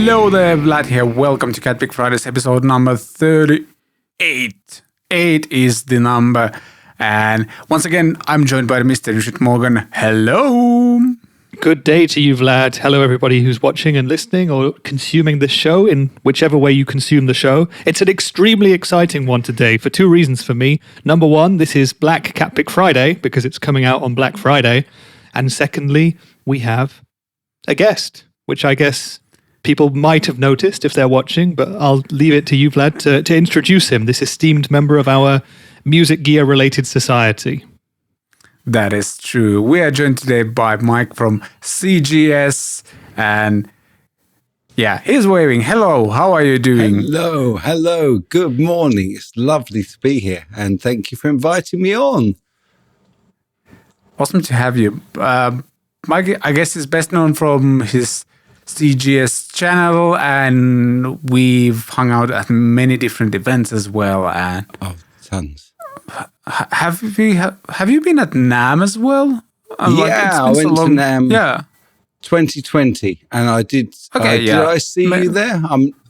Hello there, Vlad here. Welcome to CatPick Fridays episode number 38. 8 is the number. And once again, I'm joined by Mr. Richard Morgan. Hello. Good day to you, Vlad. Hello, everybody who's watching and listening or consuming this show in whichever way you consume the show. It's an extremely exciting one today for two reasons for me. Number one, this is Black CatPick Friday because it's coming out on Black Friday. And secondly, we have a guest, which I guess people might have noticed if they're watching, but I'll leave it to you, Vlad, to introduce him, this esteemed member of our music gear-related society. That is true. We are joined today by Mike from CGS, and yeah, he's waving. Hello, how are you doing? Hello. Good morning. It's lovely to be here, and thank you for inviting me on. Awesome to have you. Mike, I guess, is best known from his CGS channel, and we've hung out at many different events as well. And Tons. Have you been at NAMM as well? I went to NAMM. Yeah, 2020, and I did. Okay, did I see you there?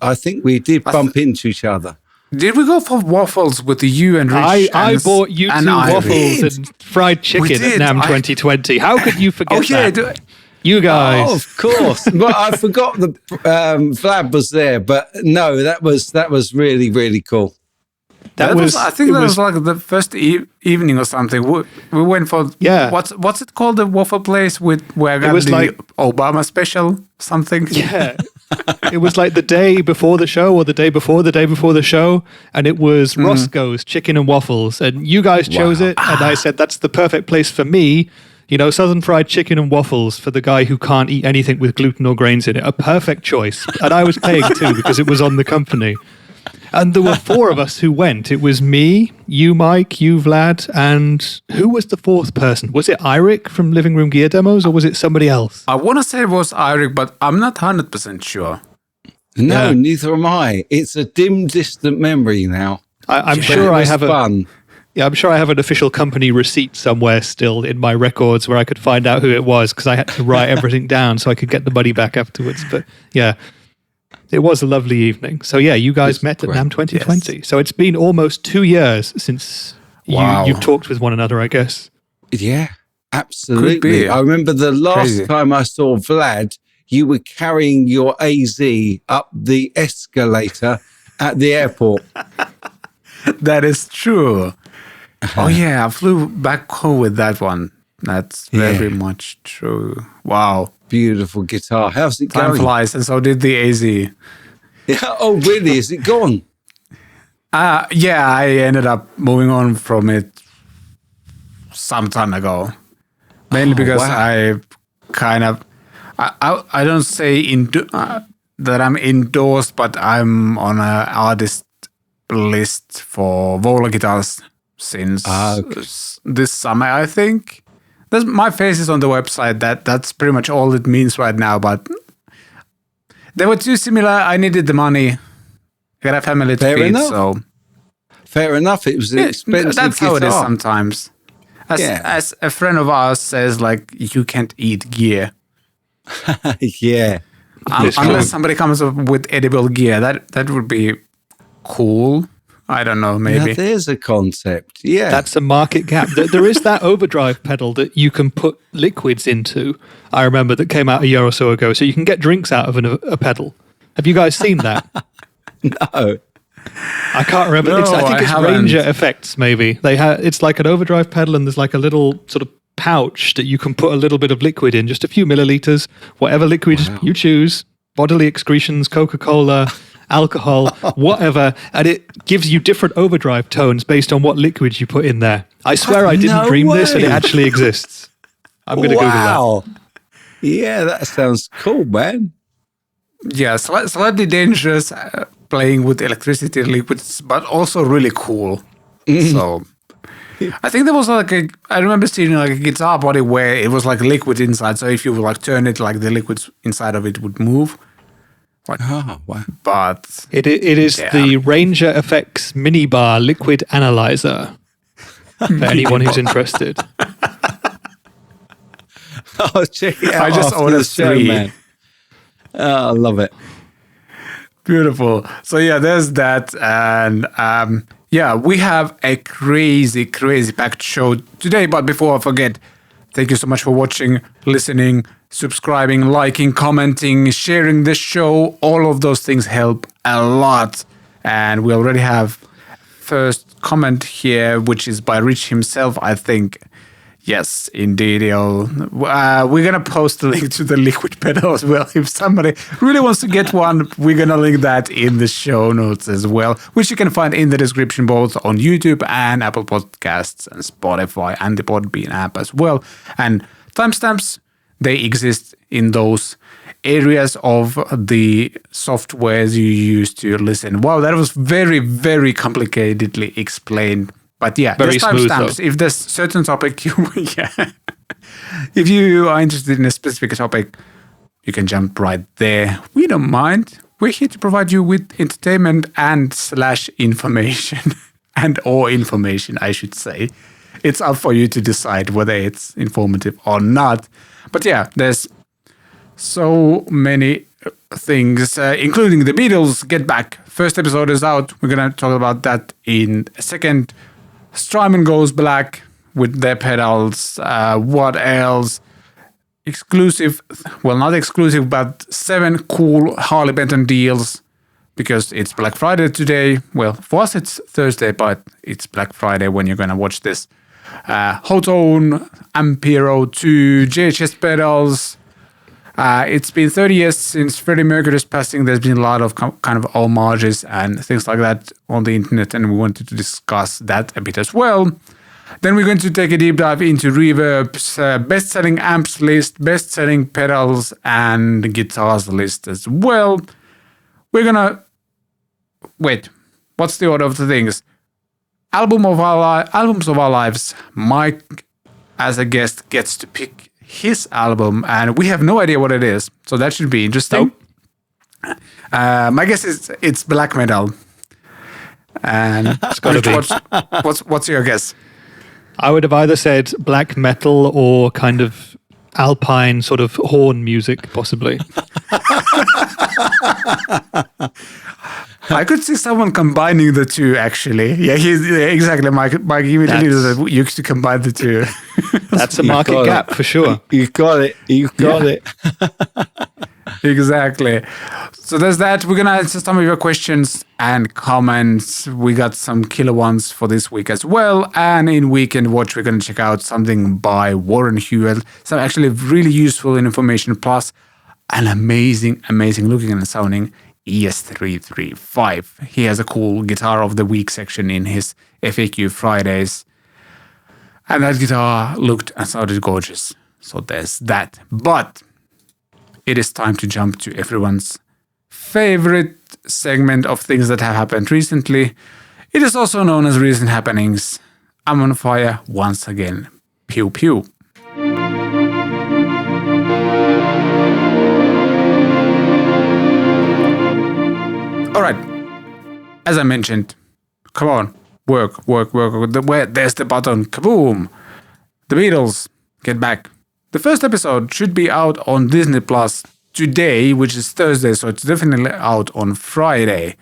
I think we did bump into each other. Did we go for waffles with you and Rich? I bought you two waffles and fried chicken at NAMM 2020. How could you forget that? You guys. Oh, of course. But I forgot the Vlad was there. But no, that was really, really cool. I think that was like the first evening or something. We went for what's it called? The waffle place where I got the Obama special something. Yeah, it was like the day before the show or the day before the show, and it was Roscoe's Chicken and Waffles, and you guys chose it, and I said that's the perfect place for me. You know, Southern fried chicken and waffles for the guy who can't eat anything with gluten or grains in it. A perfect choice, and I was paying too because it was on the company. And there were four of us who went. It was me, you, Mike, you, Vlad, and who was the fourth person? Was it Eirik from Living Room Gear Demos, or was it somebody else? I want to say it was Eirik, but I'm not 100% sure. No, neither am I. It's a dim, distant memory now. I'm sure I have fun. I'm sure I have an official company receipt somewhere still in my records where I could find out who it was because I had to write everything down so I could get the money back afterwards. But yeah. It was a lovely evening. So yeah, you guys met at NAMM 2020. Yes. So it's been almost 2 years since you've talked with one another, I guess. Yeah, absolutely. I remember the last time I saw Vlad, you were carrying your AZ up the escalator at the airport. That is true. Oh yeah, I flew back home with that one. That's very much true. Wow. Beautiful guitar. How's it going? Time flies, and so did the AZ. Yeah. Oh, really? Is it gone? Yeah, I ended up moving on from it some time ago. Mainly because I kind of, I don't say that I'm endorsed, but I'm on an artist list for VOLA guitars since this summer, I think. My face is on the website. That's pretty much all it means right now. But they were too similar. I needed the money. I got a family to feed. So fair enough. It was an expensive That's guitar. how it is sometimes. As a friend of ours says, like, you can't eat gear. Yeah. Unless somebody comes up with edible gear, that would be cool. I don't know, maybe. Now there's a concept, yeah. That's a market gap. There is that overdrive pedal that you can put liquids into, I remember, that came out a year or so ago. So you can get drinks out of a pedal. Have you guys seen that? No. I can't remember. I think it's Ranger Effects, maybe. It's like an overdrive pedal, and there's like a little sort of pouch that you can put a little bit of liquid in, just a few milliliters, whatever liquid you choose, bodily excretions, Coca-Cola, alcohol, whatever, and it gives you different overdrive tones based on what liquids you put in there. I swear I didn't dream this, and it actually exists. I'm going to Google that. Yeah, that sounds cool, man. Yeah, slightly dangerous playing with electricity liquids, but also really cool. So I think there was I remember seeing like a guitar body where it was like liquid inside. So if you would like turn it, like the liquids inside of it would move. Wow. But it is the Ranger Effects Minibar Liquid Analyzer for anyone who's interested. Oh, check it out. I just ordered 3. Man. Oh, I love it. Beautiful. So yeah, there's that. And we have a crazy packed show today. But before I forget, thank you so much for watching, listening, subscribing, liking, commenting, sharing this show. All of those things help a lot. And we already have first comment here, which is by Rich himself, I think. Yes, indeed. We're going to post a link to the liquid pedal as well. If somebody really wants to get one, we're going to link that in the show notes as well, which you can find in the description both on YouTube and Apple Podcasts and Spotify and the Podbean app as well. And timestamps, they exist in those areas of the softwares you use to listen. Wow, that was very, very complicatedly explained. But yeah, very there's timestamps. If there's certain topic, if you are interested in a specific topic, you can jump right there. We don't mind. We're here to provide you with entertainment and / information or information, I should say. It's up for you to decide whether it's informative or not. But yeah, there's so many things, including the Beatles Get Back. First episode is out. We're going to talk about that in a second. Strymon goes black with their pedals. What else? Exclusive, well, not exclusive, but 7 cool Harley Benton deals because it's Black Friday today. Well, for us it's Thursday, but it's Black Friday when you're going to watch this. Hotone Ampero II JHS pedals. It's been 30 years since Freddie Mercury's passing. There's been a lot of kind of homages and things like that on the internet, and we wanted to discuss that a bit as well. Then we're going to take a deep dive into Reverb's best-selling amps list, best-selling pedals and guitars list as well. We're gonna... Wait, what's the order of the things? Albums of our lives. Mike, as a guest, gets to pick his album, and we have no idea what it is, so that should be interesting. Nope. My guess is it's black metal. And it's gotta be. What's your guess? I would have either said black metal or kind of alpine sort of horn music, possibly. I could see someone combining the two, actually. Yeah, exactly. Mike immediately used to combine the two. That's a market gap for sure. You got it. Exactly. So there's that. We're going to answer some of your questions and comments. We got some killer ones for this week as well. And in Weekend Watch, we're going to check out something by Warren Hewell. Some actually really useful information, plus an amazing looking and sounding ES335. He has a cool Guitar of the Week section in his FAQ Fridays. And that guitar looked and sounded gorgeous. So there's that. But it is time to jump to everyone's favorite segment of things that have happened recently. It is also known as Recent Happenings. I'm on fire once again. Pew pew. All right. As I mentioned, come on, work. There's the button. Kaboom. The Beatles Get Back. The first episode should be out on Disney Plus today, which is Thursday, so it's definitely out on Friday.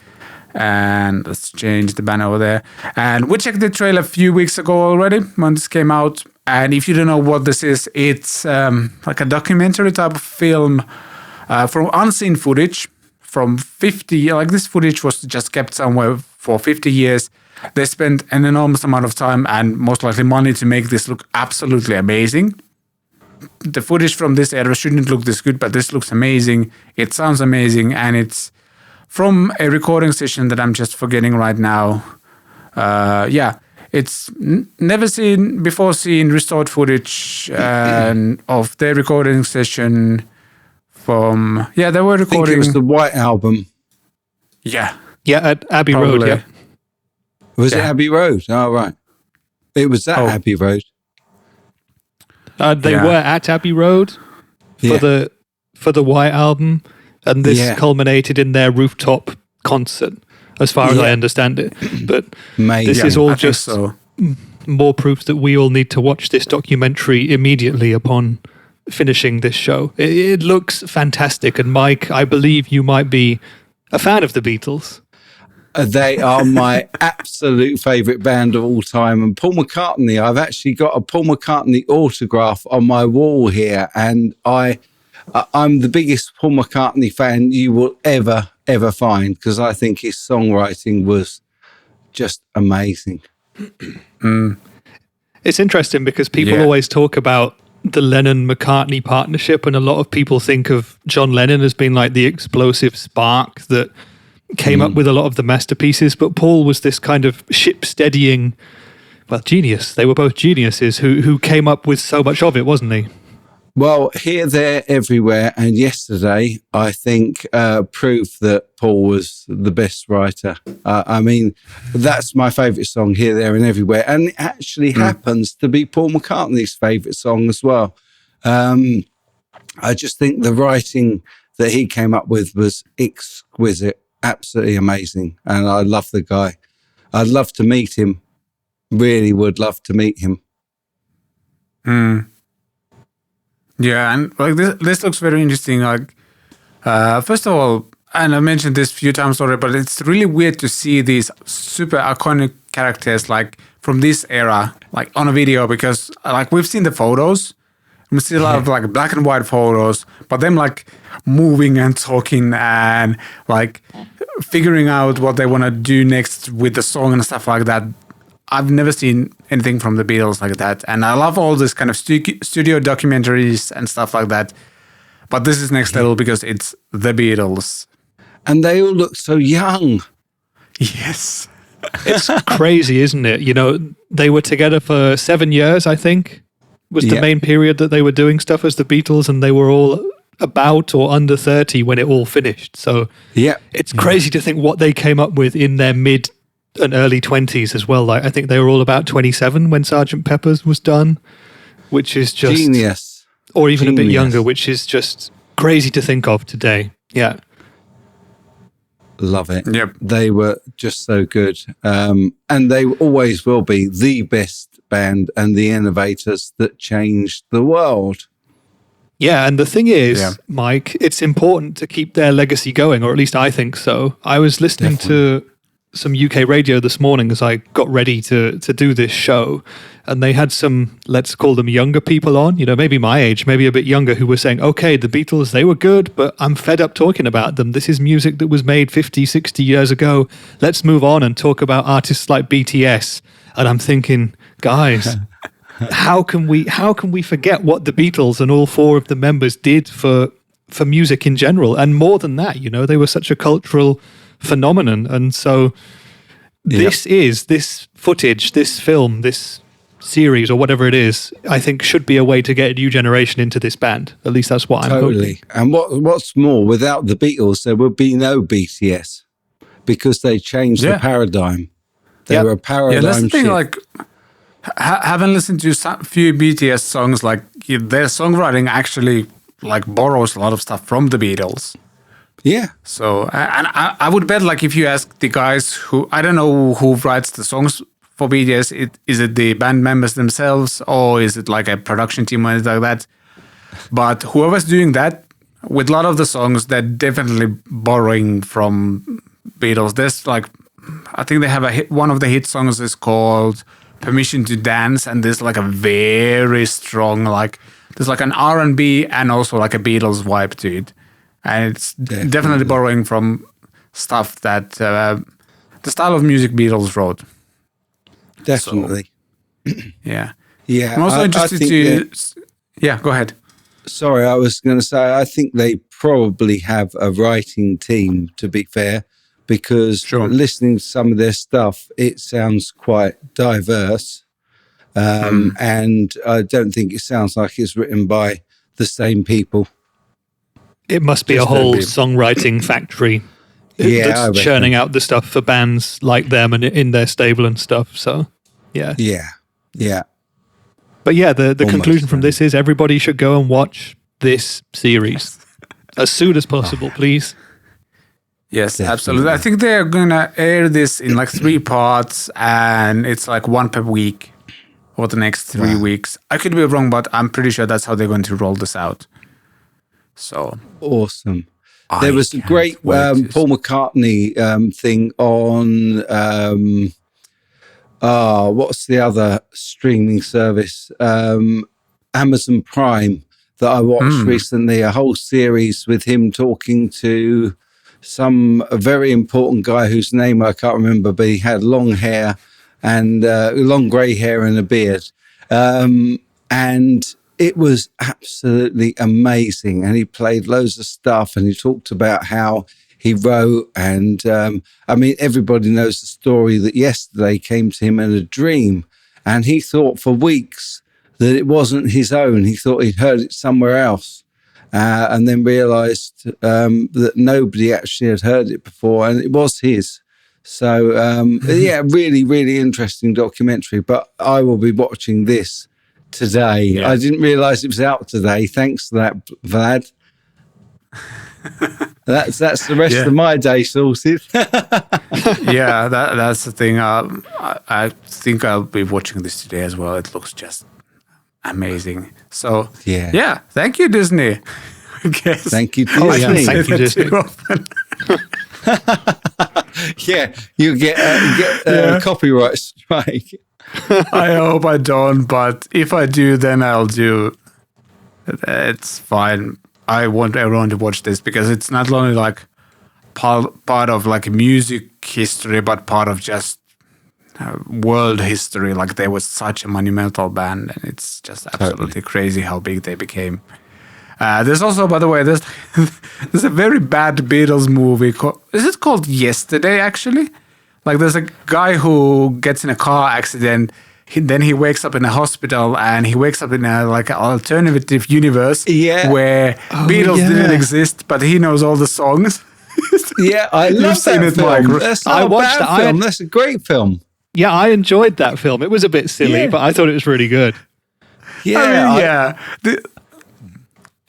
And let's change the banner over there. And we checked the trailer a few weeks ago already when this came out. And if you don't know what this is, it's like a documentary type of film from unseen footage from 50. Like this footage was just kept somewhere for 50 years. They spent an enormous amount of time and most likely money to make this look absolutely amazing. The footage from this era shouldn't look this good, but this looks amazing. It sounds amazing, and it's from a recording session that I'm just forgetting right now. It's never seen restored footage of their recording session from... Yeah, they were recording... I think it was the White Album. Yeah. Yeah, at Abbey Road, yeah. Was it Abbey Road? Oh, right. It was at Abbey Road. They were at Abbey Road for the White Album, and this culminated in their rooftop concert, as far as I understand it. But this is all just more proof that we all need to watch this documentary immediately upon finishing this show. It looks fantastic, and Mike, I believe you might be a fan of the Beatles. They are my absolute favourite band of all time. And Paul McCartney, I've actually got a Paul McCartney autograph on my wall here. And I'm the biggest Paul McCartney fan you will ever find, because I think his songwriting was just amazing. It's interesting because people always talk about the Lennon-McCartney partnership, and a lot of people think of John Lennon as being like the explosive spark that came up with a lot of the masterpieces, but Paul was this kind of ship-steadying, genius. They were both geniuses who came up with so much of it, wasn't he? Well, Here, There, Everywhere, and Yesterday, I think, prove that Paul was the best writer. I mean, that's my favourite song, Here, There, and Everywhere, and it actually happens to be Paul McCartney's favourite song as well. I just think the writing that he came up with was exquisite, absolutely amazing, and I love the guy. I'd love to meet him. Really would love to meet him. Yeah, and like this looks very interesting. Like, first of all, and I mentioned this a few times already, but it's really weird to see these super iconic characters like from this era, like on a video, because like we've seen the photos, we see a lot of like black and white photos, but them like moving and talking and like figuring out what they want to do next with the song and stuff like that. I've never seen anything from the Beatles like that. And I love all this kind of studio documentaries and stuff like that. But this is next level because it's the Beatles. And they all look so young. Yes. It's crazy, isn't it? You know, they were together for 7 years, I think, was the main period that they were doing stuff as the Beatles, and they were all about or under 30 when it all finished. So it's crazy to think what they came up with in their mid and early 20s as well. Like I think they were all about 27 when Sgt. Pepper's was done, which is just genius. Or even a bit younger, which is just crazy to think of today. Yeah. Love it. Yep. They were just so good. And they always will be the best band and the innovators that changed the world. Yeah, and the thing is, Mike, it's important to keep their legacy going, or at least I think so. I was listening to some UK radio this morning as I got ready to do this show, and they had some, let's call them younger people on, you know, maybe my age, maybe a bit younger, who were saying, okay, the Beatles, they were good, but I'm fed up talking about them. This is music that was made 50, 60 years ago. Let's move on and talk about artists like BTS. And I'm thinking, guys, how can we forget what the Beatles and all four of the members did for music in general? And more than that, you know, they were such a cultural phenomenon. And so this footage, this film, this series or whatever it is, I think should be a way to get a new generation into this band. At least that's what I'm hoping. And what's more, without the Beatles, there would be no BTS because they changed the paradigm. They were a paradigm that's the thing, shift. like, having listened to a few BTS songs, like their songwriting actually like borrows a lot of stuff from the Beatles. Yeah. So, and I would bet, like, if you ask the guys who, I don't know who writes the songs for BTS, is it the band members themselves or is it like a production team or anything like that? But whoever's doing that, with a lot of the songs, they're definitely borrowing from Beatles. There's like, I think they have a hit, one of the hit songs is called Permission to Dance, and there's like a very strong, like, there's like an R&B and also like a Beatles vibe to it. And it's definitely borrowing from stuff that the style of music Beatles wrote. Definitely. So, yeah. Yeah. I'm also interested to... Yeah, go ahead. Sorry, I was going to say, I think they probably have a writing team, to be fair, because listening to some of their stuff, it sounds quite diverse. And I don't think it sounds like it's written by the same people. It must be a whole songwriting factory that's churning out the stuff for bands like them and in their stable and stuff. So, yeah. But yeah, the conclusion from this is everybody should go and watch this series as soon as possible, please. Yes, definitely. Absolutely. I think they're going to air this in like 3 parts, and it's like 1 per week for the next 3 weeks. I could be wrong, but I'm pretty sure that's how they're going to roll this out. So awesome. There was a great Paul McCartney thing on what's the other streaming service? Amazon Prime that I watched recently. A whole series with him talking to a very important guy whose name I can't remember, but he had long hair and long grey hair and a beard. And it was absolutely amazing. And he played loads of stuff and he talked about how he wrote. And I mean, everybody knows the story that Yesterday came to him in a dream. And he thought for weeks that it wasn't his own. He thought he'd heard it somewhere else. And then realized that nobody actually had heard it before. And it was his. So, yeah, really, really interesting documentary. But I will be watching this today. Yeah. I didn't realize it was out today. Thanks for that, Vlad. That's the rest of my day sorted. Yeah, that's the thing. I think I'll be watching this today as well. It looks just amazing. So yeah, thank you, Disney. I guess. Thank you, Disney. Thank you, Disney. Yeah, you get a copyright strike. I hope I don't, but if I do, then I'll do. It's fine. I want everyone to watch this because it's not only like part of like music history, but part of just world history. Like they were such a monumental band, and it's just absolutely crazy how big they became. There's also, by the way, there's a very bad Beatles movie. Is it called Yesterday, actually? Like, there's a guy who gets in a car accident. Then he wakes up in a hospital, and he wakes up in a like an alternative universe where Beatles didn't exist, but he knows all the songs. Yeah, I love that film. That's not I watched that film. That's a great film. Yeah, I enjoyed that film. It was a bit silly, but I thought it was really good. Yeah, The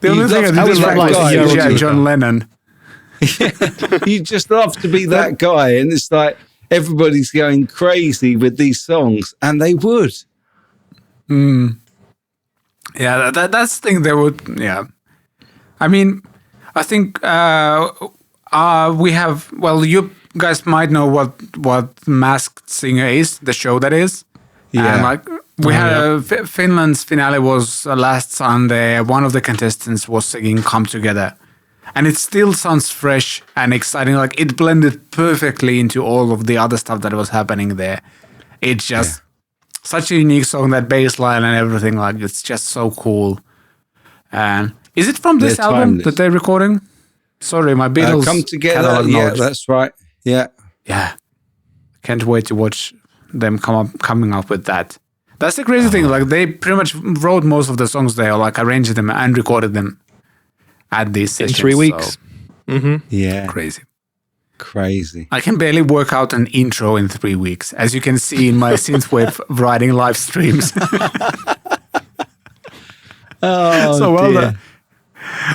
only thing I didn't like was John Lennon. You just love to be that guy, and it's like everybody's going crazy with these songs, and they would. Yeah, that's the thing. They would. Yeah, I mean, I think we have. Well, you guys might know what Masked Singer is, the show that is. Yeah, and like we had Finland's finale was last Sunday. One of the contestants was singing "Come Together." And it still sounds fresh and exciting. Like it blended perfectly into all of the other stuff that was happening there. It's just such a unique song, that bass line and everything. Like it's just so cool. And is it from this album that they're recording? Sorry, my Beatles Come Together. Yeah, that's right. Yeah. Can't wait to watch them coming up with that. That's the crazy thing. Like they pretty much wrote most of the songs there, like arranged them and recorded them at these sessions. In 3 weeks. So. Yeah. Crazy. I can barely work out an intro in 3 weeks, as you can see in my synthwave writing live streams. So well done.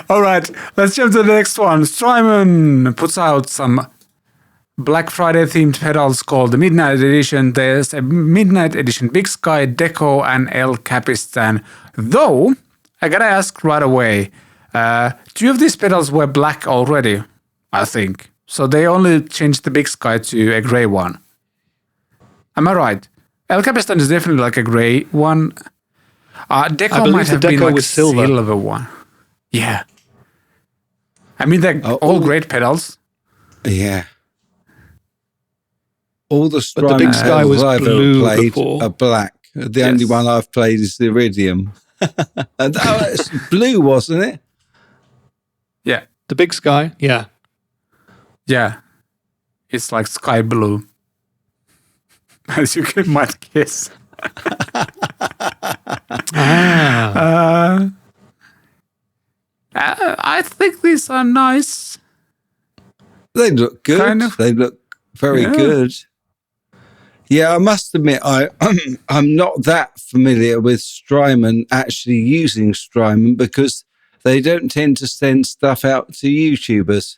All right, let's jump to the next one. Strymon puts out some Black Friday themed pedals called the Midnight Edition. There's a Midnight Edition Big Sky, Deco, and El Capistan. Though, I gotta ask right away, 2 of these pedals were black already, I think. So they only changed the Big Sky to a gray one. Am I right? El Capistan is definitely like a gray one. Deco might have been like a silver one. Yeah. I mean, they're all great pedals. Yeah. All the Strymon, but the Big Sky was blue played before. Are black. The only one I've played is the Iridium. And it's blue, wasn't it? Yeah. The Big Sky, yeah. Yeah. It's like sky blue. As you might guess. I think these are nice. They look good. Kind of. They look very good. Yeah, I must admit, I'm not that familiar with Strymon actually using Strymon because they don't tend to send stuff out to YouTubers.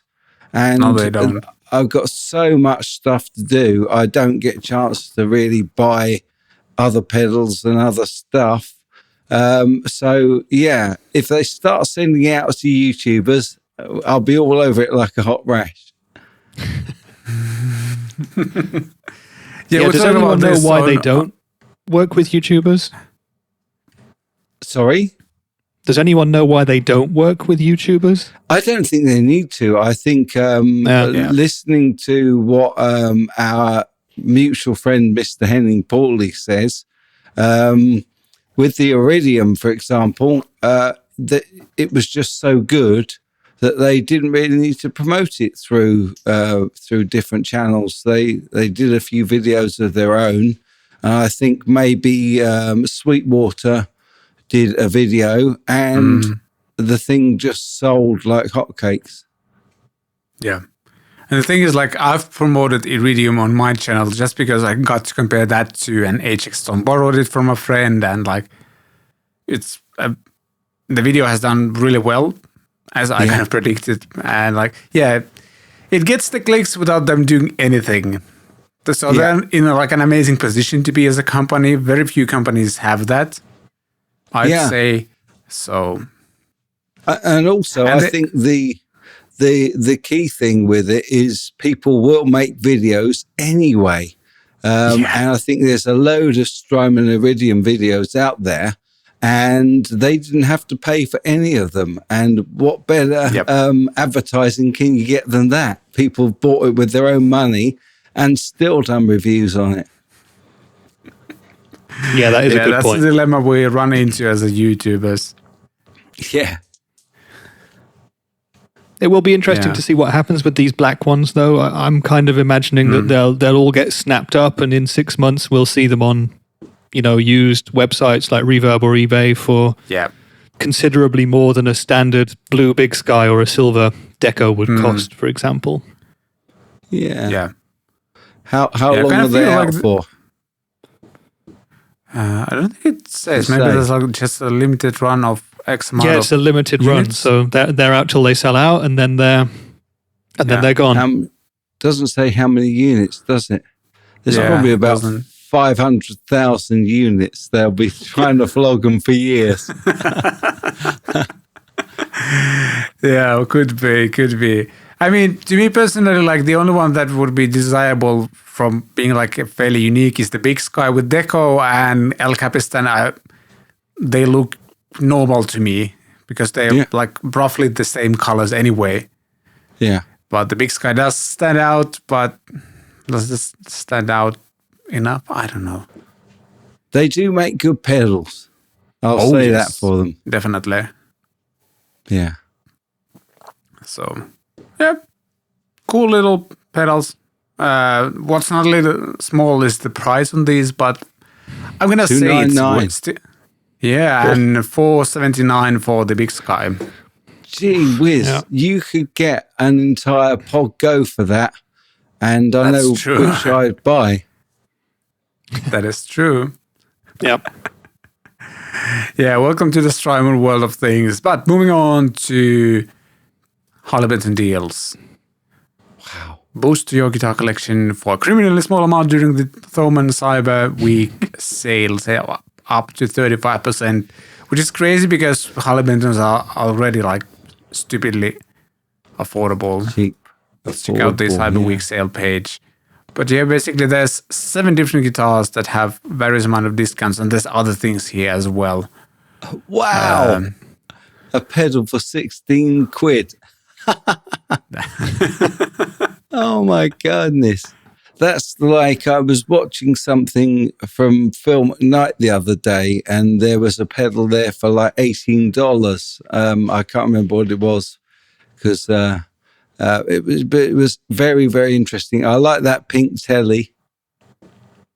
And no, they don't. I've got so much stuff to do. I don't get a chance to really buy other pedals and other stuff. So, yeah, if they start sending out to YouTubers, I'll be all over it like a hot rash. Does anyone know why they don't work with YouTubers? Sorry? Does anyone know why they don't work with YouTubers? I don't think they need to. I think listening to what our mutual friend, Mr. Henning Pauly, says, with the Iridium, for example, that it was just so good that they didn't really need to promote it through different channels. They did a few videos of their own. I think maybe Sweetwater did a video, and the thing just sold like hotcakes. Yeah. And the thing is, like, I've promoted Iridium on my channel just because I got to compare that to an HX Stone. Borrowed it from a friend, and like, it's the video has done really well, as I kind of predicted. And like, it gets the clicks without them doing anything. So they're in like an amazing position to be as a company. Very few companies have that, I'd say. So, and also, I think the key thing with it is people will make videos anyway. And I think there's a load of Strymon Iridium videos out there, and they didn't have to pay for any of them. And what better advertising can you get than that? People bought it with their own money and still done reviews on it. Yeah, that is a good point. That's the dilemma we run into as a YouTubers. Yeah. It will be interesting to see what happens with these black ones, though. I'm kind of imagining that they'll all get snapped up, and in 6 months we'll see them on, used websites like Reverb or eBay for considerably more than a standard blue Big Sky or a silver Deco would cost, for example. Yeah. How long are they out for? I don't think it says. Maybe there's like just a limited run of X amount. Yeah, it's a limited run, so they're out till they sell out, and then they're gone. Doesn't say how many units, does it? There's probably about 500,000 units. They'll be trying to flog them for years. Yeah, could be. I mean, to me personally, like the only one that would be desirable from being like fairly unique is the Big Sky with Deco and El Capistan. They look normal to me because they're like roughly the same colors anyway. Yeah. But the Big Sky does stand out, but does this stand out enough? I don't know. They do make good pedals. I'll say that for them. Definitely. Yeah. So, cool little pedals. What's not a little small is the price on these, but I'm going to say it's worth it. Yeah, and $4.79 for the Big Sky. Gee whiz, you could get an entire Pod Go for that, and I know which I'd buy. That is true. Yep. Yeah, welcome to the Strymon world of things. But moving on to Harley Benton deals. Wow. Boost your guitar collection for a criminally small amount during the Thoman Cyber Week sales, up to 35%, which is crazy because Harley Bentons are already like stupidly affordable. Cheap. Let's check out the Cyber Week sale page. But basically there's 7 different guitars that have various amount of discounts, and there's other things here as well. Wow. A pedal for 16 quid. Oh my goodness. That's like I was watching something from Film at Night the other day, and there was a pedal there for like $18. I can't remember what it was because it was very, very interesting. I like that pink telly.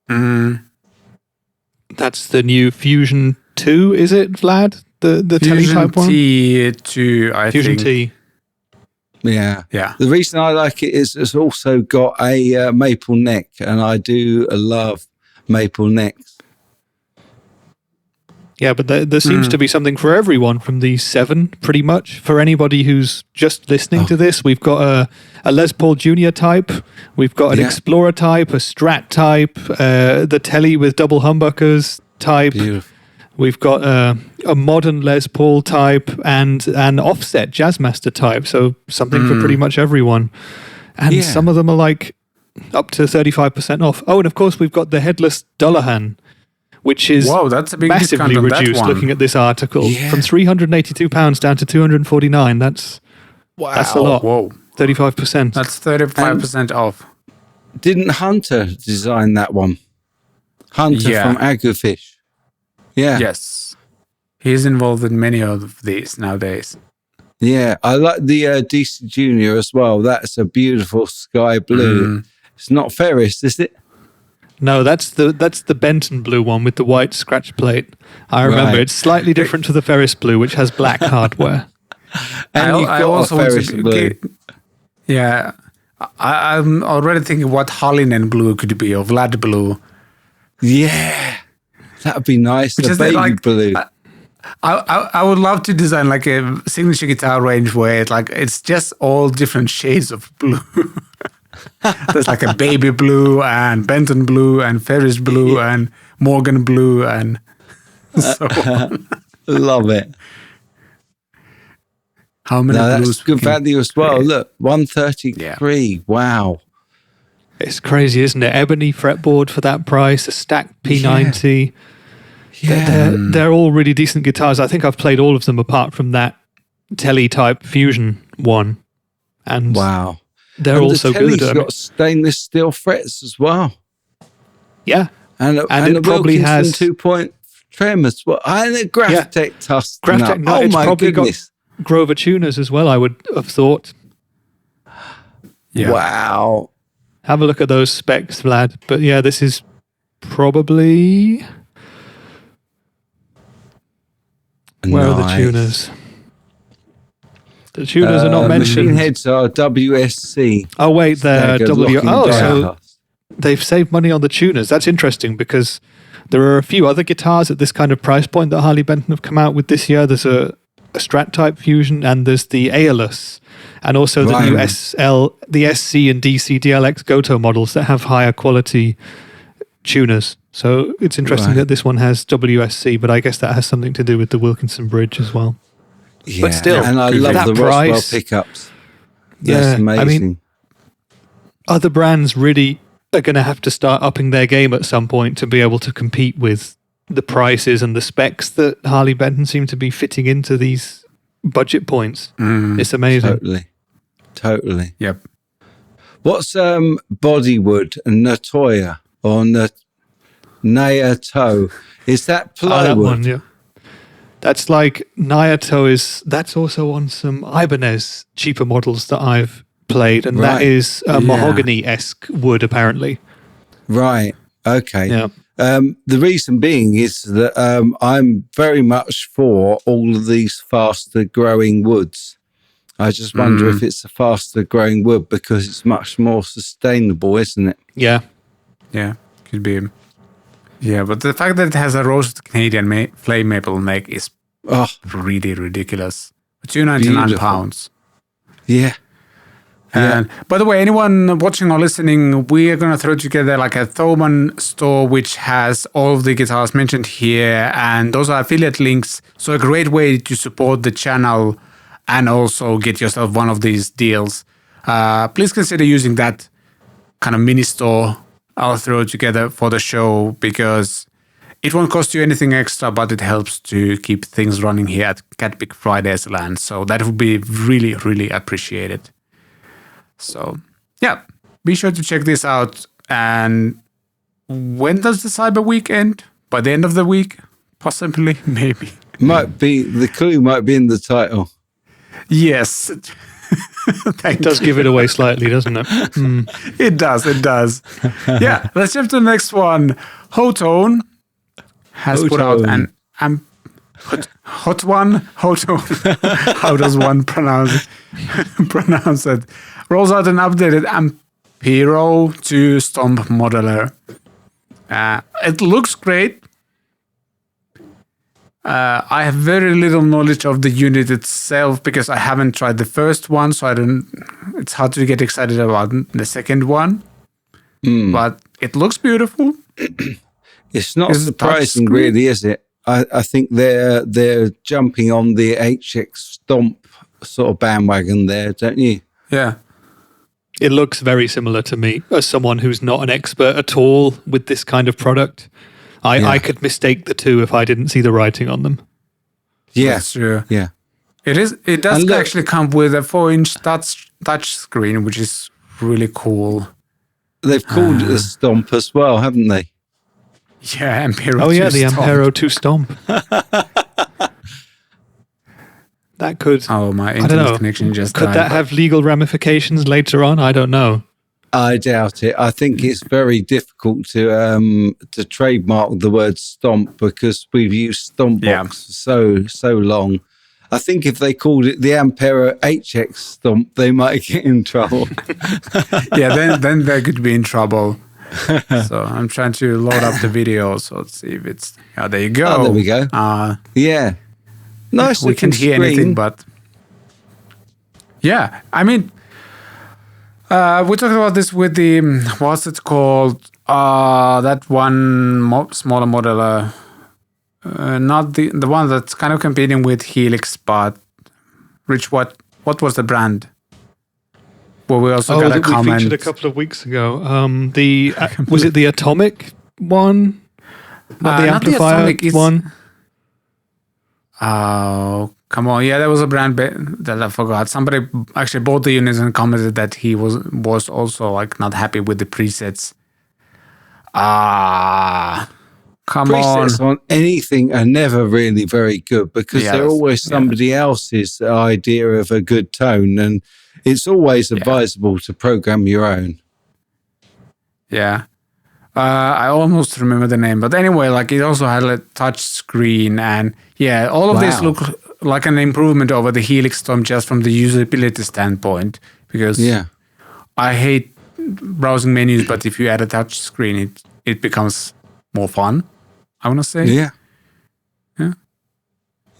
That's the new Fusion 2, is it, Vlad? The telly type one? Fusion T2, I Fusion think. T. Yeah. Yeah. The reason I like it is it's also got a maple neck, and I do love maple necks. Yeah, but there seems to be something for everyone from these 7, pretty much. For anybody who's just listening to this, we've got a Les Paul Junior type, we've got an Explorer type, a Strat type, the telly with double humbuckers type. Beautiful. We've got a modern Les Paul type and an offset Jazzmaster type. So something for pretty much everyone. And some of them are like up to 35% off. Oh, and of course we've got the headless Dullahan, which is that's a big massively reduced looking at this article. From £382 down to $249. That's a lot. Whoa. 35%. That's 35% off. Didn't Hunter design that one? Hunter from Agrifish. Yeah. Yes. He's involved in many of these nowadays. Yeah, I like the DC Junior as well. That's a beautiful sky blue. It's not Ferris, is it? No, that's the Benton blue one with the white scratch plate. I remember. It's slightly different to the Ferris blue, which has black hardware. And I also Ferris blue. I'm already thinking what Hallinen blue could be, or Vlad blue. Yeah, that would be nice. The baby blue. I would love to design like a signature guitar range where it's just all different shades of blue. There's like a baby blue and Benton blue and Ferris blue and Morgan blue and so on. Love it. How many blues? That's good value as well. Look, 133. Yeah. Wow. It's crazy, isn't it? Ebony fretboard for that price, a stacked P90. They're all really decent guitars. I think I've played all of them apart from that Tele-type Fusion one. And they're also good. Tele's got stainless steel frets as well. Yeah. And it probably has 2-point trem as well. And a Graphtec Tusk. It's my probably goodness. got Grover tuners as well, I would have thought. Yeah. Wow. Have a look at those specs, Vlad. But yeah, this is probably... Where are the tuners? The tuners are not mentioned. Machine heads are WSC. Oh, wait, they're W. Oh, so they've saved money on the tuners. That's interesting because there are a few other guitars at this kind of price point that Harley Benton have come out with this year. There's a Strat type Fusion and there's the Aeolus and also the new the SC and DC DLX Goto models that have higher quality tuners. So it's interesting that this one has WSC, but I guess that has something to do with the Wilkinson bridge as well. Yeah, but still, and I love the Roswell pickups. That's amazing. I mean, other brands really are going to have to start upping their game at some point to be able to compete with the prices and the specs that Harley Benton seem to be fitting into these budget points. It's amazing. Totally. Yep. What's Bodywood and Natoya or Nayato? Is that plywood? That one, yeah. That's like Nayato that's also on some Ibanez cheaper models that I've played, and that is mahogany-esque wood apparently. Right. Okay. Yeah. The reason being is that I'm very much for all of these faster growing woods. I just wonder if it's a faster growing wood because it's much more sustainable, isn't it? Yeah. Yeah, could be. Yeah, but the fact that it has a roasted Canadian flame maple neck is really ridiculous. £299. Yeah. And by the way, anyone watching or listening, we are going to throw together like a Thomann store which has all of the guitars mentioned here, and those are affiliate links. So a great way to support the channel and also get yourself one of these deals. Please consider using that kind of mini store I'll throw together for the show because it won't cost you anything extra, but it helps to keep things running here at CatPick Fridays land. So that would be really, really appreciated. So, yeah, be sure to check this out. And when does the Cyber Week end? By the end of the week? Possibly, maybe. Might be, the clue might be in the title. Yes. It does give it away slightly, doesn't it? It does. Yeah, let's jump to the next one. Hotone has put out an Hotone. How does one pronounce it? Rolls out an updated Ampero II Stomp modeler. It looks great. I have very little knowledge of the unit itself because I haven't tried the first one, so it's hard to get excited about the second one. But it looks beautiful. It's not surprising, really, is it? I think they're jumping on the HX Stomp sort of bandwagon there, don't you? Yeah. It looks very similar to me as someone who's not an expert at all with this kind of product. I could mistake the two if I didn't see the writing on them. Yeah, That's true. yeah. It does actually come with a 4-inch touch screen, which is really cool. They've called it a Stomp as well, haven't they? Yeah, Ampero. Oh yeah, the Stomp. Ampero II Stomp. That could. Oh, my I don't internet know. connection just Could died. that have legal ramifications later on? I don't know. I doubt it. I think it's very difficult to trademark the word Stomp because we've used Stompbox for so long. I think if they called it the Ampero HX Stomp, they might get in trouble. Yeah, then they could be in trouble. So I'm trying to load up the video. So let's see if it's. Yeah, there you go. Oh, there we go. Yeah. Nice. We can't hear anything, but. Yeah, I mean. We talked about this with the. What's it called? That one smaller model. Not the one that's kind of competing with Helix, but. Rich, what was the brand? Well, we also got a comment. We featured a couple of weeks ago. Was it the Atomic one? Not the amplifier one? Oh, come on. Yeah, there was a brand that I forgot. Somebody actually bought the units and commented that he was also like not happy with the presets. Come presets on anything are never really very good because they're always somebody else's idea of a good tone, and it's always advisable to program your own. Yeah. I almost remember the name, but anyway, like it also had a touch screen, and all of this look like an improvement over the Helix Stomp just from the usability standpoint. Because I hate browsing menus, but if you add a touch screen, it becomes more fun. I want to say, yeah,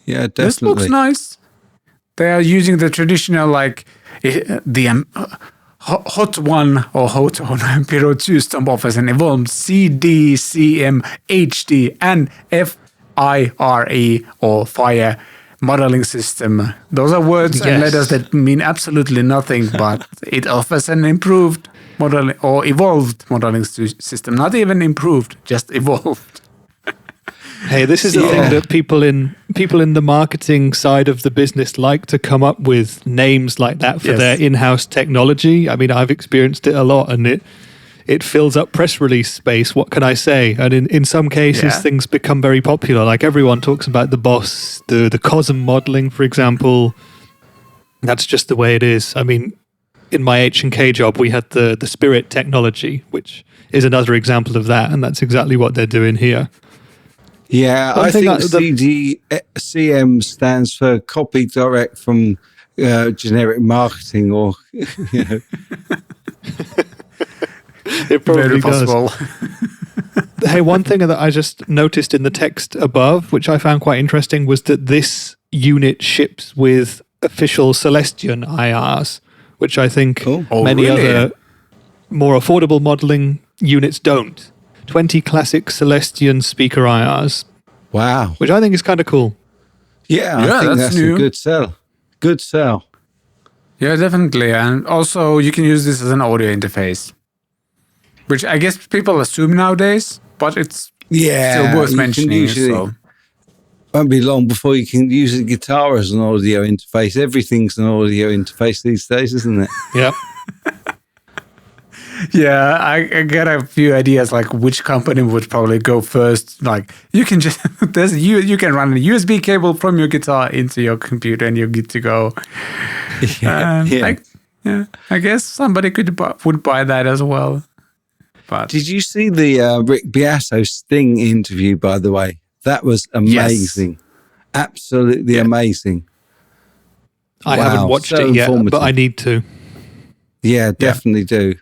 definitely. This looks nice. They are using the traditional Hot 1 or Hotone Ampero II Stomp offers an evolved CD, CM, HD, and FIRE or Fire modeling system. Those are words and letters that mean absolutely nothing, but it offers an improved modeling or evolved modeling system. Not even improved, just evolved. Hey, this is the thing that people in the marketing side of the business like to come up with names like that for their in-house technology. I mean, I've experienced it a lot, and it fills up press release space. What can I say? And in some cases, things become very popular. Like everyone talks about the Boss, the COSM modeling, for example. That's just the way it is. I mean, in my H&K job, we had the Spirit technology, which is another example of that, and that's exactly what they're doing here. Yeah, I think CM stands for copy direct from generic marketing, or it probably does. Hey, one thing that I just noticed in the text above, which I found quite interesting, was that this unit ships with official Celestion IRs, which I think many other more affordable modeling units don't. 20 classic Celestion speaker IRs. Wow. Which I think is kind of cool. Yeah, I think that's a good sell. Good sell. Yeah, definitely. And also you can use this as an audio interface, which I guess people assume nowadays, but it's still worth mentioning. So. Won't be long before you can use a guitar as an audio interface. Everything's an audio interface these days, isn't it? Yeah. Yeah, I got a few ideas like which company would probably go first. Like you can just you can run a USB cable from your guitar into your computer and you're good to go. I guess somebody would buy that as well. But did you see the Rick Beato Sting interview? By the way, that was amazing, absolutely amazing. I haven't watched it yet, but I need to. Yeah, definitely do.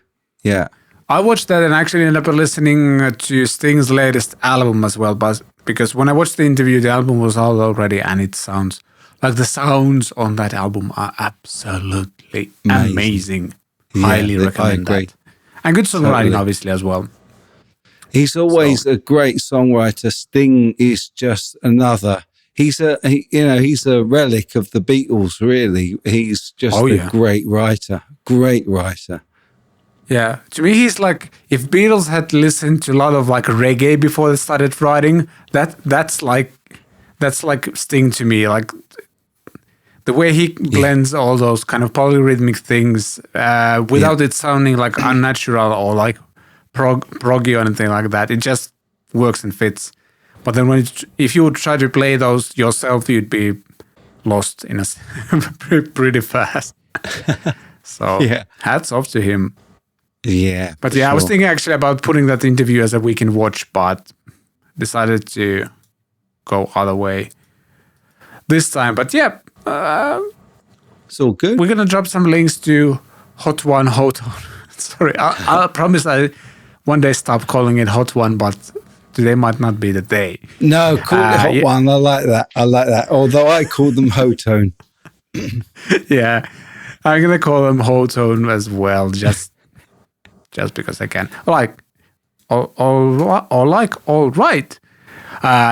Yeah. I watched that and actually ended up listening to Sting's latest album as well, but because when I watched the interview, the album was out already, and it sounds like the sounds on that album are absolutely amazing. Highly recommend that. And good songwriting, obviously, as well. He's always a great songwriter. Sting is just another. He's a relic of the Beatles, really. He's just a great writer. Great writer. Yeah. To me, he's like, if Beatles had listened to a lot of like reggae before they started writing, that's like Sting to me. Like the way he blends all those kind of polyrhythmic things without it sounding like unnatural or like proggy or anything like that. It just works and fits. But then if you would try to play those yourself, you'd be lost in a pretty fast. So hats off to him. Yeah. But I was thinking actually about putting that interview as a weekend watch, but decided to go other way this time. But it's all good. We're gonna drop some links to Hotone. Sorry, I promise I one day stop calling it Hot One, but today might not be the day. No, call it Hot One. I like that. Although I call them Hotone. Yeah, I'm gonna call them Hotone as well, just because I can. All right.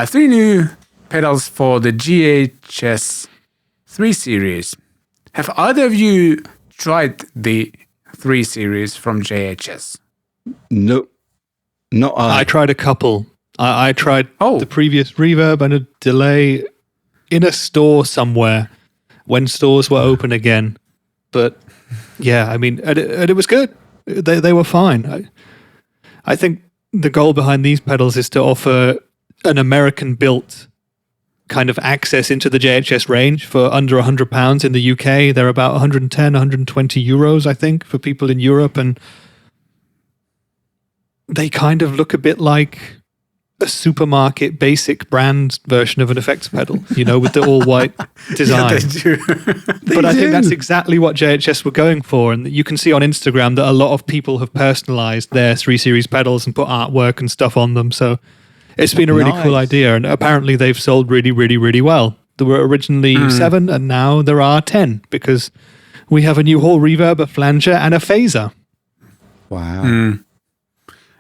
3 new pedals for the GHS 3 series. Have either of you tried the 3 series from JHS? No, not I. I tried a couple. I tried the previous Reverb and a delay in a store somewhere when stores were open again. But yeah, I mean, and it was good. They were fine. I think the goal behind these pedals is to offer an American-built kind of access into the JHS range for under £100 in the UK. They're about 110, 120 euros, I think, for people in Europe. And they kind of look a bit like a supermarket basic brand version of an effects pedal, with the all-white design. Yeah, they do. But I think that's exactly what JHS were going for. And you can see on Instagram that a lot of people have personalized their 3 Series pedals and put artwork and stuff on them. So it's been a really cool idea. And apparently they've sold really, really, really well. There were originally 7 and now there are 10 because we have a new Hall Reverb, a flanger and a phaser. Wow.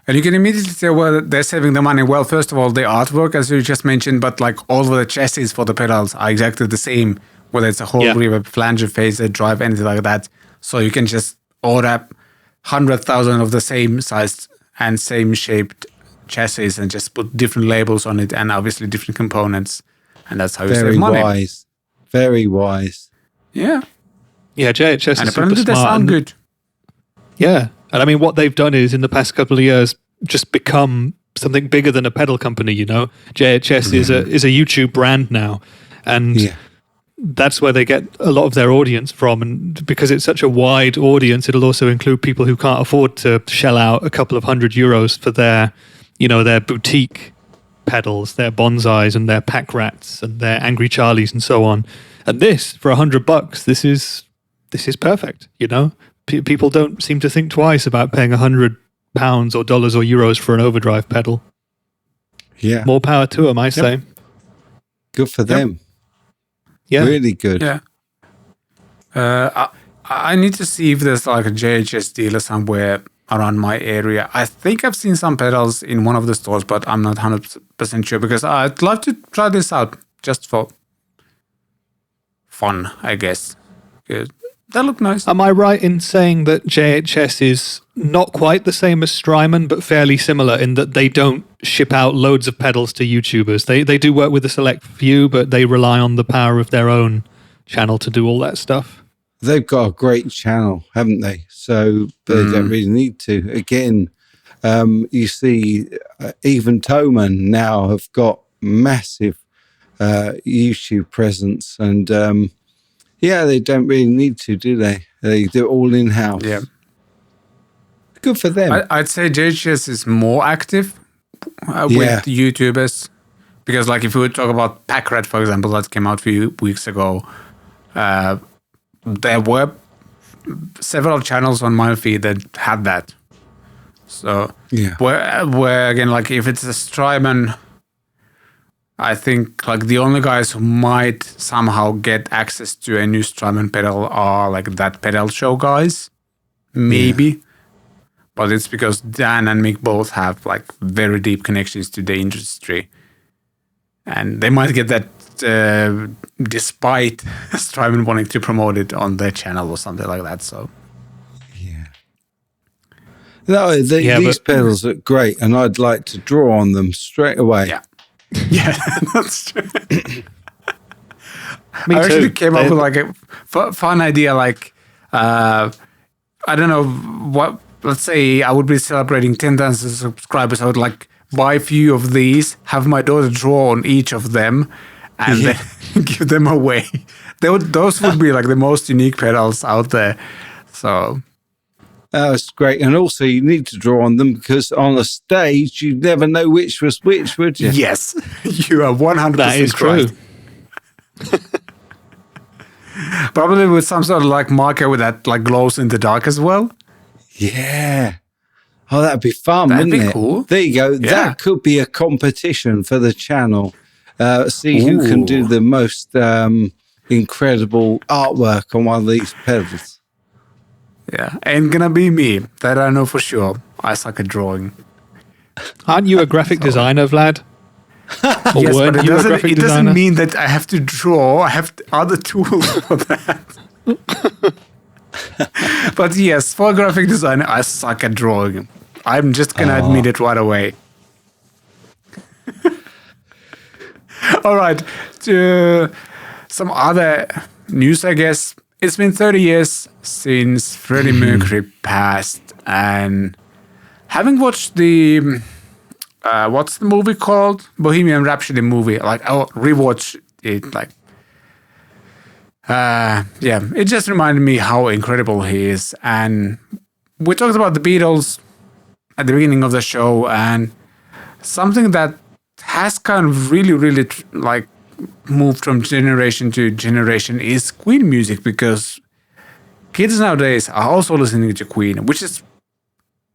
And you can immediately tell where they're saving the money. Well, first of all, the artwork, as you just mentioned, but like all of the chassis for the pedals are exactly the same, whether it's a whole Reverb, flanger, phaser, drive, anything like that. So you can just order 100,000 of the same sized and same shaped chassis and just put different labels on it and obviously different components. And that's how you save money. Very wise. Very wise. Yeah. Yeah, JHS and is super smart. They sound good. Yeah. And I mean, what they've done is in the past couple of years just become something bigger than a pedal company, JHS is a YouTube brand now. And that's where they get a lot of their audience from. And because it's such a wide audience, it'll also include people who can't afford to shell out a couple of €100 for their, their boutique pedals, their bonsais and their pack rats and their angry Charlies and so on. And this, for $100, this is perfect, People don't seem to think twice about paying £100 or dollars or euros for an overdrive pedal. Yeah. More power to them, I say. Good for them. Yeah. Really good. Yeah. I need to see if there's like a JHS dealer somewhere around my area. I think I've seen some pedals in one of the stores, but I'm not 100% sure because I'd love to try this out just for fun, I guess. That look nice. Am I right in saying that JHS is not quite the same as Strymon, but fairly similar in that they don't ship out loads of pedals to YouTubers? They do work with a select few, but they rely on the power of their own channel to do all that stuff. They've got a great channel, haven't they? So they don't really need to. Again, you see, even Toman now have got massive YouTube presence and... they don't really need to, do they? They do it all in-house. Yeah. Good for them. I'd say JHS is more active with YouTubers. Because like if we would talk about Packrat, for example, that came out a few weeks ago, there were several channels on my feed that had that. So where again, like if it's a Strymon, I think like the only guys who might somehow get access to a new Strymon pedal are like that pedal show guys, maybe. but it's because Dan and Mick both have like very deep connections to the industry, and they might get that despite Strymon wanting to promote it on their channel or something like that. So no, these pedals look great, and I'd like to draw on them straight away. Yeah, that's true. Me I actually too. came up with like a fun idea, like I don't know what. Let's say I would be celebrating 10,000 subscribers. I would like buy a few of these, have my daughter draw on each of them, and then give them away. Those would be like the most unique pedals out there. So that's great. And also you need to draw on them because on a stage, you never know which was which, would you? yes, you are 100% That is right. true. Probably with some sort of like marker with that like glows in the dark as well. Yeah. Oh, that'd be fun, That'd wouldn't be it? cool. There you go. Yeah. That could be a competition for the channel. See who can do the most incredible artwork on one of these pedals. Yeah, ain't gonna be me. That I know for sure. I suck at drawing. Aren't you a graphic designer, Vlad? Or Yes, weren't but you a graphic it doesn't designer? mean that I have to draw. I have other tools for that. But yes, for a graphic designer, I suck at drawing. I'm just gonna admit it right away. All right, to some other news, I guess. It's been 30 years since Freddie Mercury passed, and having watched the what's the movie called? Bohemian Rhapsody movie. Like I'll rewatch it. Like, it just reminded me how incredible he is. And we talked about the Beatles at the beginning of the show, and something that has kind of really like moved from generation to generation is Queen music, because kids nowadays are also listening to Queen, which is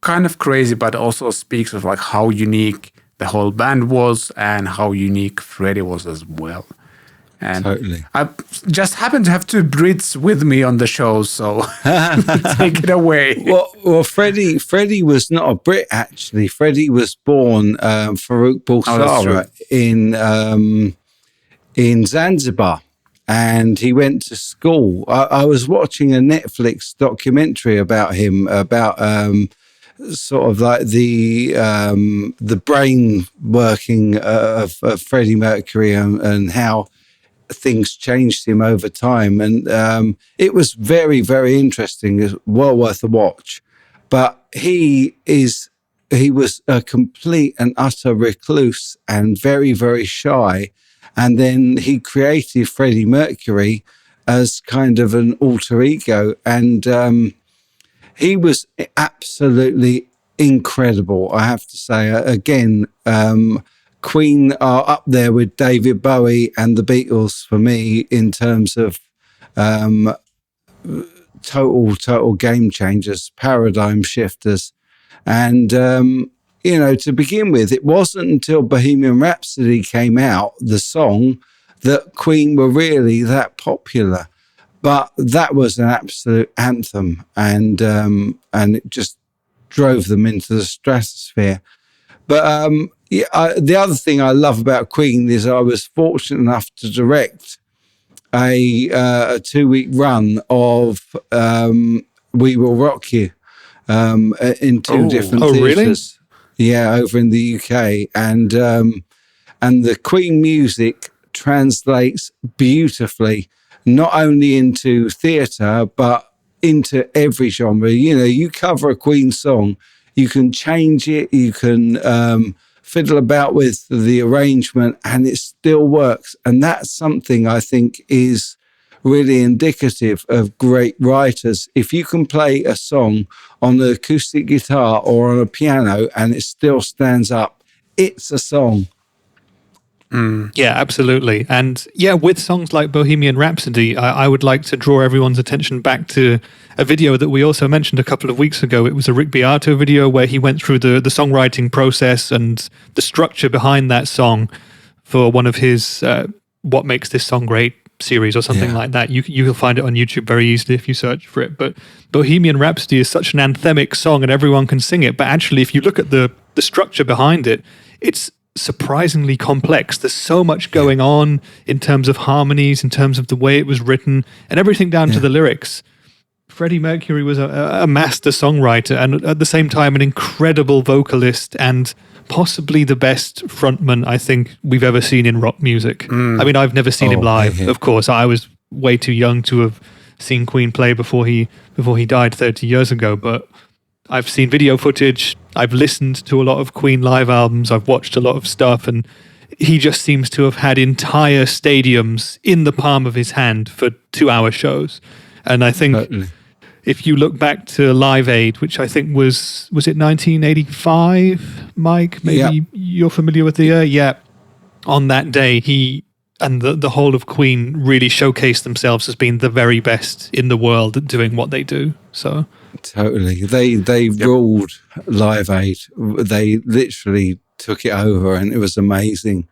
kind of crazy, but also speaks of like how unique the whole band was and how unique Freddie was as well. And Totally. I just happen to have two Brits with me on the show, so take it away. Well, Freddie was not a Brit, actually. Freddie was born Farouk Bulsara in Zanzibar, and he went to school. I was watching a Netflix documentary about him, about sort of like the brain working of Freddie Mercury and how things changed him over time. And it was very, very interesting. It's well worth a watch. But he was a complete and utter recluse and very, very shy. And then he created Freddie Mercury as kind of an alter ego. And he was absolutely incredible, I have to say. Again, Queen are up there with David Bowie and the Beatles for me in terms of total game changers, paradigm shifters. And, to begin with, it wasn't until Bohemian Rhapsody came out, the song, that Queen were really that popular. But that was an absolute anthem, and it just drove them into the stratosphere. But the other thing I love about Queen is I was fortunate enough to direct a 2-week run of We Will Rock You in two different theatres. Really? Yeah, over in the UK, and the Queen music translates beautifully, not only into theatre, but into every genre. You cover a Queen song, you can change it, you can fiddle about with the arrangement, and it still works. And that's something I think is really indicative of great writers. If you can play a song on an acoustic guitar or on a piano and it still stands up, it's a song. Yeah, absolutely. And yeah, with songs like Bohemian Rhapsody, I would like to draw everyone's attention back to a video that we also mentioned a couple of weeks ago. It was a Rick Beato video where he went through the songwriting process and the structure behind that song for one of his What Makes This Song Great series or something like that. You'll find it on YouTube very easily if you search for it. But Bohemian Rhapsody is such an anthemic song and everyone can sing it. But actually, if you look at the structure behind it, it's surprisingly complex. There's so much going on in terms of harmonies, in terms of the way it was written, and everything down to the lyrics. Freddie Mercury was a master songwriter and at the same time an incredible vocalist and possibly the best frontman I think we've ever seen in rock music. I mean, I've never seen him live, of course. I was way too young to have seen Queen play before he died 30 years ago, but I've seen video footage, I've listened to a lot of Queen live albums, I've watched a lot of stuff, and he just seems to have had entire stadiums in the palm of his hand for 2-hour shows. And I think if you look back to Live Aid, which I think was it 1985, Mike? Maybe you're familiar with the year? Yeah. On that day, he and the whole of Queen really showcased themselves as being the very best in the world at doing what they do. So totally. They ruled Live Aid. They literally took it over and it was amazing.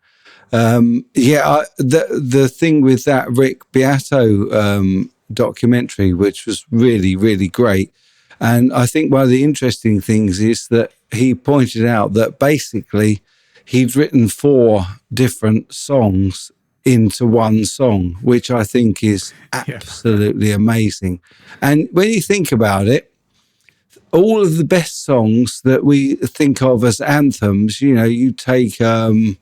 The thing with that Rick Beato documentary, which was really, really great. And I think one of the interesting things is that he pointed out that basically he'd written 4 different songs into one song, which I think is absolutely amazing. And when you think about it, all of the best songs that we think of as anthems, you know, you take Led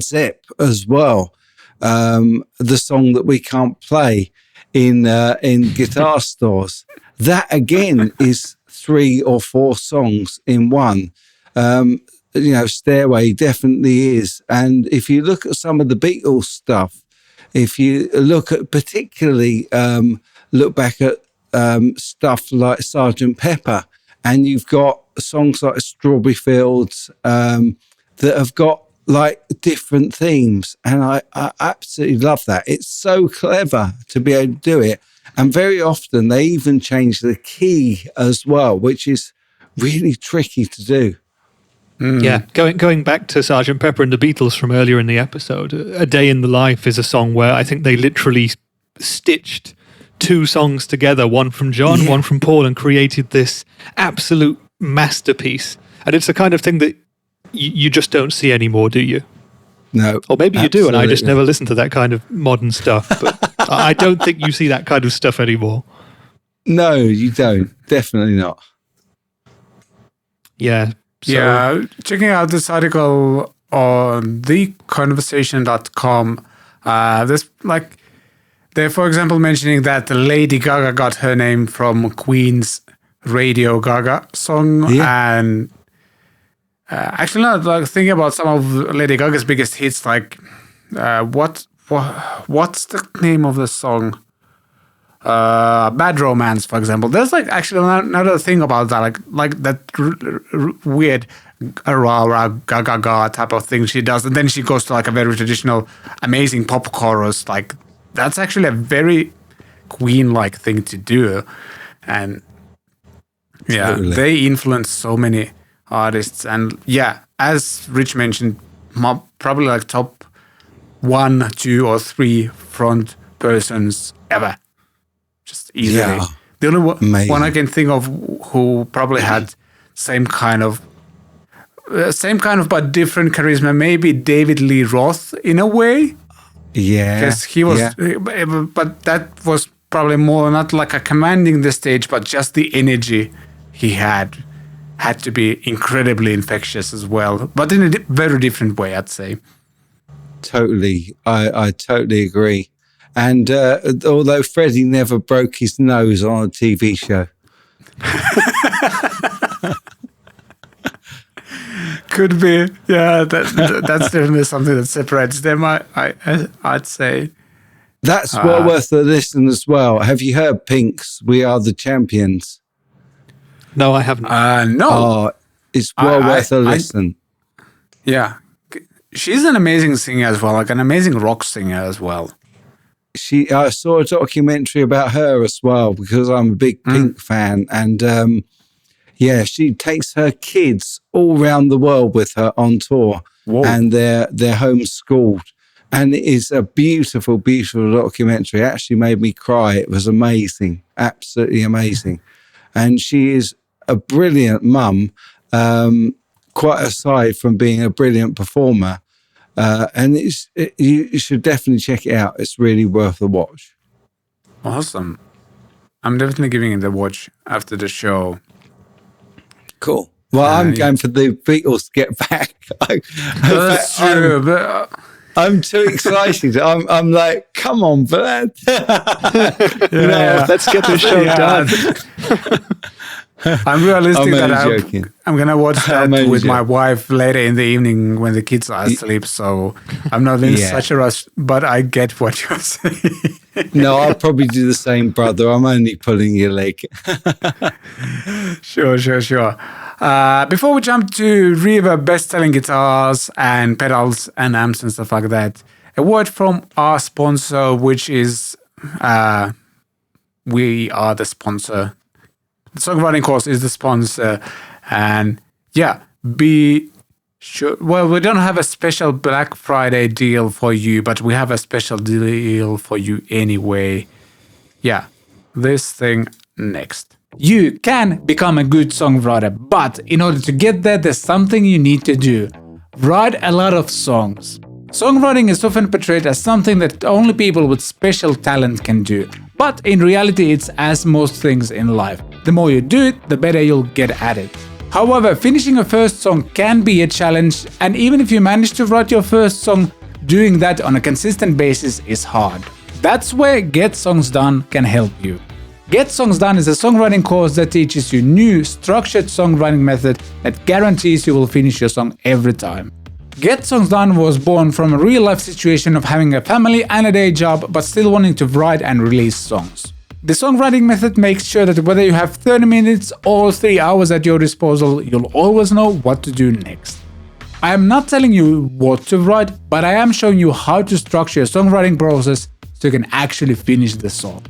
Zepp as well. The song that we can't play in guitar stores. That again is 3 or 4 songs in one. Stairway definitely is. And if you look at some of the Beatles stuff, if you look at particularly look back at stuff like Sgt. Pepper, and you've got songs like Strawberry Fields that have got like different themes, and I absolutely love that. It's so clever to be able to do it, and very often they even change the key as well, which is really tricky to do. Yeah, going back to Sgt. Pepper and the Beatles from earlier in the episode, A Day in the Life is a song where I think they literally stitched 2 songs together, one from John, one from Paul, and created this absolute masterpiece. And it's the kind of thing that you just don't see anymore, do you? No. Or maybe you do, and I just never listen to that kind of modern stuff. But I don't think you see that kind of stuff anymore. No, you don't. Definitely not. Yeah. So, checking out this article on theconversation.com, there's like, they're, for example, mentioning that Lady Gaga got her name from Queen's Radio Gaga song, and actually, not like thinking about some of Lady Gaga's biggest hits, like what's the name of the song? Bad Romance, for example. There's like actually another thing about that, like that weird rah ga ga ga type of thing she does, and then she goes to like a very traditional, amazing pop chorus. Like that's actually a very Queen-like thing to do, and they influence so many artists, and as Rich mentioned, probably like top 1, 2, or 3 front persons ever, just easily. The only one I can think of who probably had same kind of but different charisma, maybe David Lee Roth in a way. Because he was, but that was probably more not like a commanding the stage, but just the energy he had to be incredibly infectious as well, but in a very different way, I'd say. Totally. I totally agree. And although Freddie never broke his nose on a TV show. Could be. Yeah, that's definitely something that separates them, I'd say. That's well worth a listen as well. Have you heard Pink's We Are the Champions? No, I haven't. No. It's well worth a listen. She's an amazing singer as well, like an amazing rock singer as well. I saw a documentary about her as well, because I'm a big Pink fan, and she takes her kids all around the world with her on tour. Whoa. And they're homeschooled And it is a beautiful, beautiful documentary. It actually made me cry. It was amazing, absolutely amazing. And she is a brilliant mum, quite aside from being a brilliant performer. And you should definitely check it out. It's really worth a watch. Awesome. I'm definitely giving it a watch after the show. Cool. Well, I'm going for the Beatles to get back. That's true, but... I'm too excited. I'm like, come on, Vlad. Let's get this show done. I'm realistic that I'm going to watch that with my wife later in the evening when the kids are asleep. So I'm not in such a rush, but I get what you're saying. No, I'll probably do the same, brother. I'm only pulling your leg. Sure. Before we jump to Reverb best-selling guitars and pedals and amps and stuff like that, a word from our sponsor, which is we are the sponsor. The songwriting course is the sponsor. And be sure. Well, we don't have a special Black Friday deal for you, but we have a special deal for you anyway. Yeah, this thing next. You can become a good songwriter, but in order to get there, there's something you need to do. Write a lot of songs. Songwriting is often portrayed as something that only people with special talent can do. But in reality, it's as most things in life. The more you do it, the better you'll get at it. However, finishing a first song can be a challenge, and even if you manage to write your first song, doing that on a consistent basis is hard. That's where Get Songs Done can help you. Get Songs Done is a songwriting course that teaches you new, structured songwriting method that guarantees you will finish your song every time. Get Songs Done was born from a real-life situation of having a family and a day job, but still wanting to write and release songs. The songwriting method makes sure that whether you have 30 minutes or 3 hours at your disposal, you'll always know what to do next. I am not telling you what to write, but I am showing you how to structure your songwriting process so you can actually finish the song.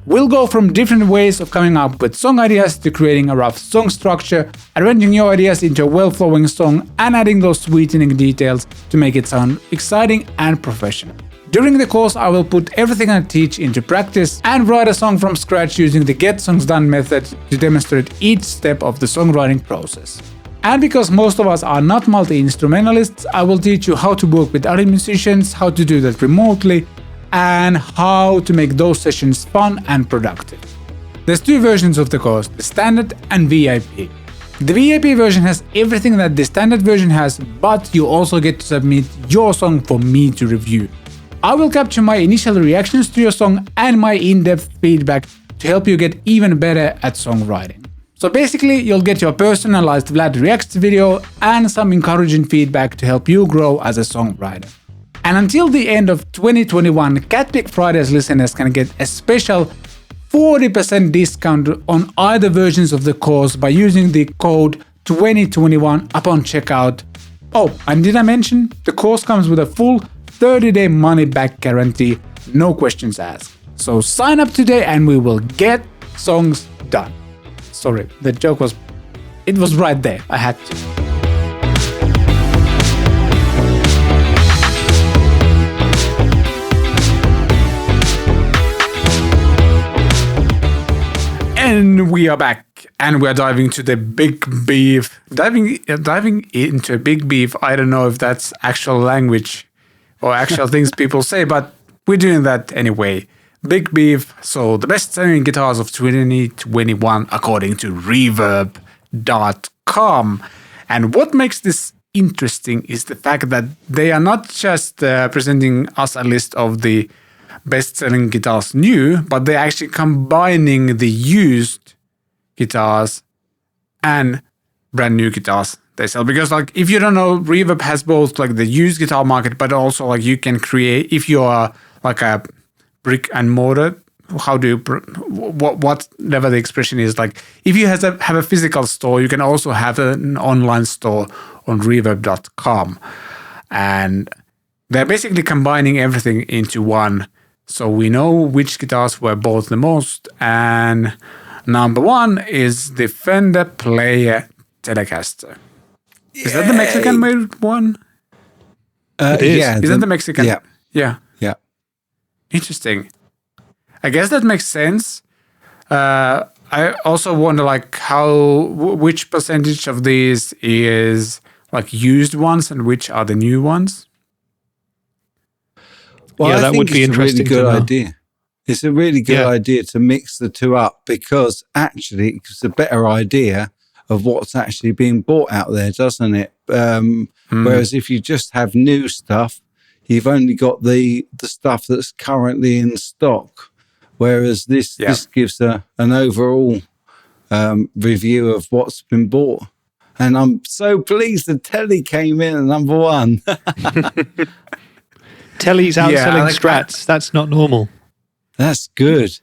We'll go from different ways of coming up with song ideas to creating a rough song structure, arranging your ideas into a well-flowing song, and adding those sweetening details to make it sound exciting and professional. During the course, I will put everything I teach into practice and write a song from scratch using the Get Songs Done method to demonstrate each step of the songwriting process. And because most of us are not multi-instrumentalists, I will teach you how to work with other musicians, how to do that remotely, and how to make those sessions fun and productive. There's 2 versions of the course, the standard and VIP. The VIP version has everything that the standard version has, but you also get to submit your song for me to review. I will capture my initial reactions to your song and my in-depth feedback to help you get even better at songwriting. So basically, you'll get your personalized Vlad Reacts video and some encouraging feedback to help you grow as a songwriter. And until the end of 2021, CatPick Fridays listeners can get a special 40% discount on either versions of the course by using the code 2021 upon checkout. Oh, and did I mention? The course comes with a full 30-day money-back guarantee, no questions asked. So sign up today and we will get songs done. Sorry, the joke was right there. I had to. And we are back, and we are diving into the big beef. Diving into a big beef. I don't know if that's actual language or actual things people say, but we're doing that anyway. Big beef. So the best-selling guitars of 2021 according to Reverb.com. And what makes this interesting is the fact that they are not just presenting us a list of the best-selling guitars new, but they're actually combining the used guitars and brand new guitars they sell. Because like if you don't know, Reverb has both like the used guitar market, but also like you can create, if you are like a brick and mortar, how do you whatever the expression is, like if you have a physical store, you can also have an online store on Reverb.com, and they're basically combining everything into one. So we know which guitars were bought the most, and number 1 is the Fender Player Telecaster. Is that the Mexican-made one? It is. Yeah, is that the Mexican? Yeah. Yeah. Yeah. Interesting. I guess that makes sense. I also wonder like which percentage of these is like used ones and which are the new ones. Well, Yeah, I that think would be it's a really interesting to good know. idea. It's a really good idea to mix the two up, because actually it's a better idea of what's actually being bought out there, doesn't it? Whereas if you just have new stuff, you've only got the stuff that's currently in stock. Whereas this gives an overall review of what's been bought. And I'm so pleased the telly came in at number one. Telly's outselling Strats. That's not normal. That's good.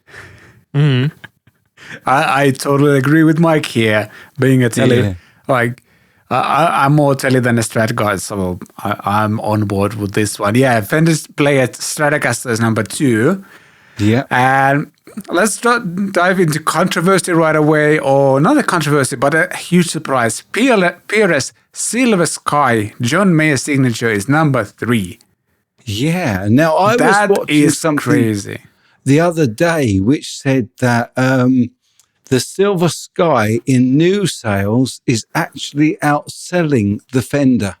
I totally agree with Mike here. Being a telly, I'm more telly than a Strat guy, so I'm on board with this one. Yeah, Fender's Player Stratocaster is number 2. Yeah. And let's dive into controversy right away, or not a controversy, but a huge surprise. PRS Silver Sky John Mayer signature is number 3. Yeah. Now, I was watching something crazy the other day which said that the Silver Sky in new sales is actually outselling the Fender.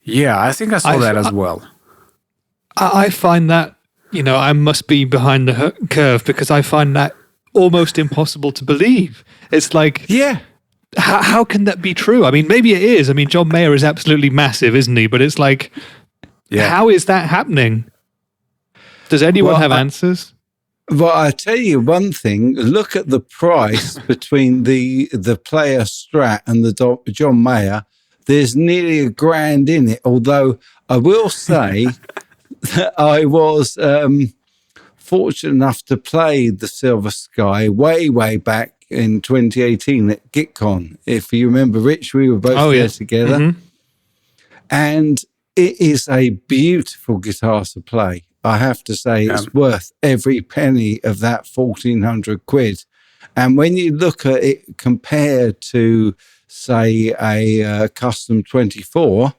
Yeah, I think I saw that as well. I find that, I must be behind the curve, because I find that almost impossible to believe. It's like, how can that be true? I mean, maybe it is. I mean, John Mayer is absolutely massive, isn't he? But it's like, how is that happening? Does anyone have answers? Well, I tell you one thing. Look at the price between the Player Strat and the John Mayer. There's nearly $1,000 in it. Although I will say that I was fortunate enough to play the Silver Sky way back in 2018 at GitCon. If you remember, Rich, we were both there together. Mm-hmm. And it is a beautiful guitar to play. I have to say it's worth every penny of that 1,400 quid. And when you look at it compared to, say, a Custom 24,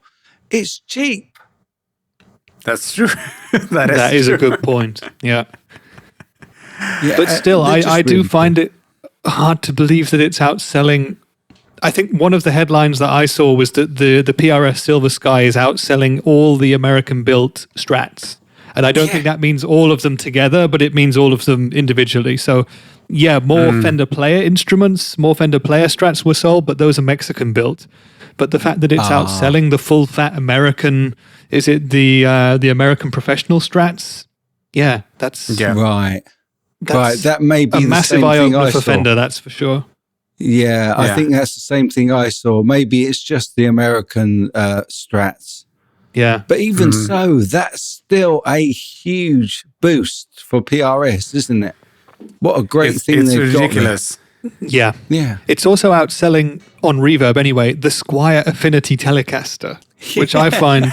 it's cheap. That's true. that is a good point. Yeah. But still, I do find it hard to believe that it's outselling. I think one of the headlines that I saw was that the PRS Silver Sky is outselling all the American-built Strats. And I don't think that means all of them together, but it means all of them individually. So, more Fender Player instruments, more Fender Player Strats were sold, but those are Mexican-built. But the fact that it's outselling the full-fat American, is it the American professional Strats? Yeah, that's... Yeah. Right. That may be a the massive same thing eye-opener I for saw. Fender, that's for sure. Yeah, I think that's the same thing I saw. Maybe it's just the American Strats. Yeah. But even so, that's still a huge boost for PRS, isn't it? What a great thing they've got. It's ridiculous. Yeah. Yeah. It's also outselling, on Reverb anyway, the Squire Affinity Telecaster, which I find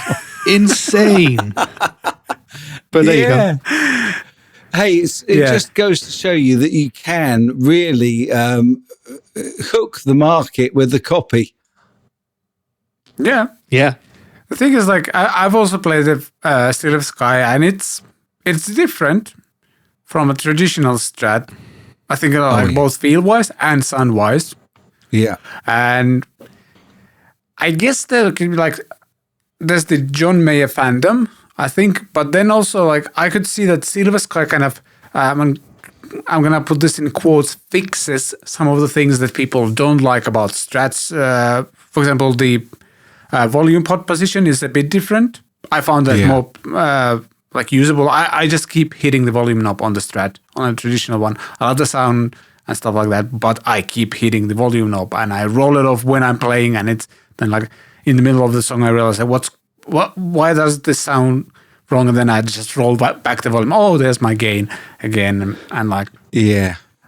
insane. But there you go. Hey, it just goes to show you that you can really hook the market with the copy. Yeah. Yeah. The thing is, like, I've also played the Silver Sky, and it's different from a traditional Strat. I think both feel-wise and sound-wise. Yeah. And I guess there could be, like, there's the John Mayer fandom, I think, but then also, like, I could see that Silver Sky kind of, I'm going to put this in quotes, fixes some of the things that people don't like about Strats. For example, the volume pot position is a bit different. I found that more usable. I just keep hitting the volume knob on the Strat, on a traditional one. I love the sound and stuff like that, but I keep hitting the volume knob and I roll it off when I'm playing, and it's then like in the middle of the song I realize why does this sound wrong, and then I just roll back the volume. Oh, there's my gain again, and like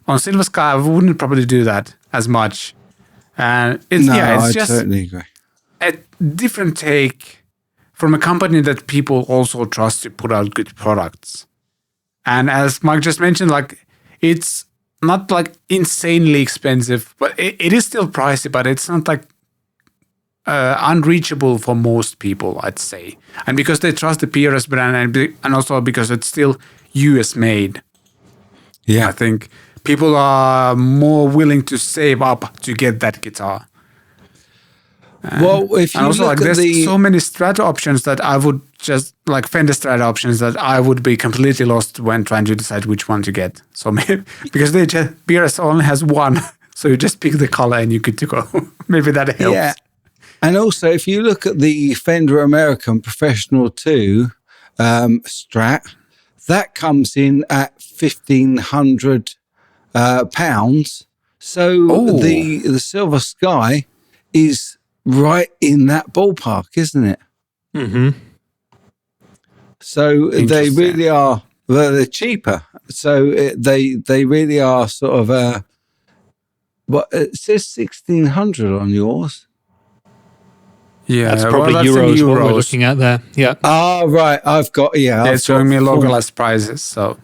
on Silver Sky I wouldn't probably do that as much. And I just totally agree. A different take from a company that people also trust to put out good products. And as Mike just mentioned, like, it's not like insanely expensive, but it is still pricey, but it's not like unreachable for most people, I'd say. And because they trust the PRS brand and also because it's still US made. Yeah. I think people are more willing to save up to get that guitar. Well, if you and also, look like, at there's so many Strat options that I would just, like Fender Strat options, that I would be completely lost when trying to decide which one to get. So maybe, because PRS only has one, so you just pick the color and you're good to go. Maybe that helps. Yeah. And also, if you look at the Fender American Professional 2 Strat, that comes in at £1,500. So the Silver Sky is right in that ballpark, isn't it? Mm-hmm. So they really are. Well, they're cheaper. So they really are sort of. What it says 1,600 on yours. Yeah, that's probably euros. What we're looking at there. Yeah. Oh, right. I've got it's showing me localized prices. So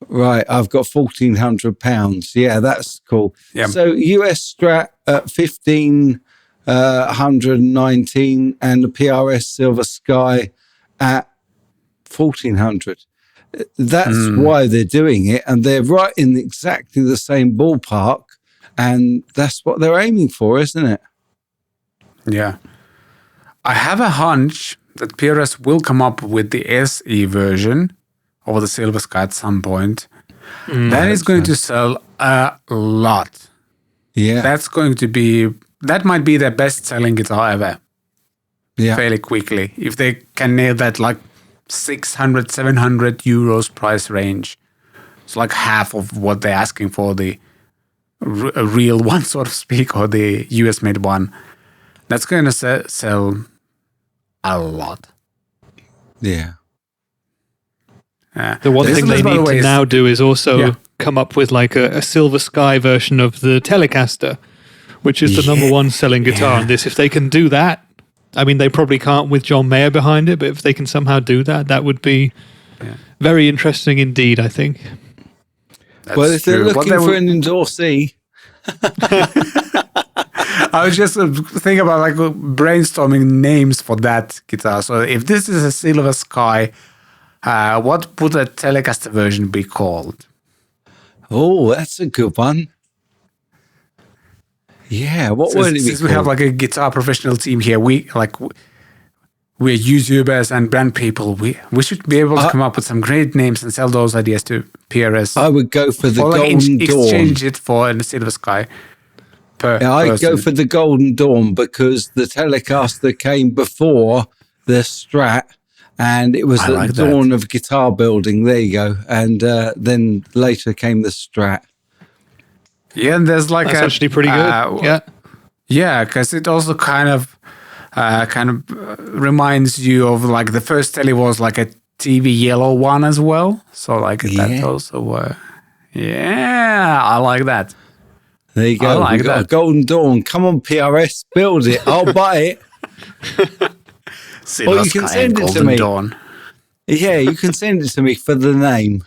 right, I've got £1,400. Yeah, that's cool. Yeah. So US Strat at 1,519 and the PRS Silver Sky at 1,400. That's why they're doing it, and they're right in exactly the same ballpark, and that's what they're aiming for, isn't it? Yeah. I have a hunch that PRS will come up with the SE version of the Silver Sky at some point. That is going to sell a lot. Yeah. That might be their best-selling guitar ever. Yeah. Fairly quickly. If they can nail that like 600, 700 euros price range. It's like half of what they're asking for the real one, so to speak, or the US-made one. That's going to sell a lot. Yeah. The one thing they need to now do is also come up with like a Silver Sky version of the Telecaster, which is the number one selling guitar on this. If they can do that, I mean, they probably can't with John Mayer behind it, but if they can somehow do that, that would be very interesting indeed, I think. Well, if they're looking for an endorsee... I was just thinking about like brainstorming names for that guitar. So if this is a Silver Sky, what would a Telecaster version be called? Oh, that's a good one. Yeah, what would it be Since called? we have like a guitar professional team here, we're YouTubers and brand people. We should be able to come up with some great names and sell those ideas to PRS. I would go for the Golden Dawn. Exchange it for a Silver Sky. I'd go for the Golden Dawn because the Telecaster came before the Strat, and it was the dawn of guitar building. There you go. And then later came the Strat. Yeah, and there's like that's actually pretty good. Yeah, because it also kind of reminds you of like the first Tele was like a TV yellow one as well. So like that also. I like that. There you go. I like got a Golden Dawn. Come on, PRS, build it. I'll buy it. Or you can send it to me. Dawn. Yeah, you can send it to me for the name.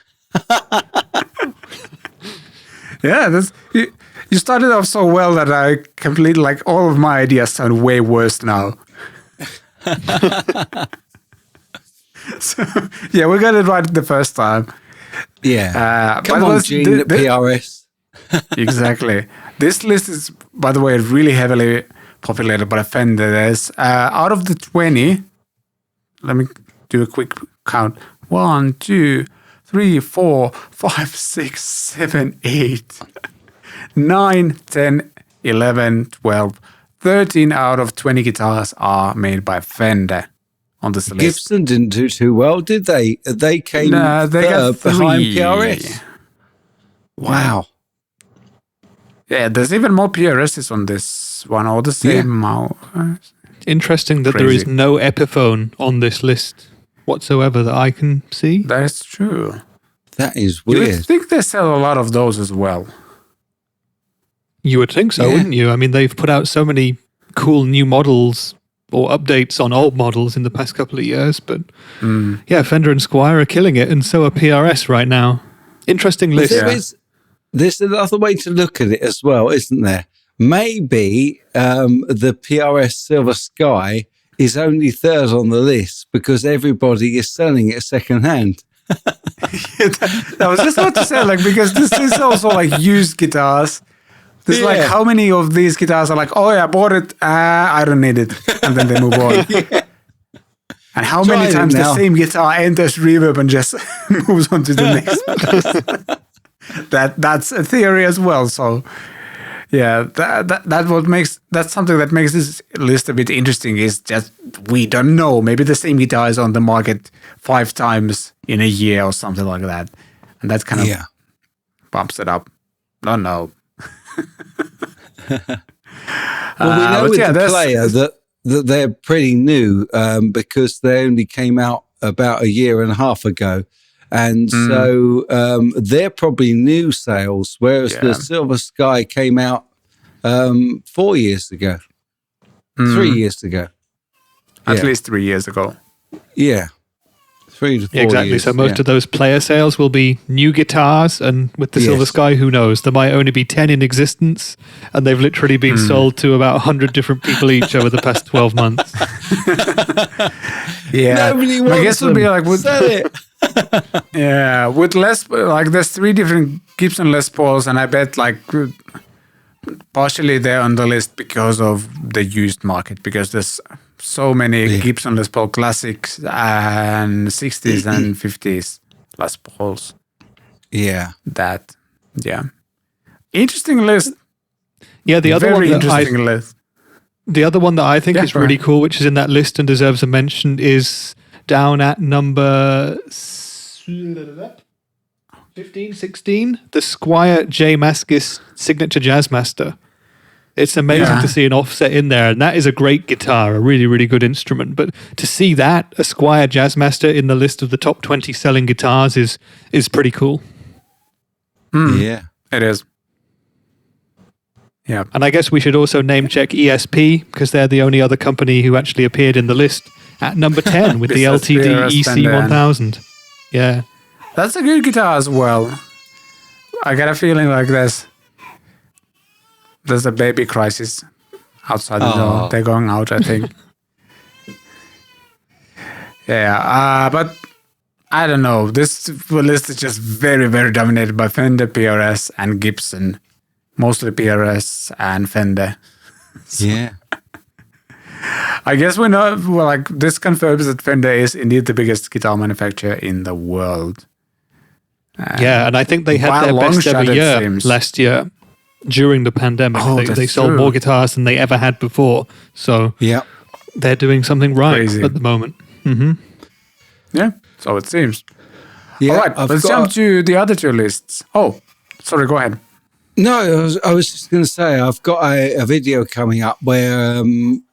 Yeah, you started off so well that I completely, like, all of my ideas sound way worse now. So, yeah, we got it right the first time. Yeah. Come on, Gene, at PRS. Exactly. This list is, by the way, really heavily populated by Fender. There's, out of the 20, let me do a quick count. 1, 2, 3, 4, 5, 6, 7, 8, 9, 10, 11, 12, 13 out of 20 guitars are made by Fender on this list. Gibson didn't do too well, did they? They came got behind PRS. Wow. Yeah, there's even more PRSs on this one, all the same amount. Interesting that there is no Epiphone on this list whatsoever that I can see. That is true. That is weird. You would think they sell a lot of those as well. You would think so, wouldn't you? I mean, they've put out so many cool new models or updates on old models in the past couple of years. But yeah, Fender and Squier are killing it, and so are PRS right now. Interesting list. There's another way to look at it as well, isn't there? maybe the PRS Silver Sky is only third on the list because everybody is selling it secondhand. I was just about to say, like, because this is also like used guitars. There's like how many of these guitars are like, oh yeah, I bought it, I don't need it, and then they move on. And how many times the same guitar enters Reverb and just moves on to the next? That's a theory as well. So yeah, that's something that makes this list a bit interesting. Is just we don't know. Maybe the same guitar is on the market 5 times in a year or something like that, and that kind of bumps it up. Don't know. Well, we know with the player that they're pretty new because they only came out about a year and a half ago. And so they're probably new sales, whereas the Silver Sky came out 4 years ago, 3 years ago. At least 3 years ago. Yeah. 3 to 4 exactly. years. So most of those player sales will be new guitars, and with the Silver Sky, who knows? There might only be 10 in existence, and they've literally been sold to about 100 different people each over the past 12 months. Nobody wants I guess it would be like sell it. Yeah, with there's 3 different Gibson Les Pauls, and I bet like partially they're on the list because of the used market, because there's so many Gibson Les Paul classics and 60s and 50s Les Pauls. Yeah. Interesting list. Yeah, the other Very one interesting list. The other one that I think is really cool, which is in that list and deserves a mention, is down at number 15, 16, the Squier J. Mascis Signature Jazzmaster. It's amazing to see an offset in there, and that is a great guitar, a really, really good instrument. But to see that, a Squier Jazzmaster in the list of the top 20 selling guitars is pretty cool. Yeah, it is. Yeah. And I guess we should also name check ESP, because they're the only other company who actually appeared in the list at number 10 with the LTD EC1000. Yeah. That's a good guitar as well. I got a feeling like there's a baby crisis outside the door. They're going out, I think. But I don't know. This list is just very, very dominated by Fender, PRS, and Gibson. Mostly PRS and Fender. Yeah. I guess we know, this confirms that Fender is indeed the biggest guitar manufacturer in the world. And I think they had their best ever year last year during the pandemic. They sold more guitars than they ever had before. So they're doing something right at the moment. Mm-hmm. Yeah, so it seems. Yeah, all right, let's jump to the other 2 lists. Oh, sorry, go ahead. No, I was just going to say, I've got a video coming up where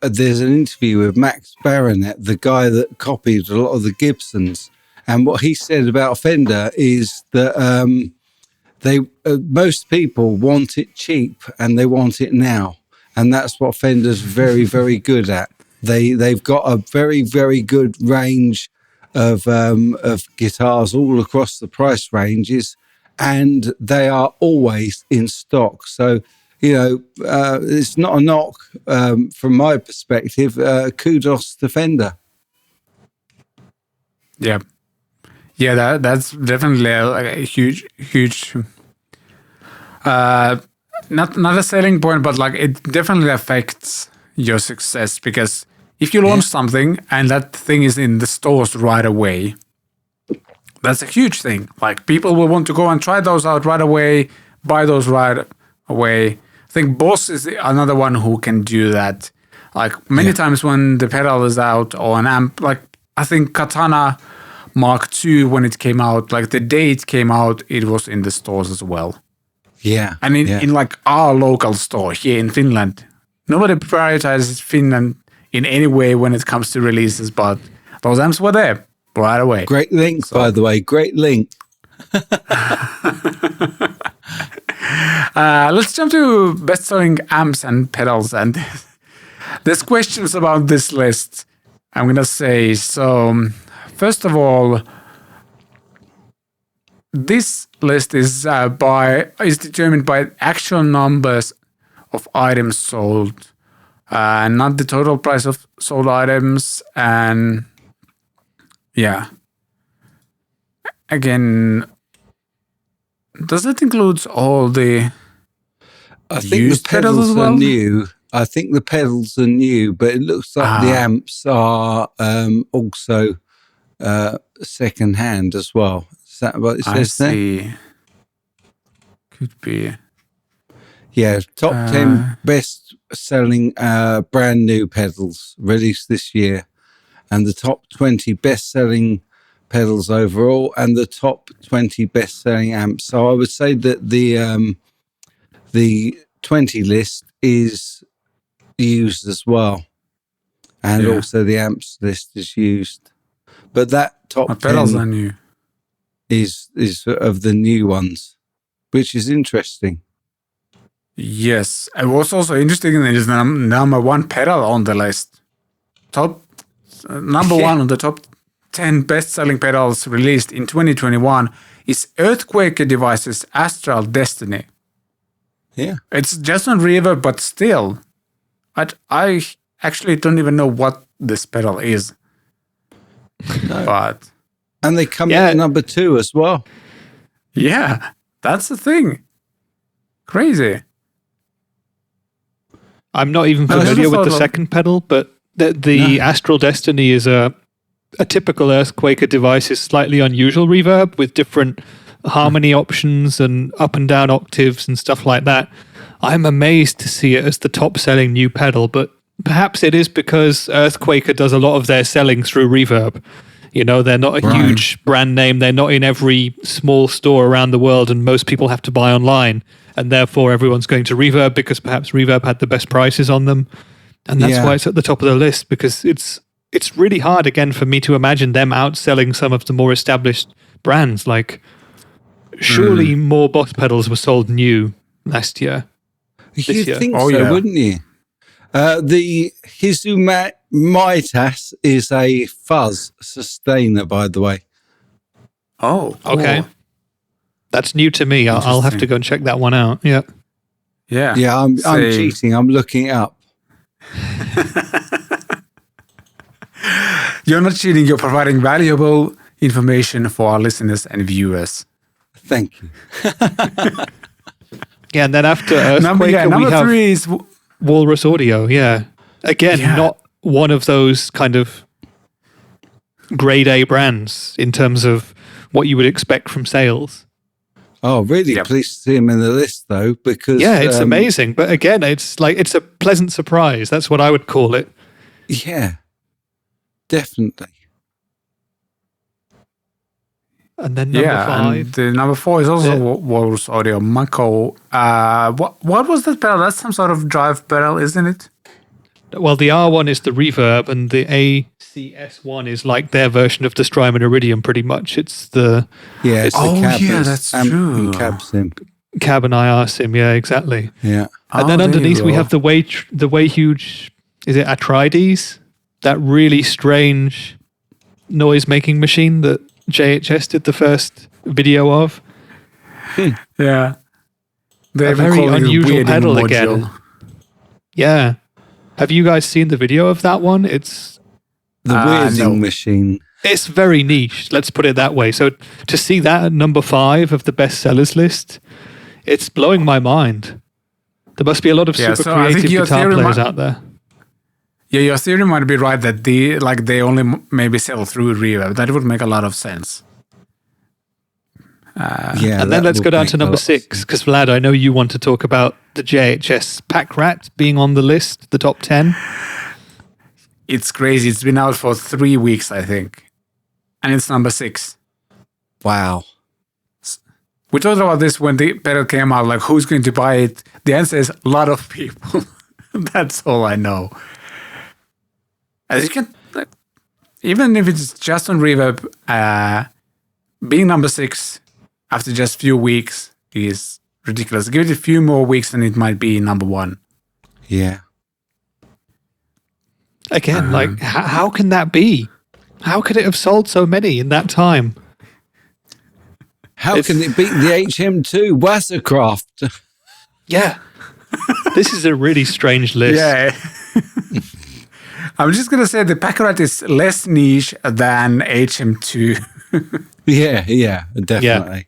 there's an interview with Max Baronet, the guy that copied a lot of the Gibsons. And what he said about Fender is that most people want it cheap and they want it now. And that's what Fender's very, very good at. They've got a very, very good range of guitars all across the price ranges, and they are always in stock. So, it's not a knock from my perspective. Kudos to Fender. Yeah. Yeah, that's definitely a huge, not a selling point, but it definitely affects your success, because if you launch something and that thing is in the stores right away, that's a huge thing. People will want to go and try those out right away, buy those right away. I think Boss is another one who can do that. Many times when the pedal is out or an amp, I think Katana Mark II, when it came out, the day it came out, it was in the stores as well. Yeah. And in our local store here in Finland, nobody prioritizes Finland in any way when it comes to releases, but those amps were there right away. Great link, by the way. Great link. Let's jump to best-selling amps and pedals. And there's questions about this list, I'm going to say. So, first of all, this list is determined by actual numbers of items sold, not the total price of sold items, and yeah. Again, does it include all the I think the pedals are new. I think the pedals are new, but it looks like the amps are also second hand as well. Is that what it says there? I see. Could be. Yeah, top 10 best selling brand new pedals released this year, and the top 20 best selling pedals overall, and the top 20 best selling amps. So I would say that the 20 list is used as well, and also the amps list is used. But that top 10 are new. is of the new ones, which is interesting. Yes, it was also interesting that is the number one pedal on the list. Number one on the top 10 best-selling pedals released in 2021 is Earthquaker Devices' Astral Destiny. Yeah. It's just on Reverb, but still, I actually don't even know what this pedal is. No. But and they come in at number 2 as well. Yeah, that's the thing. Crazy. I'm not even familiar with the second pedal, but the Astral Destiny is a typical Earthquaker device, is slightly unusual reverb with different harmony options and up and down octaves and stuff like that. I'm amazed to see it as the top selling new pedal, but perhaps it is because Earthquaker does a lot of their selling through Reverb. You know, they're not a huge brand name. They're not in every small store around the world, and most people have to buy online. And therefore, everyone's going to Reverb because perhaps Reverb had the best prices on them. And that's why it's at the top of the list, because it's really hard, again, for me to imagine them outselling some of the more established brands. Like, surely more Boss pedals were sold new last year. You'd think so, wouldn't you? The Mitas is a fuzz sustainer, by the way. Oh, okay. That's new to me. I'll have to go and check that one out. Yeah. Yeah. Yeah, I'm cheating. I'm looking it up. You're not cheating. You're providing valuable information for our listeners and viewers. Thank you. Yeah, and then after Earthquaker, number we have 3 is Walrus Audio. Yeah. Again, not one of those kind of grade A brands in terms of what you would expect from sales. Oh, really? Yep. Pleased to see him in the list, though, because it's amazing. But again, it's a pleasant surprise. That's what I would call it. Yeah, definitely. And then number 5. And the number 4 is also Walrus Audio Mako. What was that pedal? That's some sort of drive pedal, isn't it? Well, the R1 is the Reverb, and the ACS1 is like their version of the Strymon Iridium, pretty much. It's the it's the cab. That's true. Cab sim. Cab and IR sim, yeah, exactly. Yeah. And then underneath we have the way huge. Is it Atrides? That really strange noise-making machine that JHS did the first video of. Yeah. A very unusual pedal again. Yeah. Have you guys seen the video of that one? It's the weirding machine. It's very niche, let's put it that way. So to see that at number 5 of the best sellers list, it's blowing my mind. There must be a lot of super creative guitar players out there. Yeah, your theory might be right that they only maybe sell through Reverb. That would make a lot of sense. And then let's go down to number 6, because Vlad, I know you want to talk about the JHS Pack Rat being on the list, the top 10. It's crazy. It's been out for 3 weeks, I think. And it's number 6. Wow. We talked about this when the pedal came out, like who's going to buy it? The answer is a lot of people. That's all I know. As you can, even if it's just on Reverb, being number 6 after just a few weeks is ridiculous. Give it a few more weeks and it might be number 1. Yeah. Again, how can that be? How could it have sold so many in that time? How can it beat the HM2 Wassercraft? Yeah. This is a really strange list. Yeah. I'm just going to say the Pack Rat is less niche than HM2. Yeah, definitely.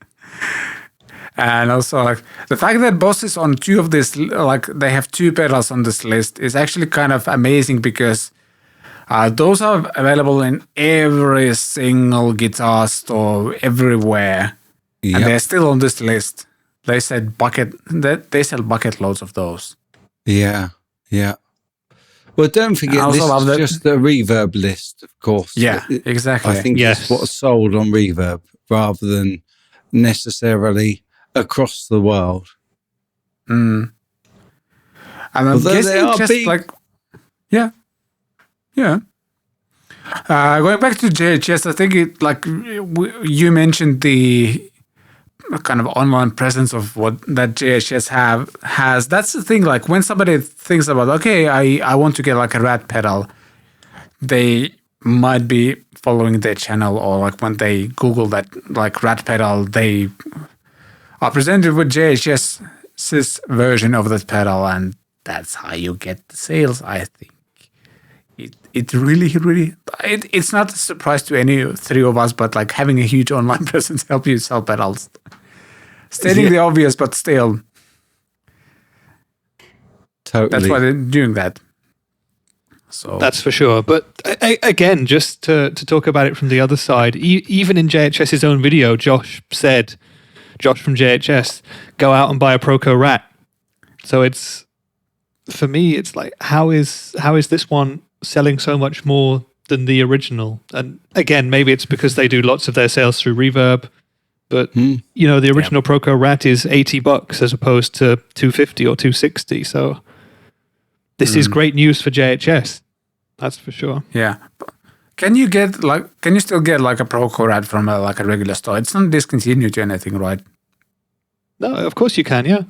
And also, like, the fact that Boss is on two of this, like, they have two pedals on this list is actually kind of amazing because those are available in every single guitar store everywhere. Yep. And they're still on this list. They sell bucket loads of those. Yeah. Well, don't forget, this is just a Reverb list, of course. Yeah, exactly. I think it's what's sold on Reverb rather than necessarily across the world. And I'm guessing just big. Like... Yeah. Going back to JHS, I think you mentioned the kind of online presence of what that JHS has. That's the thing. Like when somebody thinks about, okay, I want to get like a Rat pedal, they might be following their channel, or like when they Google that like Rat pedal, they are presented with JHS's version of that pedal, and that's how you get the sales. I think it really it's not a surprise to any three of us, but like having a huge online presence helps you sell pedals. Stating the obvious, but still. Totally. That's why they're doing that. So that's for sure. But again, just to talk about it from the other side, even in JHS's own video, Josh from JHS, go out and buy a Proco Rat. So it's, for me, it's like, how is this one selling so much more than the original? And again, maybe it's because they do lots of their sales through Reverb. But, you know, the original Proco Rat is $80 as opposed to $250 or $260. So this is great news for JHS. That's for sure. Yeah. Can you still get like a Proco Rat from a regular store? It's not discontinued or anything, right? No, of course you can, yeah.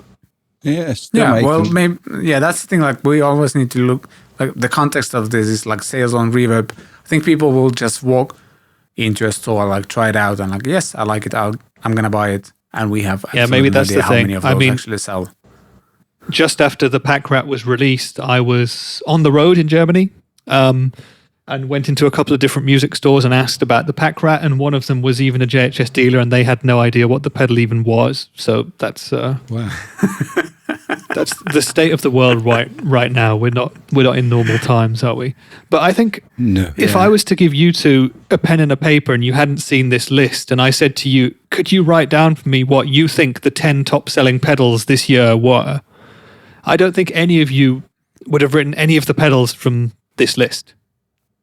Yes. Yeah, well, maybe, that's the thing. Like, we always need to look, like, the context of this is like sales on Reverb. I think people will just walk into a store, like, try it out, and like, yes, I like it out. I'm gonna buy it, and we have maybe that's no idea the how thing. many of those actually sell. Just after the Pack Rat was released, I was on the road in Germany, and went into a couple of different music stores and asked about the Pack Rat, and one of them was even a JHS dealer, and they had no idea what the pedal even was. So that's wow. That's the state of the world right now. We're not in normal times, are we? But I think if I was to give you two a pen and a paper and you hadn't seen this list, and I said to you, could you write down for me what you think the 10 top selling pedals this year were? I don't think any of you would have written any of the pedals from this list.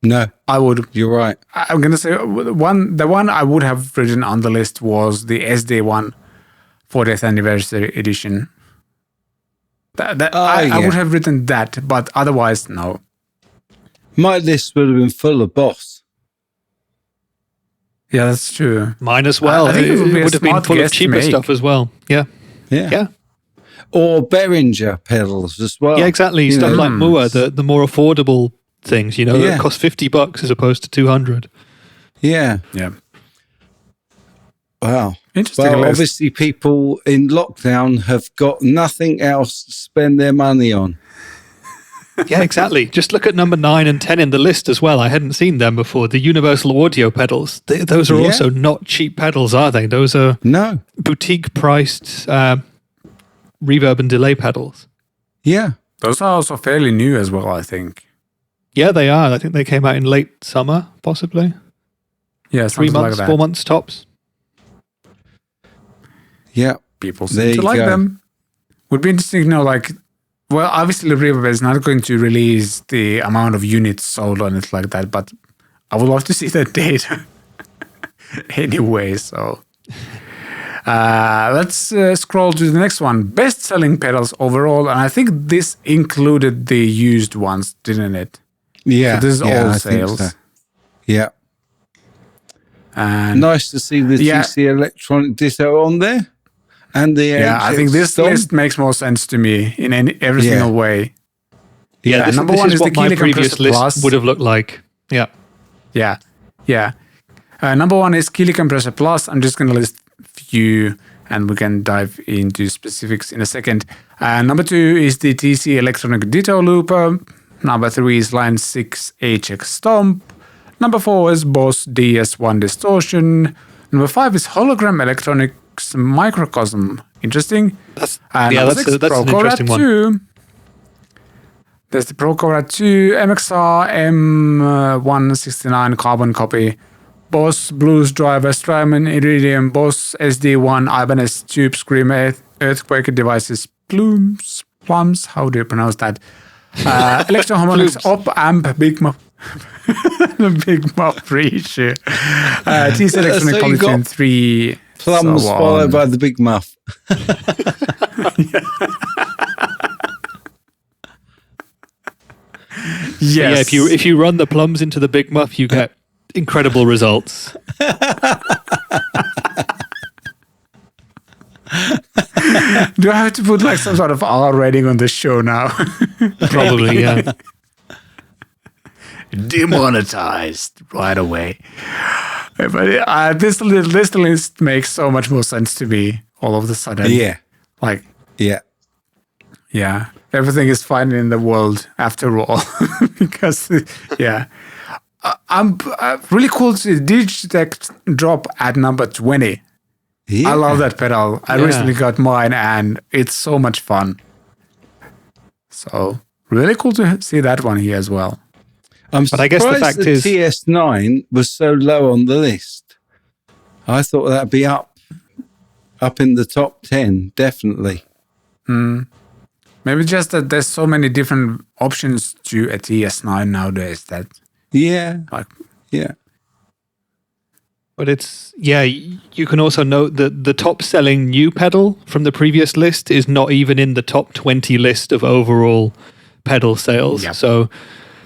No, I would. You're right. I'm going to say the one I would have written on the list was the SD1 40th anniversary edition. I would have written that, but otherwise, no. My list would have been full of Boss. Yeah, that's true. Mine as well. I think it would have been full of cheaper stuff as well. Yeah. Or Behringer pedals as well. Yeah, exactly. Stuff like Moa, the more affordable things, that cost $50 as opposed to $200. Yeah. Wow. Interesting. Well, obviously people in lockdown have got nothing else to spend their money on. Yeah, exactly. Just look at number 9 and 10 in the list as well. I hadn't seen them before. The Universal Audio pedals. Those are also not cheap pedals, are they? Those are boutique priced reverb and delay pedals. Yeah. Those are also fairly new as well, I think. Yeah, they are. I think they came out in late summer, possibly. Yeah, 3 months, like 4 months tops. Yeah. People seem to like them. Would be interesting to know, obviously Reverb is not going to release the amount of units sold on it like that, but I would love to see that data anyway, so... let's scroll to the next one. Best-selling pedals overall, and I think this included the used ones, didn't it? Yeah. So this is all sales. I think so. Yeah. And nice to see the TC Electronic Ditto on there. And the I think this list makes more sense to me in every single way. Yeah, number one is what the my Keeley previous Compressor list Plus. would have looked like. Yeah. Number one is Keeley Compressor Plus. I'm just going to list a few and we can dive into specifics in a second. Number 2 is the TC Electronic Ditto Looper. Number 3 is Line 6 HX Stomp. Number 4 is Boss DS1 Distortion. Number 5 is Hologram Electronics Microcosm. Interesting. That's an interesting one. 2. There's the Procora 2 MXR M169 carbon copy. Boss Blues Driver Strymon Iridium Boss SD1 Ibanez Tube Scream Earthquake Devices Plums. How do you pronounce that? Electro Harmonics Op Amp Big Muff. Big Muff reissue. TC Electronic Polytune 3. Plums followed by the Big Muff. Yes. Yeah, if you run the plums into the Big Muff, you get incredible results. Do I have to put like some sort of R rating on this show now? Probably, yeah. Demonetized right away. But this list makes so much more sense to me all of a sudden. Yeah. Like, yeah. Yeah. Everything is fine in the world after all. Because, yeah. I'm really cool to see Digitech drop at number 20. Yeah. I love that pedal. I recently got mine and it's so much fun. So, really cool to see that one here as well. But I guess the fact is TS9 was so low on the list. I thought that'd be up in the top 10, definitely. Maybe just that there's so many different options to a TS9 nowadays that But you can also note that the top selling new pedal from the previous list is not even in the top 20 list of overall pedal sales. Yep. So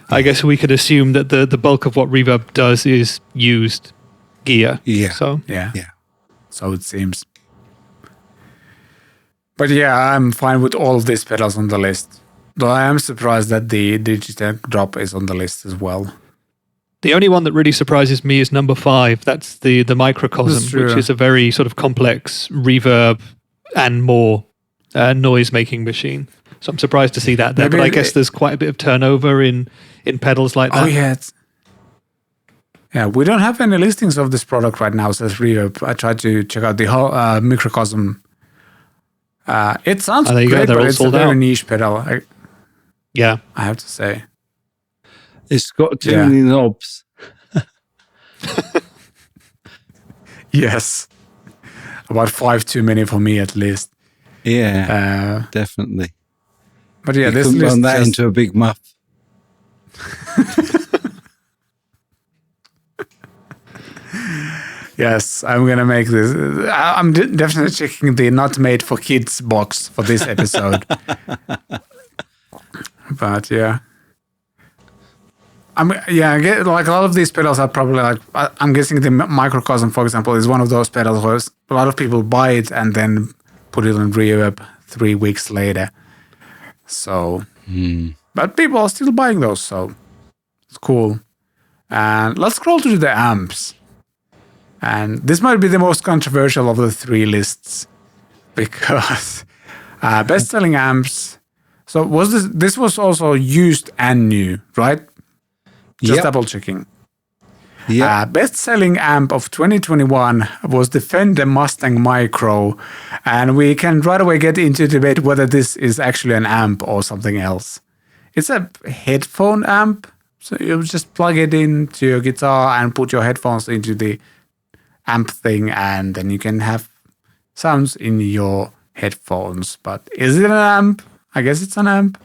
I guess we could assume that the bulk of what Reverb does is used gear. Yeah. So So it seems. But yeah, I'm fine with all of these pedals on the list. Though I am surprised that the Digitech drop is on the list as well. The only one that really surprises me is number 5. That's the Microcosm, which is a very sort of complex reverb and more noise-making machine. So I'm surprised to see that there. But I guess there's quite a bit of turnover in pedals like that. Oh, yeah. We don't have any listings of this product right now, says Reverb. I tried to check out the whole Microcosm. It sounds great, but it's a very niche pedal. I have to say. It's got too many knobs. Yes. About 5 too many for me, at least. Yeah, definitely. But yeah, this list run that into a Big Muff. Yes, I'm going to make this. I'm definitely checking the not made for kids box for this episode. But yeah. I get like a lot of these pedals are probably like, I'm guessing the Microcosm, for example, is one of those pedals where a lot of people buy it and then put it on Reverb 3 weeks later. So, but people are still buying those, so it's cool. And let's scroll to the amps. And this might be the most controversial of the 3 lists because best-selling amps. So this was also used and new, right? Just double checking. Yeah. Best-selling amp of 2021 was the Fender Mustang Micro, and we can right away get into debate whether this is actually an amp or something else. It's a headphone amp, so you just plug it into your guitar and put your headphones into the amp thing, and then you can have sounds in your headphones. But is it an amp? I guess it's an amp.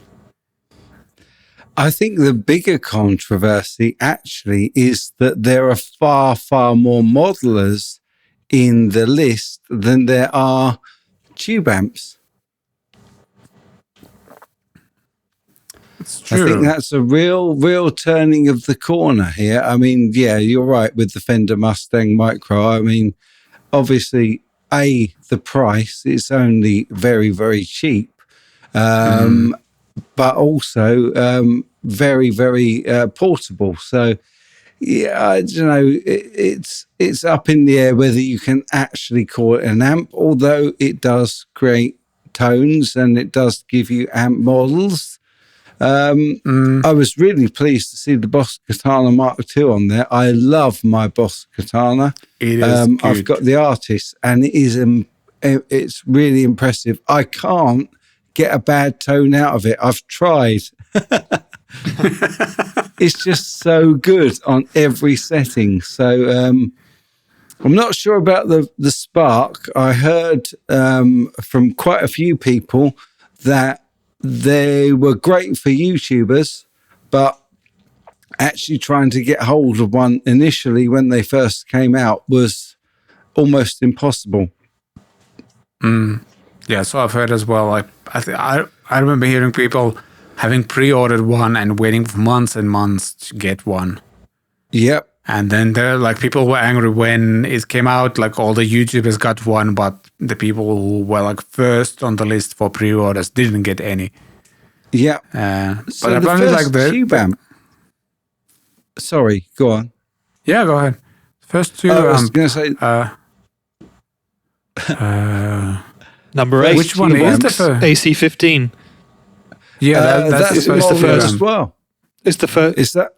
I think the bigger controversy actually is that there are far, far more modelers in the list than there are tube amps. It's true. I think that's a real turning of the corner here. I mean, yeah, you're right with the Fender Mustang Micro. I mean, obviously, the price is only very, very cheap. But also very, very portable. So, Yeah, I don't know. It's up in the air whether you can actually call it an amp, although it does create tones and it does give you amp models. I was really pleased to see the Boss Katana Mark II on there. I love my Boss Katana. It is good. I've got the artist, and it's really impressive. I can't get a bad tone out of it. I've tried. It's just so good on every setting. So I'm not sure about the Spark. I heard from quite a few people that they were great for YouTubers, but actually trying to get hold of one initially when they first came out was almost impossible. Yeah, so I've heard as well. Like I remember hearing people having pre-ordered one and waiting for months and months to get one. Yep. And then people were angry when it came out. Like all the YouTubers got one, but the people who were like first on the list for pre-orders didn't get any. Yeah. So but apparently, like the tube amp. Sorry, go on. Yeah, go ahead. First tube I was amp. going to say. Number 8. Which one is the first? AC15. Yeah, that's the first as well. It's the first. Is that?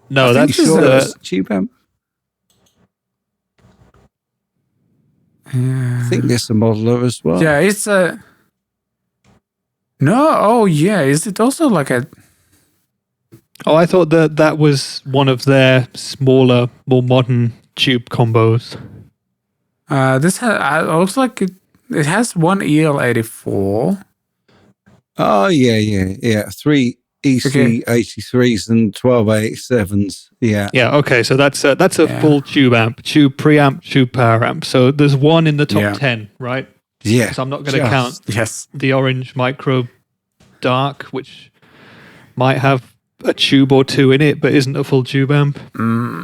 No, that's the tube amp. Yeah. I think there's a modeler as well. Yeah, it's a. No, oh yeah, is it also like a? Oh, I thought that was one of their smaller, more modern tube combos. This looks like it has one EL84. Oh, yeah. 3 EC83s and 12 AX7s. Yeah. Yeah, okay, so that's a full tube amp, tube preamp, tube power amp. So there's one in the top 10, right? Yeah. So I'm not going to count the orange Micro Dark, which might have a tube or two in it, but isn't a full tube amp.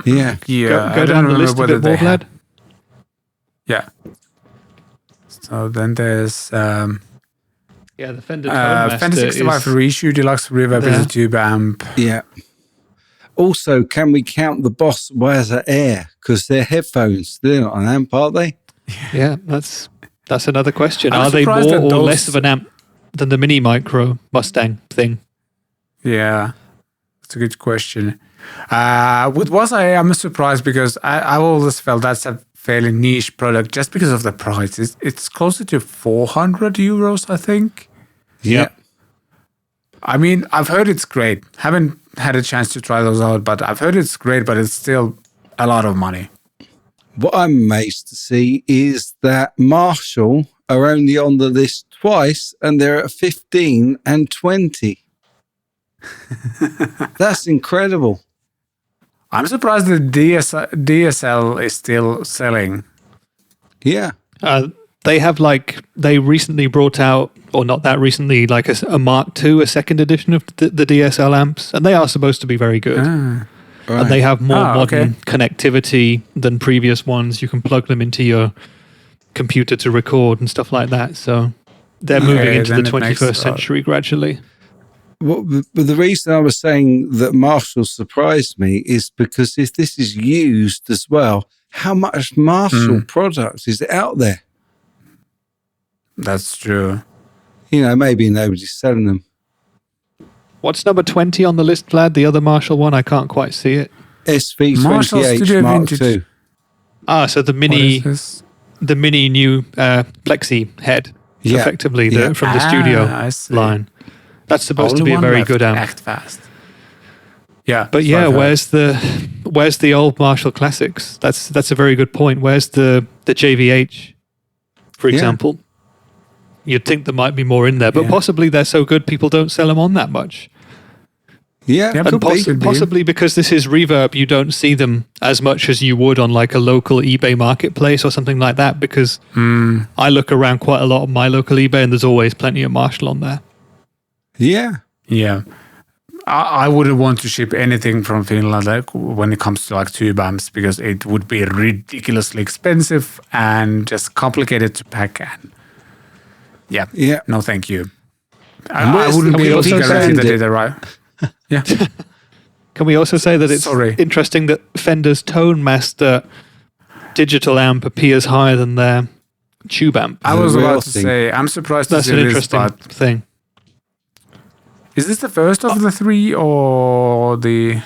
Yeah. Go down the list a bit more, Vlad. Yeah. So then there's the Fender Tone Master Fender 65 Reissue Deluxe Reverb is a tube amp. Yeah. Also, can we count the Boss Waza Air? Because they're headphones. They're not an amp, are they? Yeah, that's another question. I'm Are they more surprised or less of an amp than the Mini Micro Mustang thing? Yeah, that's a good question. With Waza, I'm surprised because I always felt that's a fairly niche product just because of the price. It's closer to 400 euros, I think. Yeah. I mean, I've heard it's great. Haven't had a chance to try those out, but I've heard it's great, but it's still a lot of money. What I'm amazed to see is that Marshall are only on the list twice and they're at 15 and 20. That's incredible. I'm surprised that DSL is still selling. Yeah. They recently brought out, or not that recently, like a Mark II, a second edition of the DSL amps, and they are supposed to be very good. Right. And they have more modern connectivity than previous ones. You can plug them into your computer to record and stuff like that. So they're moving into the 21st century gradually. Well, but the reason I was saying that Marshall surprised me is because if this is used as well, how much Marshall product is out there? That's true. You know, maybe nobody's selling them. What's number 20 on the list, Vlad? The other Marshall one? I can't quite see it. SV28 Mark II. Ah, so the mini new Plexi head, effectively, from the studio line. That's supposed to be a very good amp. Act fast. Yeah, but where's the old Marshall classics? That's a very good point. Where's the JVH, for example? You'd think there might be more in there, but possibly they're so good people don't sell them on that much. Yeah, and possibly because this is Reverb, you don't see them as much as you would on like a local eBay marketplace or something like that. Because I look around quite a lot on my local eBay, and there's always plenty of Marshall on there. Yeah. I wouldn't want to ship anything from Finland when it comes to like tube amps because it would be ridiculously expensive and just complicated to pack. And no, thank you. I wouldn't be able to guarantee that they arrive. Yeah. Can we also say that it's Sorry. interesting that Fender's Tone Master digital amp appears higher than their tube amp? I was real about to thing. say, I'm surprised That's to an see this, interesting but thing. is this the first of the three or the...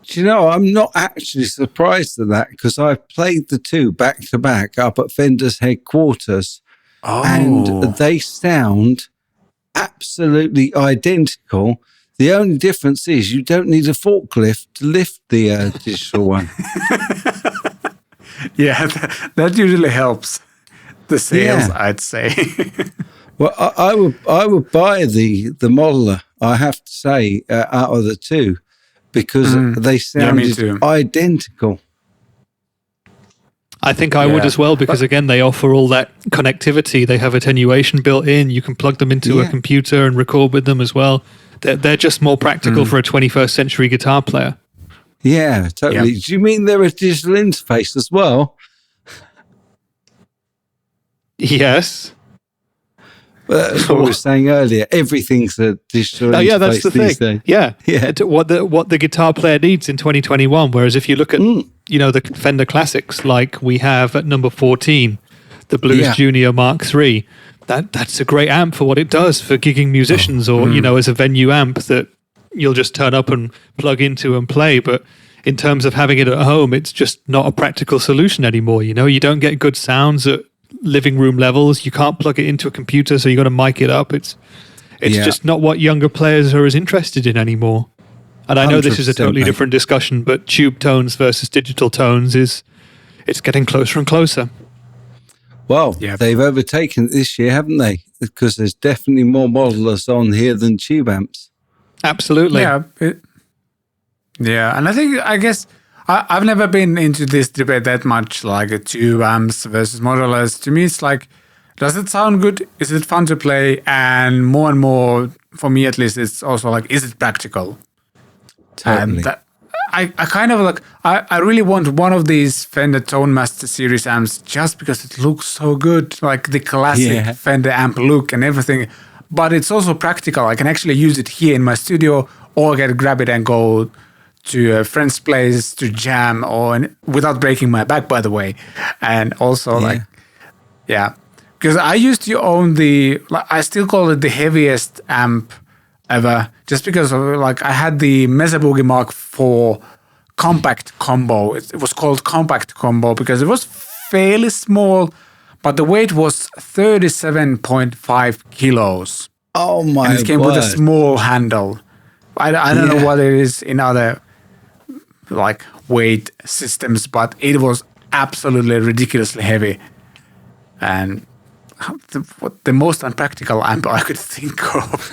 Do you know, I'm not actually surprised at that because I played the two back to back up at Fender's headquarters, and they sound absolutely identical. The only difference is you don't need a forklift to lift the digital one. Yeah, that usually helps the sales, Yeah. I'd say. Well, I would buy the modeler, I have to say, out of the two, because they me sounded too. identical. I think I would Yeah. as well because, again, they offer all that connectivity. They have attenuation built in. You can plug them into a computer and record with them as well. They're just more practical for a 21st century guitar player. Yeah, totally. Yep. Do you mean they're a digital interface as well? Yes. Well, that's what we were saying earlier. Everything's a digital interface. Oh, yeah, that's the these thing. days. Yeah. Yeah. What the guitar player needs in 2021. Whereas if you look at, the Fender classics like we have at number 14, the Blues Junior Mark III, that's a great amp for what it does for gigging musicians or, as a venue amp that you'll just turn up and plug into and play. But in terms of having it at home, it's just not a practical solution anymore. You don't get good sounds at living room levels. You can't plug it into a computer, so you got to mic it up. It's just not what younger players are as interested in anymore. And I know this is a 100%, totally mate. different discussion, but tube tones versus digital tones it's getting closer and closer. Well, Yep. they've overtaken it this year, haven't they? Because there's definitely more modelers on here than tube amps. Absolutely. Yeah. And I guess I've never been into this debate that much, like tube amps versus modulars. To me, it's like, does it sound good? Is it fun to play? And more, for me at least, it's also like, is it practical? Totally. And I kind of like, I really want one of these Fender Tone Master series amps just because it looks so good, like the classic Fender amp look and everything. But it's also practical. I can actually use it here in my studio, or I can grab it and go to a friend's place to jam, without breaking my back, by the way. And also because I used to own I still call it the heaviest amp ever, just because of, I had the Mesa Boogie Mark IV compact combo. It was called compact combo because it was fairly small, but the weight was 37.5 kilos. Oh my And it came with a word. small handle. I don't know what it is in other weight systems, but it was absolutely ridiculously heavy. And the most unpractical amp I could think of.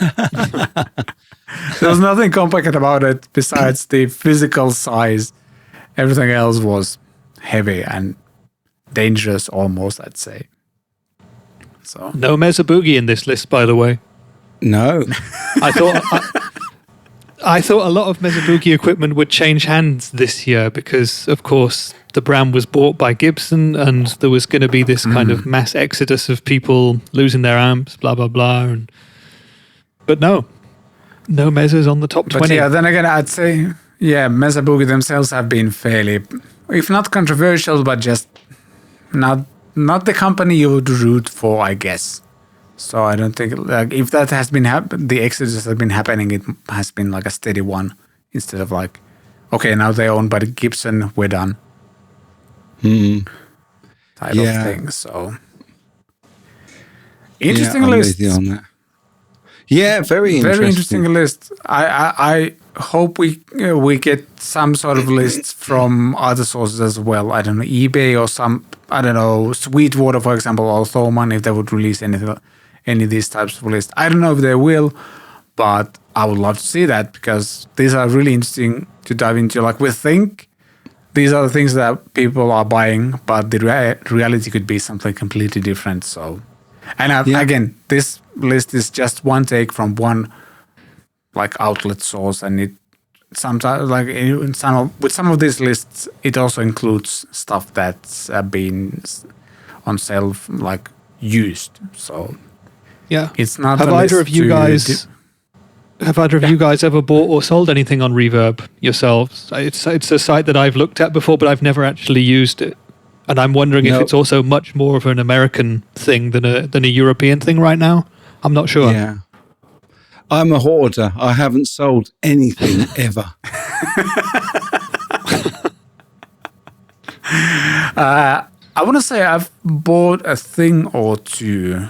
There was nothing compact about it besides the physical size. Everything else was heavy and dangerous almost, I'd say. So No Mesa Boogie in this list, by the way. No. I thought a lot of Mesa Boogie equipment would change hands this year because, of course, the brand was bought by Gibson and there was going to be this kind of mass exodus of people losing their amps, blah, blah, blah. But no Mesas on the top 20. But yeah, then again, I'd say, Mesa Boogie themselves have been fairly, if not controversial, but just not the company you would root for, I guess. So I don't think, if that has been the exodus has been happening, it has been like a steady one instead of okay, now they're owned by Gibson, we're done. Type of thing. So interesting I'm list. with you on that. Yeah, very interesting list. I hope we get some sort of lists from other sources as well. I don't know, eBay or Sweetwater, for example, or Thomann, if they would release any of these types of lists. I don't know if they will, but I would love to see that because these are really interesting to dive into. We think these are the things that people are buying, but the reality could be something completely different. So, and again, this list is just one take from one outlet source, and it sometimes with some of these lists, it also includes stuff that's been on sale used. So Yeah. it's not. Have a either list of you to guys have either of you guys ever bought or sold anything on Reverb yourselves? It's a site that I've looked at before, but I've never actually used it. And I'm wondering if it's also much more of an American thing than a European thing right now. I'm not sure. Yeah. I'm a hoarder. I haven't sold anything ever. I want to say I've bought a thing or two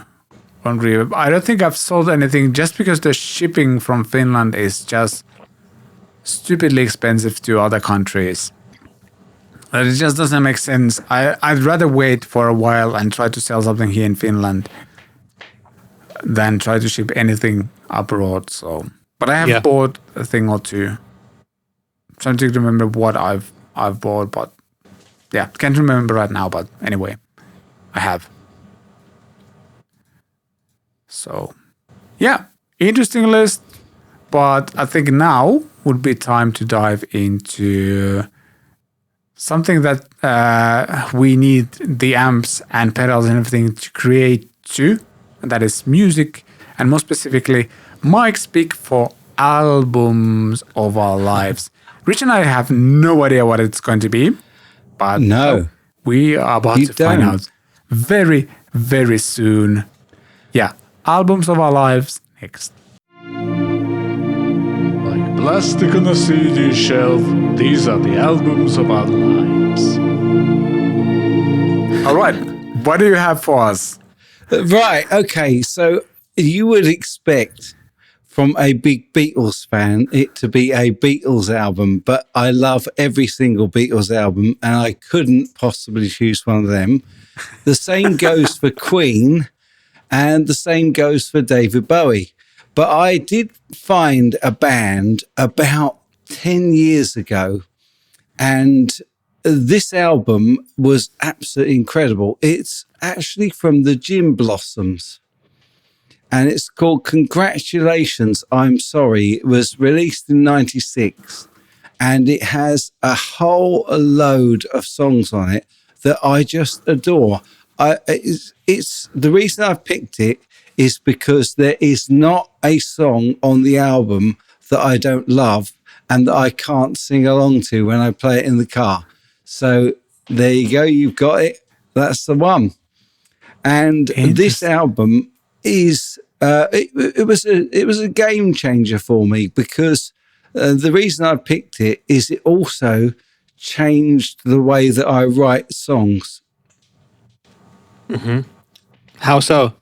on Reverb. I don't think I've sold anything just because the shipping from Finland is just stupidly expensive to other countries. It just doesn't make sense. I'd rather wait for a while and try to sell something here in Finland than try to ship anything abroad. So, but I have bought a thing or two. I'm trying to remember what I've bought, but yeah, can't remember right now. But anyway, I have. So, yeah, interesting list. But I think now would be time to dive into something that we need the amps and pedals and everything to create too, and that is music, and more specifically, Mike's pick for albums of our lives. Rich and I have no idea what it's going to be, but we are about to find out very, very soon. Yeah, albums of our lives next. Like plastic on a CD shelf, these are the albums of our lives. All right, what do you have for us? Right, okay, so you would expect from a big Beatles fan it to be a Beatles album, but I love every single Beatles album and I couldn't possibly choose one of them. The same goes for Queen and the same goes for David Bowie. But I did find a band about 10 years ago, and this album was absolutely incredible. It's actually from the Gin Blossoms, and it's called Congratulations, I'm Sorry. It was released in 96, and it has a whole load of songs on it that I just adore. It's the reason I've picked it is because there is not a song on the album that I don't love and that I can't sing along to when I play it in the car. So there you go, you've got it. That's the one. And this album is it was a game changer for me because the reason I picked it is it also changed the way that I write songs. Mm-hmm. How so?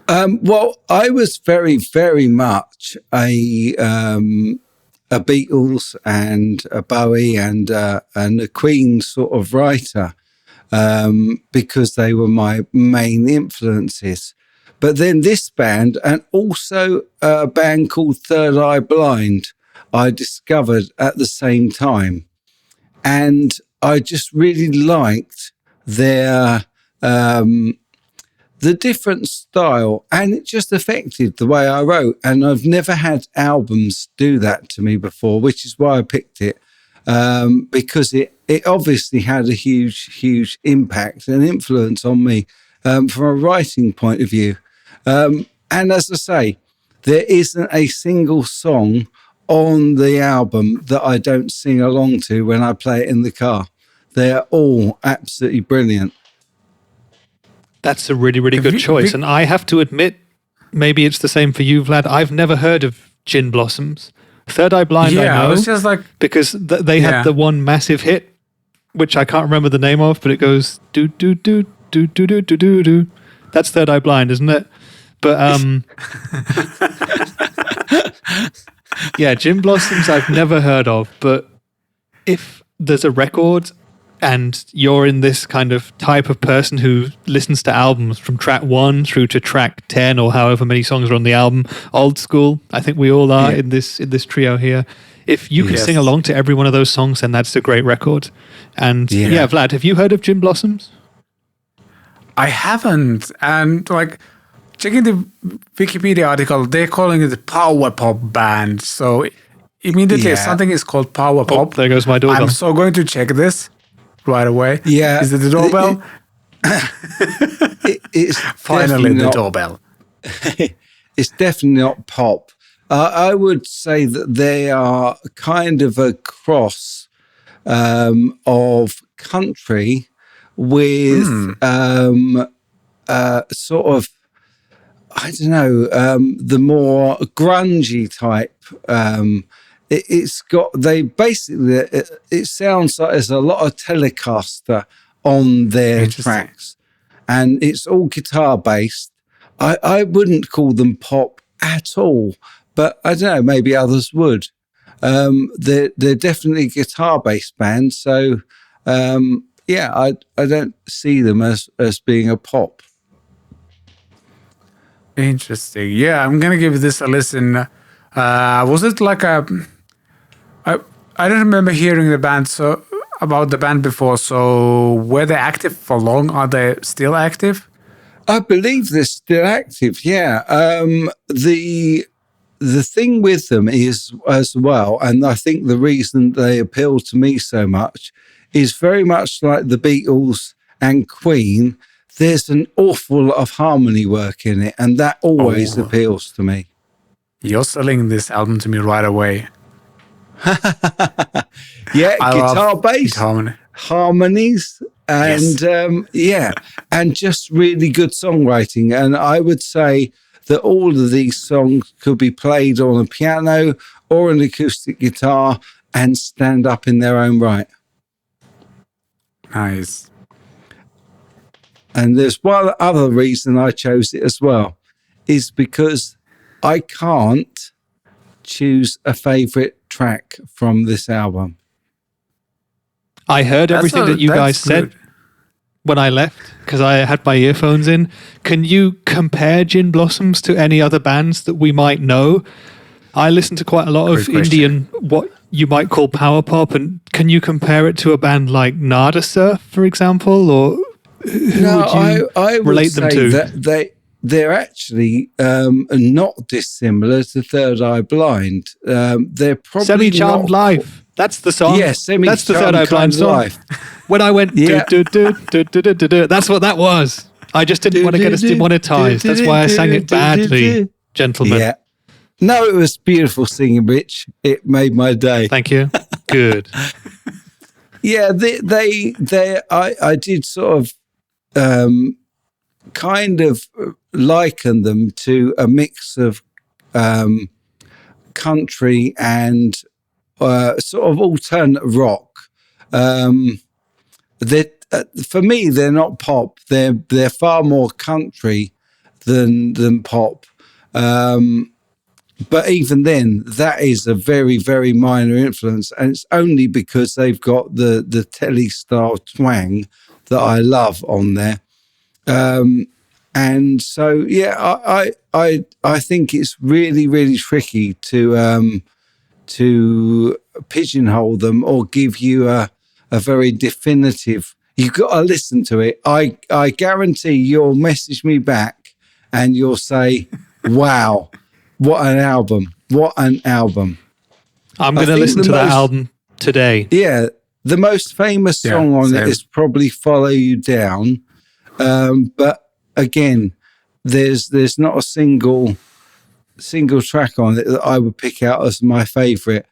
Well, I was very, very much a Beatles and a Bowie and a Queen sort of writer because they were my main influences. But then this band and also a band called Third Eye Blind I discovered at the same time. And I just really liked their the different style, and it just affected the way I wrote. And I've never had albums do that to me before, which is why I picked it, because it obviously had a huge impact and influence on me from a writing point of view. And as I say, there isn't a single song on the album that I don't sing along to when I play it in the car. They're all absolutely brilliant. That's a really, really good choice. And I have to admit, maybe it's the same for you, Vlad. I've never heard of Gin Blossoms. Third Eye Blind, I know. It's just like, because they had the one massive hit, which I can't remember the name of, but it goes do do do do do do do do do. That's Third Eye Blind, isn't it? But yeah, Gin Blossoms I've never heard of. But if there's a record and you're in this kind of type of person who listens to albums from track 1 through to track 10 or however many songs are on the album, old school, I think we all are in this trio here. If you can sing along to every one of those songs, then that's a great record. And Vlad, have you heard of Gin Blossoms? I haven't. And like checking the Wikipedia article, they're calling it a power pop band. So immediately something is called power pop. There goes my doorbell. I'm so going to check this right away. Yeah. Is it the doorbell? It's finally the doorbell. It's definitely not pop, I would say that they are kind of a cross of country with sort of, I don't know, the more grungy type. It sounds like there's a lot of Telecaster on their tracks, and it's all guitar based. I wouldn't call them pop at all, but I don't know, maybe others would. They're definitely a guitar based band, so I don't see them as being a pop. Interesting. Yeah, I'm gonna give this a listen. Was it like I don't remember hearing about the band before. So were they active for long? Are they still active? I believe they're still active. Yeah. The thing with them is as well, and I think the reason they appeal to me so much is very much like the Beatles and Queen. There's an awful lot of harmony work in it, and that always appeals to me. You're selling this album to me right away. Yeah, guitar-based harmonies, and and just really good songwriting. And I would say that all of these songs could be played on a piano or an acoustic guitar and stand up in their own right. Nice. And there's one other reason I chose it as well, is because I can't choose a favorite track from this album. I heard everything that you guys said when I left because I had my earphones in. Can you compare Gin Blossoms to any other bands that we might know? I listen to quite a lot of Indian, what you might call power pop, and can you compare it to a band like Nada Surf, for example, or I would relate them to? That they're actually not dissimilar to Third Eye Blind. They're probably Semi-Charmed Life. That's the song. Yes, that's the Third Eye Blind song. Life. When I went, that's what that was. I just didn't want to get us demonetized. That's why I sang it badly, gentlemen. Yeah. No, it was beautiful singing, Rich. It made my day. Thank you. Good. Yeah, I did sort of kind of liken them to a mix of country and sort of alternate rock. For me, they're not pop. They're far more country than pop. But even then, that is a very, very minor influence, and it's only because they've got the telly-style twang that I love on there. And so, yeah, I think it's really, really tricky to pigeonhole them or give you a very definitive. You've got to listen to it. I guarantee you'll message me back and you'll say, "Wow, what an album! What an album!" I'm going to listen to that album today. Yeah, the most famous song on it is probably "Follow You Down," but again, there's not a single track on it that I would pick out as my favourite.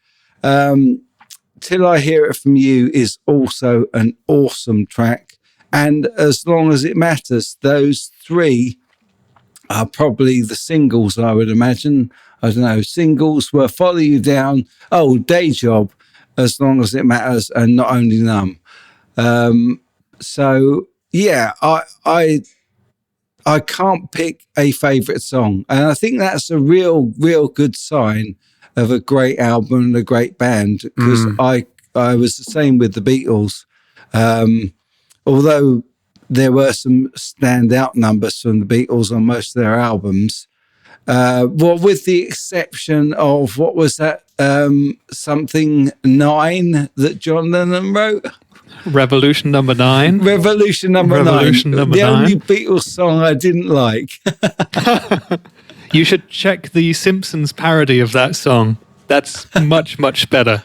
Till I Hear It From You is also an awesome track, and As Long As It Matters, those three are probably the singles, I would imagine. I don't know, singles were Follow You Down, Day Job, As Long As It Matters, and Not Only Numb. So yeah, I can't pick a favourite song, and I think that's a real good sign of a great album and a great band, because I was the same with the Beatles. Although there were some standout numbers from the Beatles on most of their albums, well, with the exception of, what was that, something 9 that John Lennon wrote? Revolution Number 9. Revolution Number 9. The only Beatles song I didn't like. You should check the Simpsons parody of that song. That's much, much better.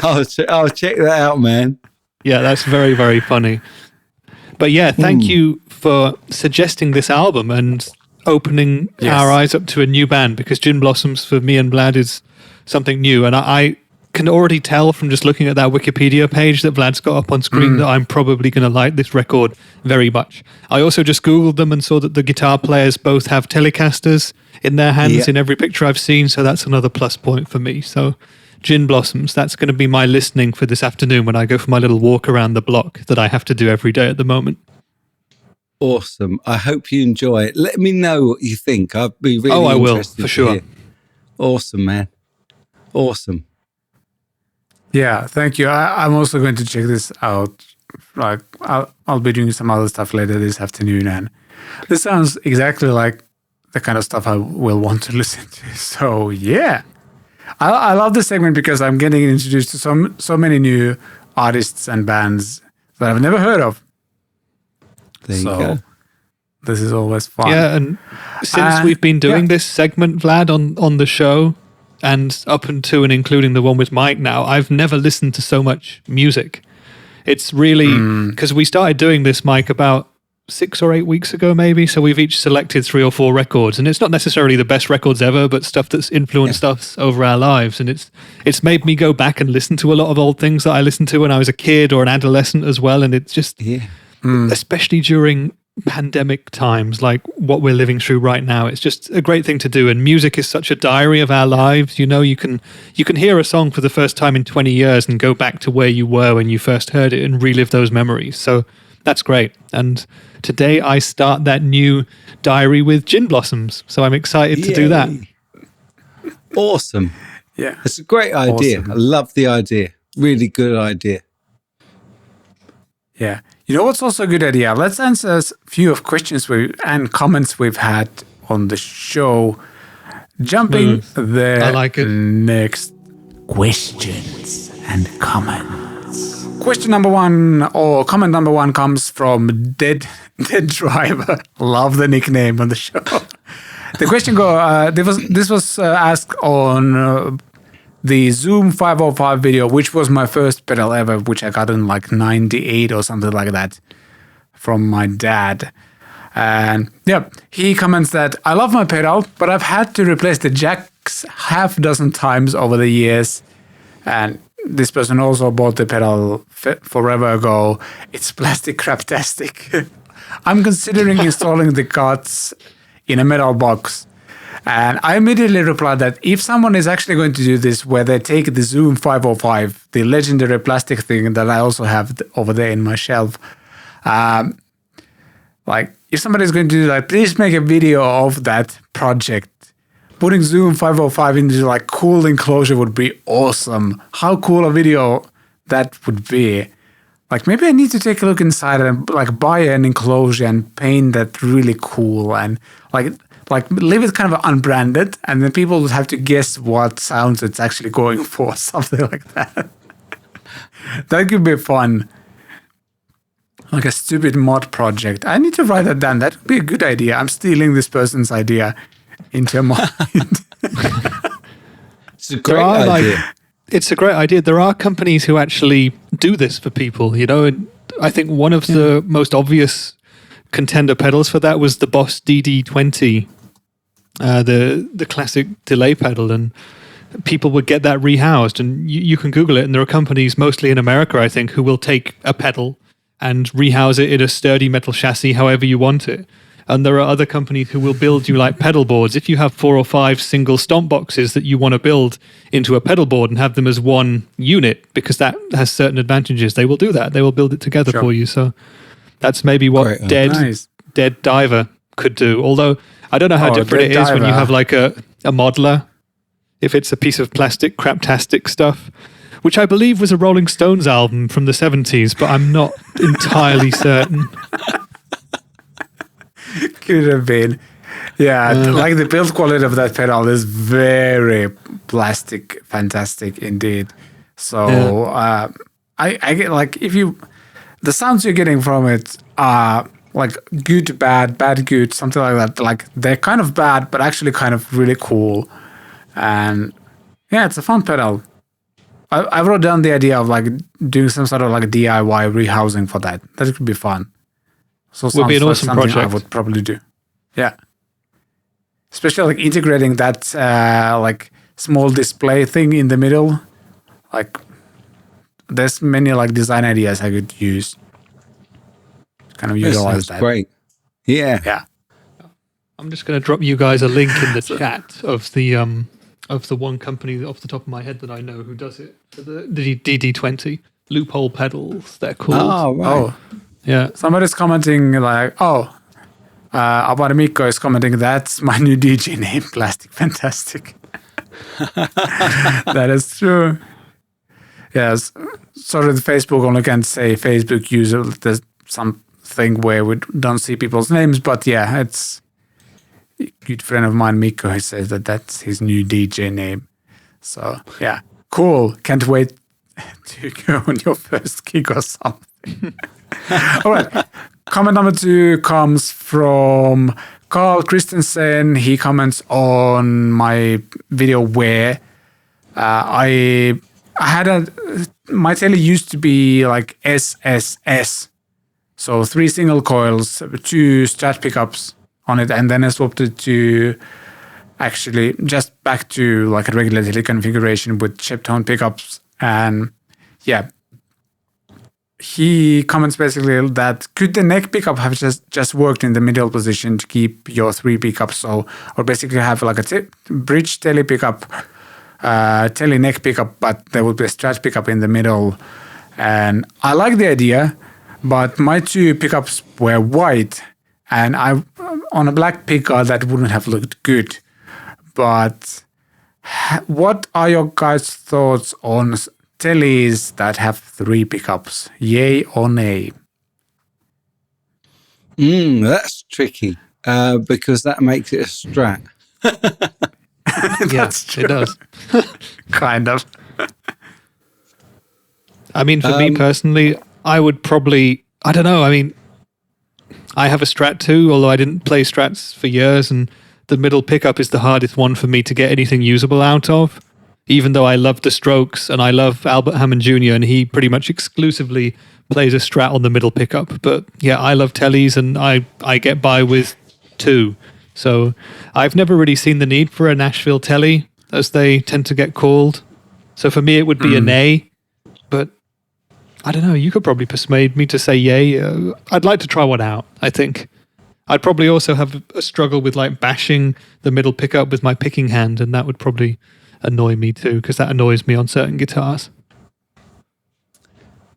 I'll check that out, man. Yeah, that's very, very funny. But yeah, thank you for suggesting this album. And opening our eyes up to a new band, because Gin Blossoms for me and Vlad is something new. And I can already tell from just looking at that Wikipedia page that Vlad's got up on screen that I'm probably going to like this record very much. I also just Googled them and saw that the guitar players both have Telecasters in their hands in every picture I've seen. So that's another plus point for me. So Gin Blossoms, that's going to be my listening for this afternoon when I go for my little walk around the block that I have to do every day at the moment. Awesome. I hope you enjoy it. Let me know what you think. I'd be really I will, interested for sure. hear. Awesome, man. Awesome. Yeah, thank you. I'm also going to check this out. Like, I'll be doing some other stuff later this afternoon, and this sounds exactly like the kind of stuff I will want to listen to. So yeah, I love this segment because I'm getting introduced to so many new artists and bands that I've never heard of. There you go. This is always fun. Yeah, and since we've been doing this segment, Vlad, on the show, and up until and including the one with Mike now, I've never listened to so much music. It's really, because we started doing this, Mike, about 6 or 8 weeks ago, maybe. So we've each selected 3 or 4 records, and it's not necessarily the best records ever, but stuff that's influenced us over our lives. And it's made me go back and listen to a lot of old things that I listened to when I was a kid or an adolescent as well. And it's just, especially during pandemic times like what we're living through right now, it's just a great thing to do. And music is such a diary of our lives. You know, you can hear a song for the first time in 20 years and go back to where you were when you first heard it and relive those memories. So that's great. And today I start that new diary with Gin Blossoms, so I'm excited to do that. Awesome. Yeah, it's a great idea. Awesome. I love the idea. Really good idea. Yeah. You know what's also a good idea? Let's answer a few of questions and comments we've had on the show. Jumping there. I like it. Next. Questions and comments. Question number 1, or comment number 1, comes from Dead Driver. Love the nickname on the show. The question this was asked on the Zoom 505 video, which was my first pedal ever, which I got in like 98 or something like that from my dad. And yeah, he comments that I love my pedal, but I've had to replace the jacks half dozen times over the years. And this person also bought the pedal forever ago. It's plastic craptastic. I'm considering installing the cuts in a metal box. And I immediately replied that if someone is actually going to do this, where they take the Zoom 505, the legendary plastic thing that I also have over there in my shelf, like if somebody is going to do that, please make a video of that project. Putting Zoom 505 into like cool enclosure would be awesome. How cool a video that would be. Like maybe I need to take a look inside and like buy an enclosure and paint that really cool and like leave it kind of unbranded, and then people would have to guess what sounds it's actually going for, something like that. That could be fun. Like a stupid mod project. I need to write that down. That would be a good idea. I'm stealing this person's idea into my mind. It's a great idea. It's a great idea. There are companies who actually do this for people, you know, and I think one of the most obvious contender pedals for that was the Boss DD20. The classic delay pedal, and people would get that rehoused, and you can Google it, and there are companies mostly in America, I think, who will take a pedal and rehouse it in a sturdy metal chassis however you want it. And there are other companies who will build you like pedal boards. If you have 4 or 5 single stomp boxes that you want to build into a pedal board and have them as one unit, because that has certain advantages, they will do that. They will build it together for you. So that's maybe what Dead Diver could do. Although I don't know how different it is when you have like a modeler, if it's a piece of plastic craptastic stuff, which I believe was a Rolling Stones album from the 70s, but I'm not entirely certain. Could have been. Yeah, like the build quality of that pedal is very plastic, fantastic indeed. So I get like, if you, the sounds you're getting from it are like good, bad, bad, good, something like that. Like they're kind of bad, but actually kind of really cool. And yeah, it's a fun pedal. I wrote down the idea of like doing some sort of like DIY rehousing for that. That could be fun. So would be an awesome something project. I would probably do. Yeah. especially like integrating that like small display thing in the middle. Like there's many like design ideas I could use. Kind of utilize that. Great. Yeah. Yeah. I'm just going to drop you guys a link in the chat of the one company off the top of my head that I know who does it. The DD20 Loophole pedals. They're called. Oh, right. Oh, Yeah. somebody's commenting like, Abari Mikko is commenting, that's my new DJ name, Plastic Fantastic. That is true. Yes. Sorry, the Facebook only can say Facebook user. There's something where we don't see people's names, but yeah, it's a good friend of mine, Mikko, he says that that's his new DJ name. So yeah, cool. Can't wait to go on your first gig or something. All right. Comment number 2 comes from Carl Christensen. He comments on my video where I had my telly used to be like SSS. So 3 single coils, 2 Strat pickups on it, and then I swapped it to actually just back to like a regular telly configuration with Hotone pickups. And yeah, he comments basically that could the neck pickup have just worked in the middle position to keep your 3 pickups, or basically have like a bridge telly pickup, telly neck pickup, but there would be a Strat pickup in the middle. And I like the idea, but my 2 pickups were white, and on a black pickup that wouldn't have looked good. But what are your guys' thoughts on tellies that have 3 pickups? Yay or nay? That's tricky because that makes it a Strat. Yes, it does. Kind of. I mean, for me personally, I would probably, I don't know, I mean, I have a Strat too, although I didn't play Strats for years, and the middle pickup is the hardest one for me to get anything usable out of, even though I love the Strokes and I love Albert Hammond Jr., and he pretty much exclusively plays a Strat on the middle pickup. But yeah, I love tellies, and I get by with 2. So I've never really seen the need for a Nashville telly, as they tend to get called. So for me, it would be a nay. But I don't know, you could probably persuade me to say yay. I'd like to try one out, I think. I'd probably also have a struggle with like bashing the middle pickup with my picking hand, and that would probably annoy me too, because that annoys me on certain guitars.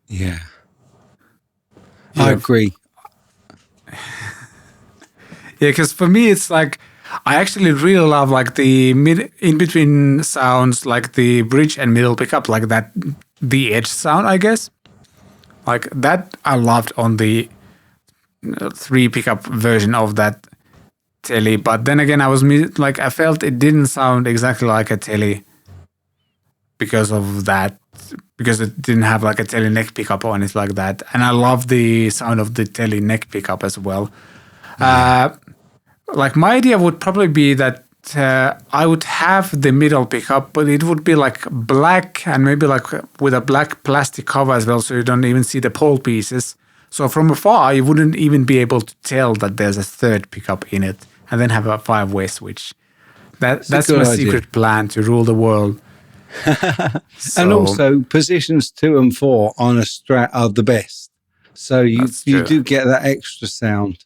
Yeah. I agree. Yeah, because for me, it's like, I actually really love like the in-between sounds, like the bridge and middle pickup, like that, the edge sound, I guess. Like that I loved on the 3 pickup version of that telly. But then again, I felt it didn't sound exactly like a telly because of that, because it didn't have like a telly neck pickup on it like that. And I love the sound of the telly neck pickup as well. Like my idea would probably be that I would have the middle pickup, but it would be like black and maybe like with a black plastic cover as well, so you don't even see the pole pieces. So from afar, you wouldn't even be able to tell that there's a 3rd pickup in it, and then have a 5-way switch. That's my secret plan to rule the world. And also, positions 2 and 4 on a Strat are the best. So you do get that extra sound.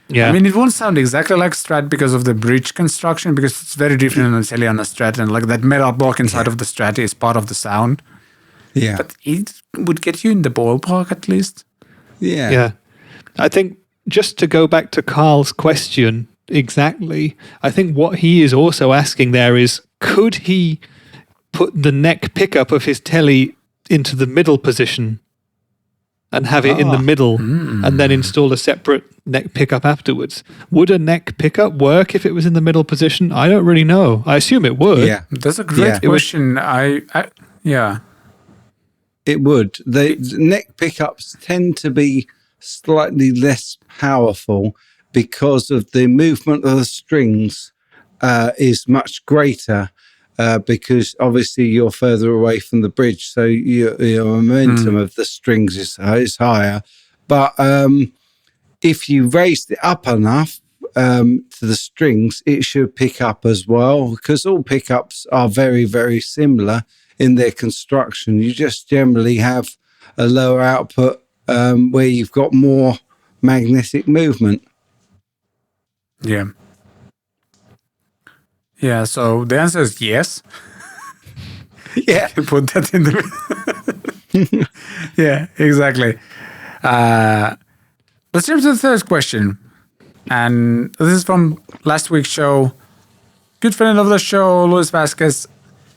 Yeah. I mean, it won't sound exactly like Strat because of the bridge construction, because it's very different on a telly on a Strat, and like that metal block inside of the Strat is part of the sound. Yeah. But it would get you in the ballpark at least. Yeah. Yeah. I think just to go back to Carl's question exactly, I think what he is also asking there is, could he put the neck pickup of his telly into the middle position and have it in the middle and then install a separate neck pickup afterwards? Would a neck pickup work if it was in the middle position? I don't really know. I assume it would. Yeah. That's a great question. Yeah. It would. The neck pickups tend to be slightly less powerful because of the movement of the strings is much greater because obviously you're further away from the bridge, so your momentum of the strings is higher. But if you raised it up enough, to the strings, it should pick up as well, because all pickups are very, very similar in their construction. You just generally have a lower output where you've got more magnetic movement. Yeah. Yeah, so the answer is yes. Yeah. Put that in the... Yeah, exactly. Let's jump to the third question. And this is from last week's show. Good friend of the show, Luis Vasquez,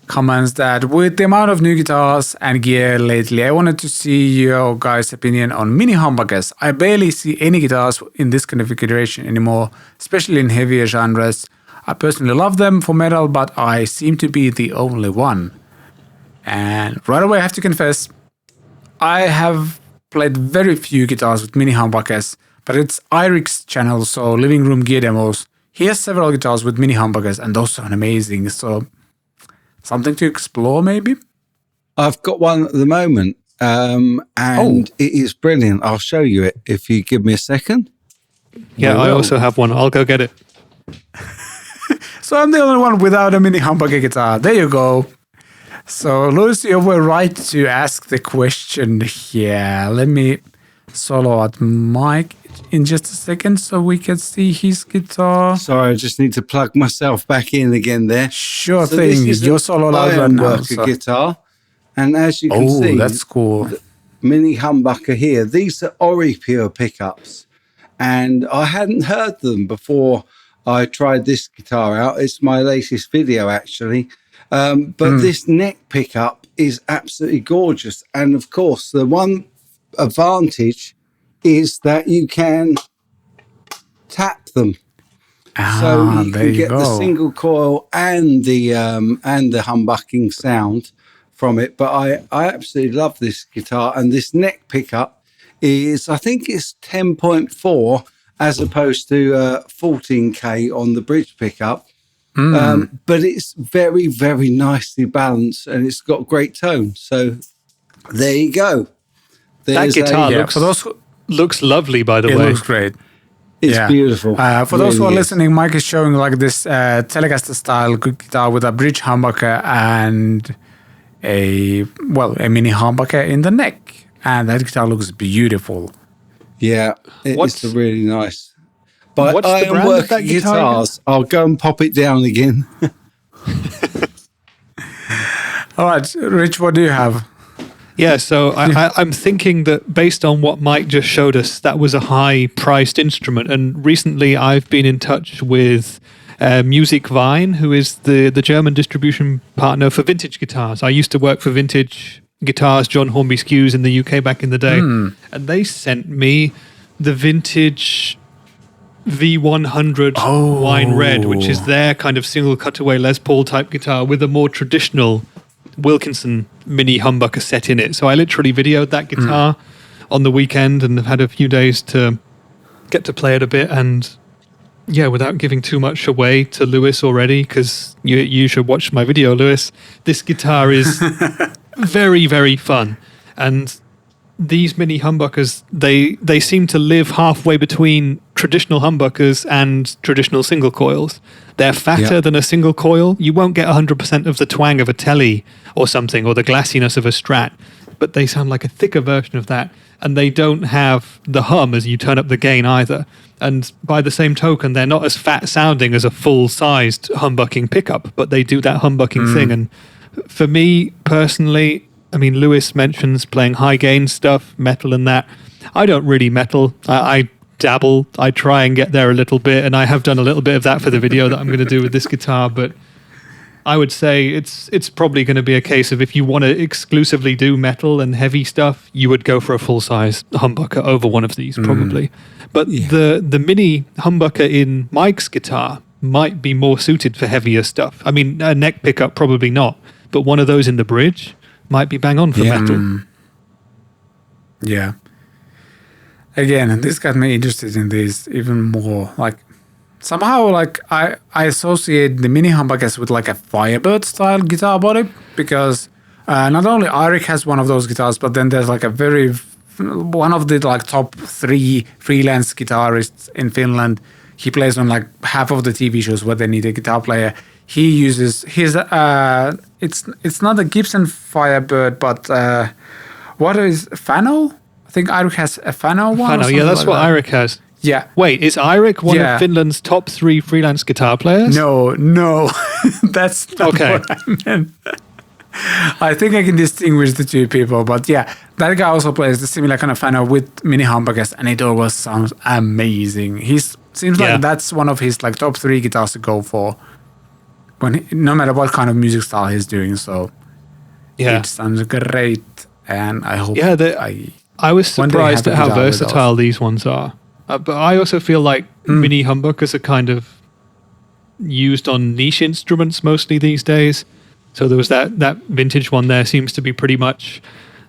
comments that with the amount of new guitars and gear lately, I wanted to see your guys' opinion on mini humbuckers. I barely see any guitars in this configuration anymore, especially in heavier genres. I personally love them for metal, but I seem to be the only one. And right away I have to confess, I have played very few guitars with mini humbuckers, but it's Irik's channel, so Living Room Gear Demos. He has several guitars with mini humbuckers, and those sound amazing, so something to explore maybe? I've got one at the moment, and it is brilliant. I'll show you it if you give me a second. Yeah, I also have one. I'll go get it. So I'm the only one without a mini humbucker guitar. There you go. So, Louis, you were right to ask the question here. Let me solo out Mike in just a second so we can see his guitar. Sorry, I just need to plug myself back in again there. Sure So thing. You're solo loud right now. Worker guitar. And as you can see, that's cool. Mini humbucker here. These are Ori Pure pickups. And I hadn't heard them before I tried this guitar out. It's my latest video, actually. But this neck pickup is absolutely gorgeous. And of course, the one advantage is that you can tap them. So you can get the single coil and the humbucking sound from it. But I absolutely love this guitar. And this neck pickup is, I think it's 10.4 as opposed to 14K on the bridge pickup. But it's very, very nicely balanced and it's got great tone. So there you go. That guitar looks lovely, by the way. It looks great. It's beautiful. For those who are listening, Mike is showing like this Telecaster style guitar with a bridge humbucker and a mini humbucker in the neck. And that guitar looks beautiful. Yeah, it's really nice. But what's I the brand am of that working guitar guitars. I'll go and pop it down again. All right, Rich, what do you have? Yeah, so I'm thinking that based on what Mike just showed us, that was a high-priced instrument. And recently I've been in touch with Music Vine, who is the German distribution partner for vintage guitars. I used to work for Vintage Guitars, John Hornby Skews in the UK back in the day. And they sent me the vintage V100 wine red, which is their kind of single cutaway Les Paul type guitar with a more traditional Wilkinson mini humbucker set in it. So I literally videoed that guitar on the weekend and have had a few days to get to play it a bit. And yeah, without giving too much away to Lewis already, because you should watch my video, Lewis. This guitar is very, very fun. And these mini humbuckers, they seem to live halfway between traditional humbuckers and traditional single coils. They're fatter than a single coil. You won't get 100% of the twang of a Tele or something, or the glassiness of a Strat, but they sound like a thicker version of that. And they don't have the hum as you turn up the gain either. And by the same token, they're not as fat sounding as a full-sized humbucking pickup, but they do that humbucking thing. And for me personally, I mean, Lewis mentions playing high gain stuff, metal and that. I don't really metal. I dabble. I try and get there a little bit, and I have done a little bit of that for the video that I'm going to do with this guitar. But I would say it's probably going to be a case of if you want to exclusively do metal and heavy stuff, you would go for a full-size humbucker over one of these probably. But the mini humbucker in Mike's guitar might be more suited for heavier stuff. I mean, a neck pickup probably not, but one of those in the bridge might be bang on for metal. Yeah. Again, this got me interested in this even more. Like, somehow, like, I associate the mini humbuckers with like a Firebird style guitar body, because not only Eirik has one of those guitars, but then there's like one of the like top 3 freelance guitarists in Finland. he plays on like half of the TV shows where they need a guitar player. He uses his it's not a Gibson Firebird, but what is Fano? I think Eirik has a Fano one. Fano, yeah, that's what Eirik has. Yeah. Wait, is Eirik one of Finland's top 3 freelance guitar players? No, that's not okay. what I meant. I think I can distinguish the two people, but yeah, that guy also plays the similar kind of Fano with mini humbuckers, and it always sounds amazing. Seems like that's one of his like top 3 guitars to go for, no matter what kind of music style he's doing. So it sounds great, and I hope. Yeah, I was surprised at how versatile these ones are. But I also feel like mini humbuckers are kind of used on niche instruments mostly these days. So there was that vintage one there seems to be pretty much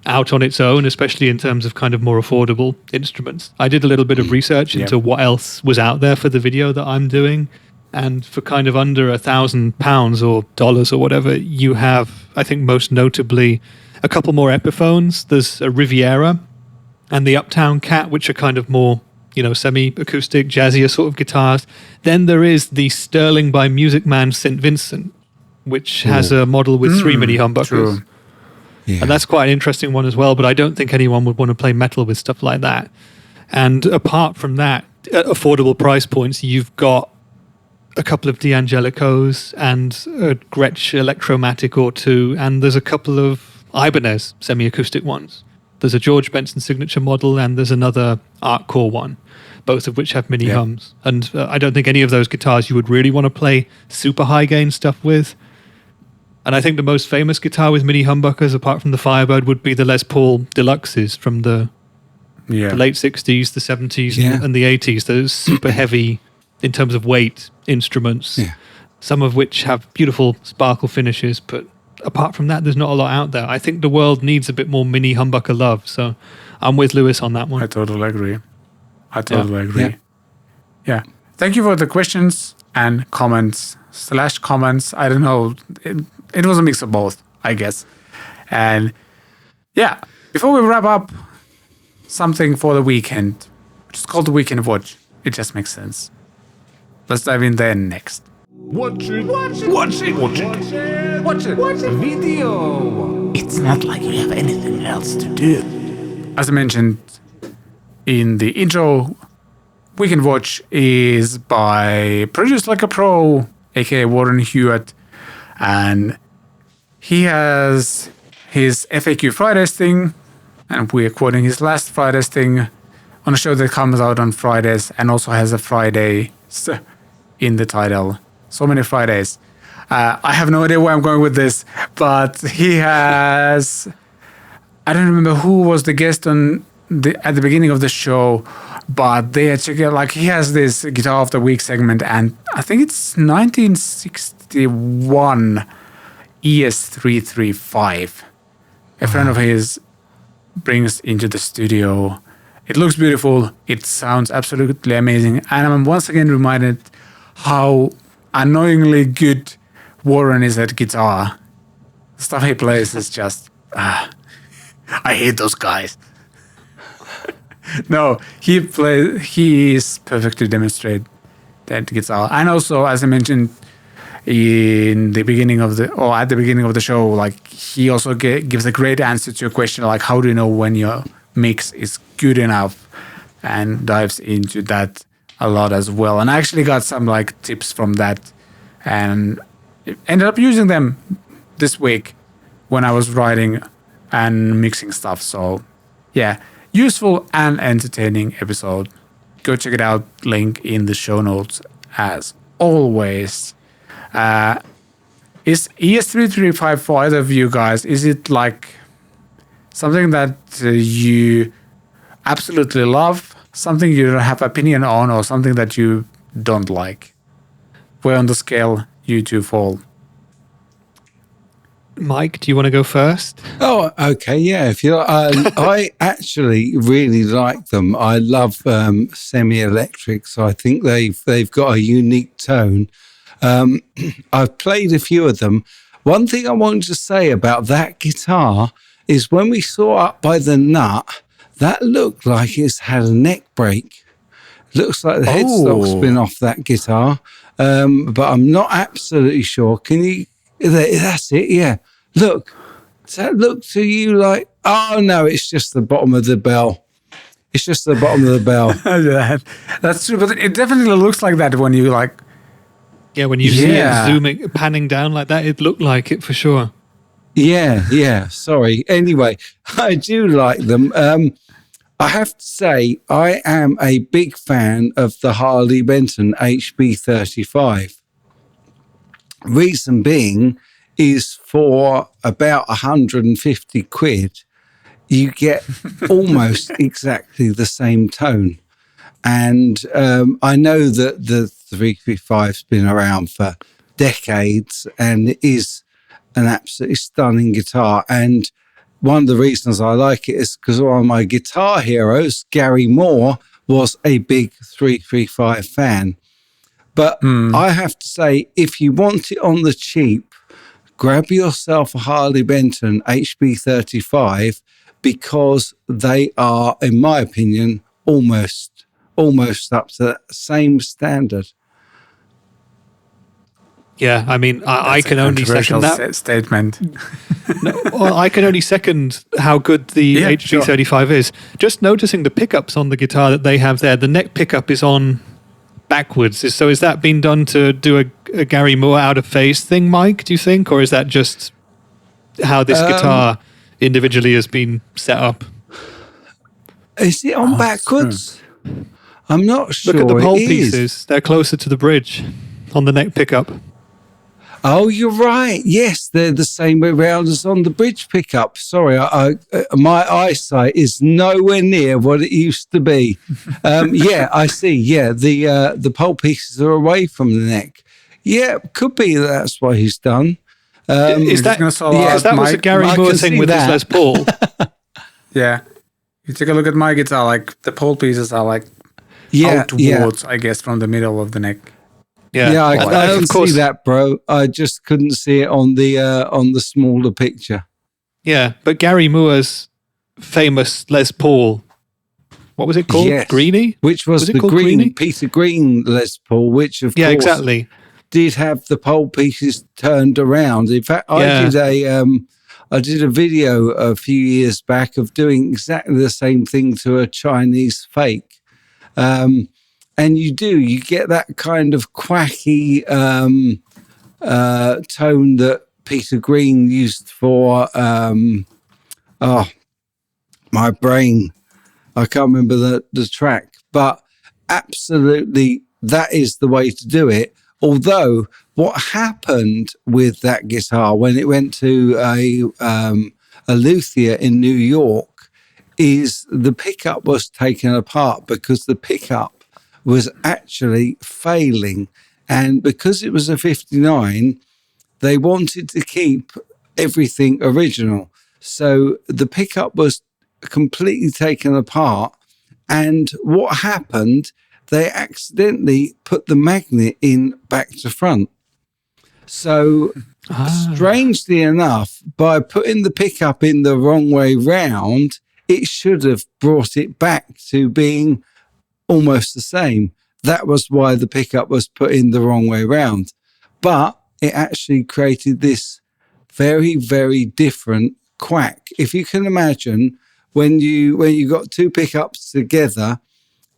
out on its own, especially in terms of kind of more affordable instruments. I did a little bit of research into what else was out there for the video that I'm doing. And for kind of under £1,000 or dollars or whatever, you have, I think most notably, a couple more Epiphones. There's a Riviera and the Uptown Cat, which are kind of more, semi-acoustic, jazzier sort of guitars. Then there is the Sterling by Music Man St. Vincent, which has a model with 3 mini humbuckers. Yeah. And that's quite an interesting one as well, but I don't think anyone would want to play metal with stuff like that. And apart from that, at affordable price points, you've got a couple of D'Angelicos and a Gretsch Electromatic or 2, and there's a couple of Ibanez semi-acoustic ones. There's a George Benson signature model, and there's another Artcore one, both of which have mini hums. And I don't think any of those guitars you would really want to play super high gain stuff with. And I think the most famous guitar with mini humbuckers, apart from the Firebird, would be the Les Paul Deluxes from the late 60s, the 70s, and the 80s. Those super heavy, in terms of weight, instruments, some of which have beautiful sparkle finishes. But apart from that, there's not a lot out there. I think the world needs a bit more mini humbucker love. So I'm with Lewis on that one. I totally agree. Yeah. Thank you for the questions and comments. I don't know. It was a mix of both, I guess. And yeah, before we wrap up, something for the weekend, which is called the Weekend Watch. It just makes sense. Let's dive in there next. Watch it. Video. It's not like you have anything else to do. As I mentioned in the intro, Weekend Watch is by Produce Like a Pro, aka Warren Hewitt, and he has his FAQ Fridays thing, and we're quoting his last Fridays thing on a show that comes out on Fridays and also has a Friday in the title. So many Fridays. I have no idea where I'm going with this, but he has... I don't remember who was the guest at the beginning of the show, but they had checked out, like, he has this Guitar of the Week segment, and I think it's 1961 ES335. A friend of his brings into the studio. It looks beautiful. It sounds absolutely amazing. And I'm once again reminded how annoyingly good Warren is at guitar. The stuff he plays is just... I hate those guys. No, he is perfect to demonstrate that guitar. And also, as I mentioned at the beginning of the show, like, he also gives a great answer to a question like, how do you know when your mix is good enough, and dives into that a lot as well. And I actually got some like tips from that and ended up using them this week when I was writing and mixing stuff. So yeah, useful and entertaining episode. Go check it out. Link in the show notes as always. Is ES335 for either of you guys, is it like something that you absolutely love, something you don't have opinion on, or something that you don't like? Where on the scale you two fall? Mike, do you want to go first? Oh, okay, yeah. If you, I actually really like them. I love semi-electric, so I think they've got a unique tone. I've played a few of them. One thing I wanted to say about that guitar is when we saw Up by the Nut, that looked like it's had a neck break. Looks like the headstock's been off that guitar, but I'm not absolutely sure. Can you? That's it. Yeah. Look. Does that look to you like? Oh no, it's just the bottom of the bell. It's just the bottom of the bell. That's true, but it definitely looks like that when you like. Yeah, when you see it zooming, panning down like that, it looked like it for sure. Yeah. Sorry. Anyway, I do like them. I have to say, I am a big fan of the Harley Benton HB35. Reason being is for about 150 quid, you get almost exactly the same tone. And I know that the 335's been around for decades and it is an absolutely stunning guitar. And one of the reasons I like it is because one of my guitar heroes, Gary Moore, was a big 335 fan. But I have to say, if you want it on the cheap, grab yourself a Harley Benton HB35 because they are, in my opinion, almost up to the same standard. Yeah, I mean, I can only second that statement. I can only second how good the HB35 is. Just noticing the pickups on the guitar that they have there, the neck pickup is on backwards. So is that been done to do a Gary Moore out of phase thing, Mike, do you think? Or is that just how this guitar individually has been set up? Is it on backwards? I'm not sure. Look at the pole pieces. They're closer to the bridge on the neck pickup. Oh, you're right. Yes, they're the same way around as on the bridge pickup. Sorry, my eyesight is nowhere near what it used to be. Yeah, I see. Yeah, the pole pieces are away from the neck. Yeah, could be that's what he's done. Is that was a Gary Moore thing with his Les Paul? Yeah. You take a look at my guitar, like the pole pieces are like outwards, I guess, from the middle of the neck. Yeah, I can see that, bro. I just couldn't see it on the smaller picture. Yeah, but Gary Moore's famous Les Paul, what was it called? Yes. Greenie? Which was the Green, Peter Green Les Paul, which of course exactly did have the pole pieces turned around. In fact, I did a video a few years back of doing exactly the same thing to a Chinese fake. And you get that kind of quacky tone that Peter Green used for, my brain. I can't remember the track, but absolutely that is the way to do it. Although what happened with that guitar when it went to a luthier in New York is the pickup was taken apart because the pickup was actually failing. And because it was a 59, they wanted to keep everything original. So the pickup was completely taken apart. And what happened, they accidentally put the magnet in back to front. So strangely enough, by putting the pickup in the wrong way round, it should have brought it back to being almost the same. That was why the pickup was put in the wrong way round. But it actually created this very, very different quack. If you can imagine when you got two pickups together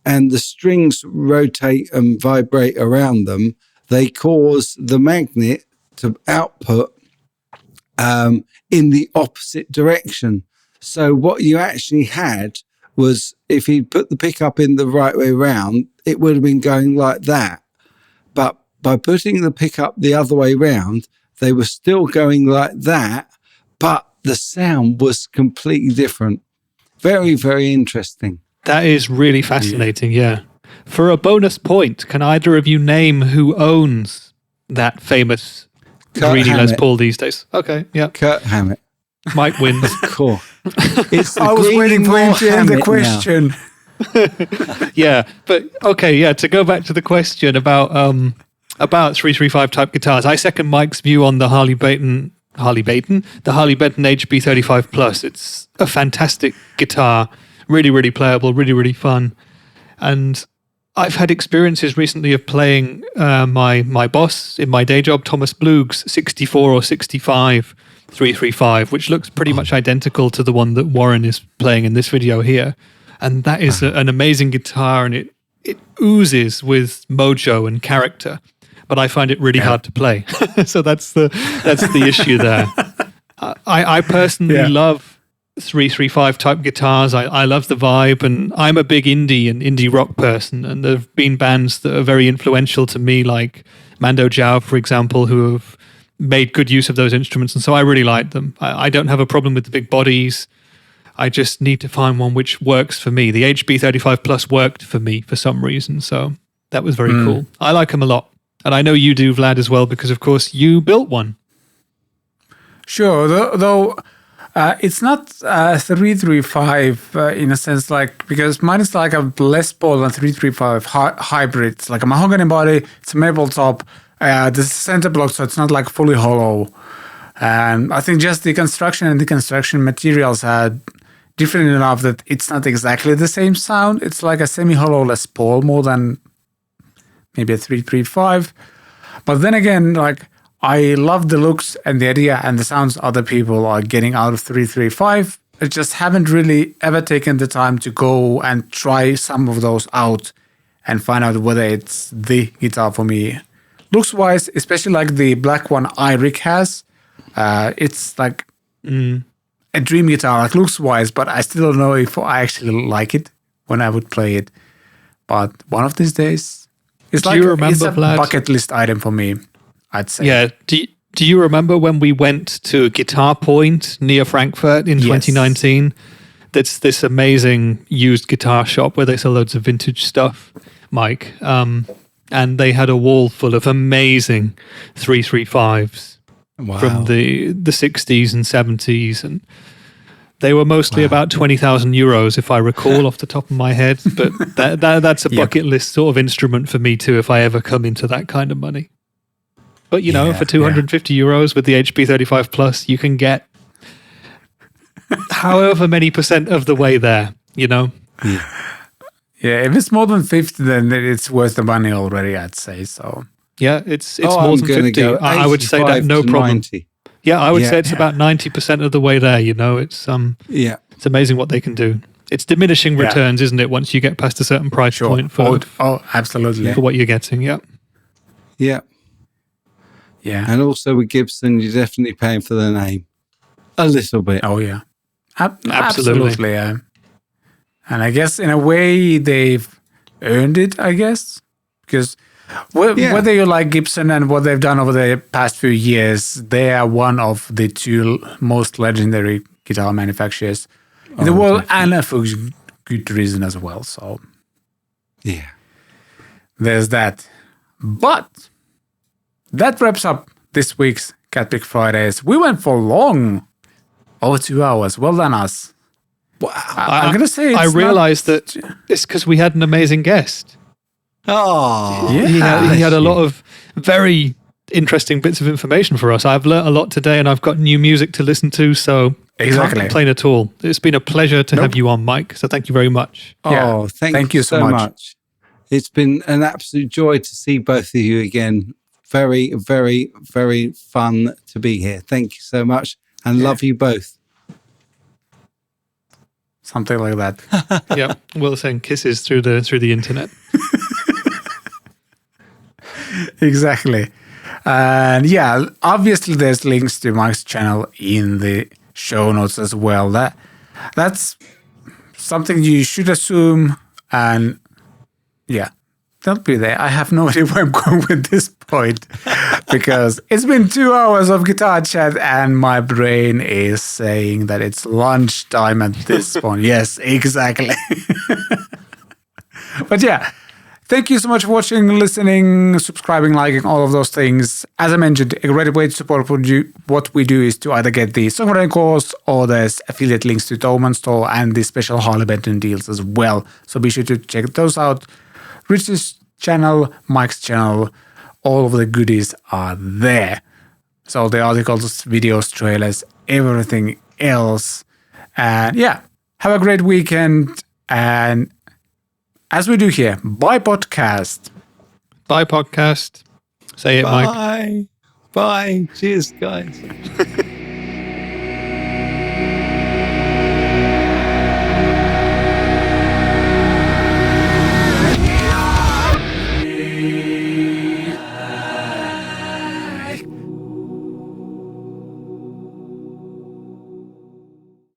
and the strings rotate and vibrate around them, they cause the magnet to output in the opposite direction. So what you actually had was if you put the pickup in the right way round, it would have been going like that. But by putting the pickup the other way round, they were still going like that, but the sound was completely different. Very, very interesting. That is really fascinating, yeah. For a bonus point, can either of you name who owns that famous Greenie Les Paul these days? Okay, yeah. Kurt Hammett. Mike wins. Cool. I was waiting for him to end the question. Yeah, but okay, yeah, to go back to the question about 335 type guitars, I second Mike's view on the Harley Benton HB35 Plus. It's a fantastic guitar, really, really playable, really, really fun. And I've had experiences recently of playing my boss in my day job, Thomas Blug's 64 or 65 335, which looks pretty much identical to the one that Warren is playing in this video here. And that is an amazing guitar, and it oozes with mojo and character. But I find it really hard to play. So that's the issue there. I personally love 335 type guitars. I love the vibe, and I'm a big indie rock person, and there have been bands that are very influential to me, like Mando Diao, for example, who have made good use of those instruments, and so I really like them. I don't have a problem with the big bodies. I just need to find one which works for me. The HB35 Plus worked for me for some reason, so that was very cool. I like them a lot, and I know you do, Vlad, as well, because of course you built one. Sure, though it's not 335 in a sense, like, because mine is like a Les Paul and 335 hybrid. It's like a mahogany body, it's a maple top, the center block, so it's not like fully hollow. And I think just the construction and the construction materials are different enough that it's not exactly the same sound. It's like a semi-hollow Les Paul more than maybe a 335. But then again, like, I love the looks and the idea and the sounds other people are getting out of 335. I just haven't really ever taken the time to go and try some of those out and find out whether it's the guitar for me. Looks-wise, especially like the black one Eirik has, it's like a dream guitar, like looks-wise, but I still don't know if I actually like it when I would play it. But one of these days, it's like it's a bucket list item for me, I'd say. Yeah. Do you remember when we went to Guitar Point near Frankfurt in 2019? That's this amazing used guitar shop where they sell loads of vintage stuff, Mike. And they had a wall full of amazing 335s from the 60s and 70s. And they were mostly about 20,000 euros, if I recall off the top of my head. But that's a bucket list sort of instrument for me too, if I ever come into that kind of money. But, you know, for 250 euros with the HB35 Plus, you can get however many % of the way there, you know? Yeah, if it's more than 50, then it's worth the money already, I'd say. So yeah, it's more than 50. I would say that no problem. 90. Yeah, I would say it's about 90% of the way there, you know? It's it's amazing what they can do. It's diminishing returns, isn't it, once you get past a certain price point for absolutely. For what you're getting, Yeah. And also with Gibson, you're definitely paying for the name a little bit. Oh, yeah. Absolutely, yeah. And I guess in a way they've earned it, I guess. Because whether you like Gibson and what they've done over the past few years, they are one of the two most legendary guitar manufacturers in the world, and for good reason as well. So, there's that. But that wraps up this week's CatPick Fridays. We went for long, over 2 hours. Well done, us. Well, I'm going to say I realized that it's because we had an amazing guest. Oh, he had a lot of very interesting bits of information for us. I've learnt a lot today, and I've got new music to listen to, so I can't complain at all. It's been a pleasure to have you on, Mike, so thank you very much. Oh, thank you so much. It's been an absolute joy to see both of you again. Very, very, very fun to be here. Thank you so much, and love you both. Something like that. Yeah, we'll send kisses through the internet. Exactly. And obviously there's links to Mike's channel in the show notes as well. That's something you should assume, and they'll be there. I have no idea where I'm going with this point because it's been 2 hours of guitar chat and my brain is saying that it's lunchtime at this point. Yes, exactly. But thank you so much for watching, listening, subscribing, liking, all of those things. As I mentioned, a great way to support what we do is to either get the songwriting course or there's affiliate links to Thomann Store and the special Harley Benton deals as well. So be sure to check those out. Rich's channel, Mike's channel, all of the goodies are there. So the articles, videos, trailers, everything else. And have a great weekend. And as we do here, bye podcast. Bye podcast. Say it, Mike. Bye. Bye. Cheers, guys.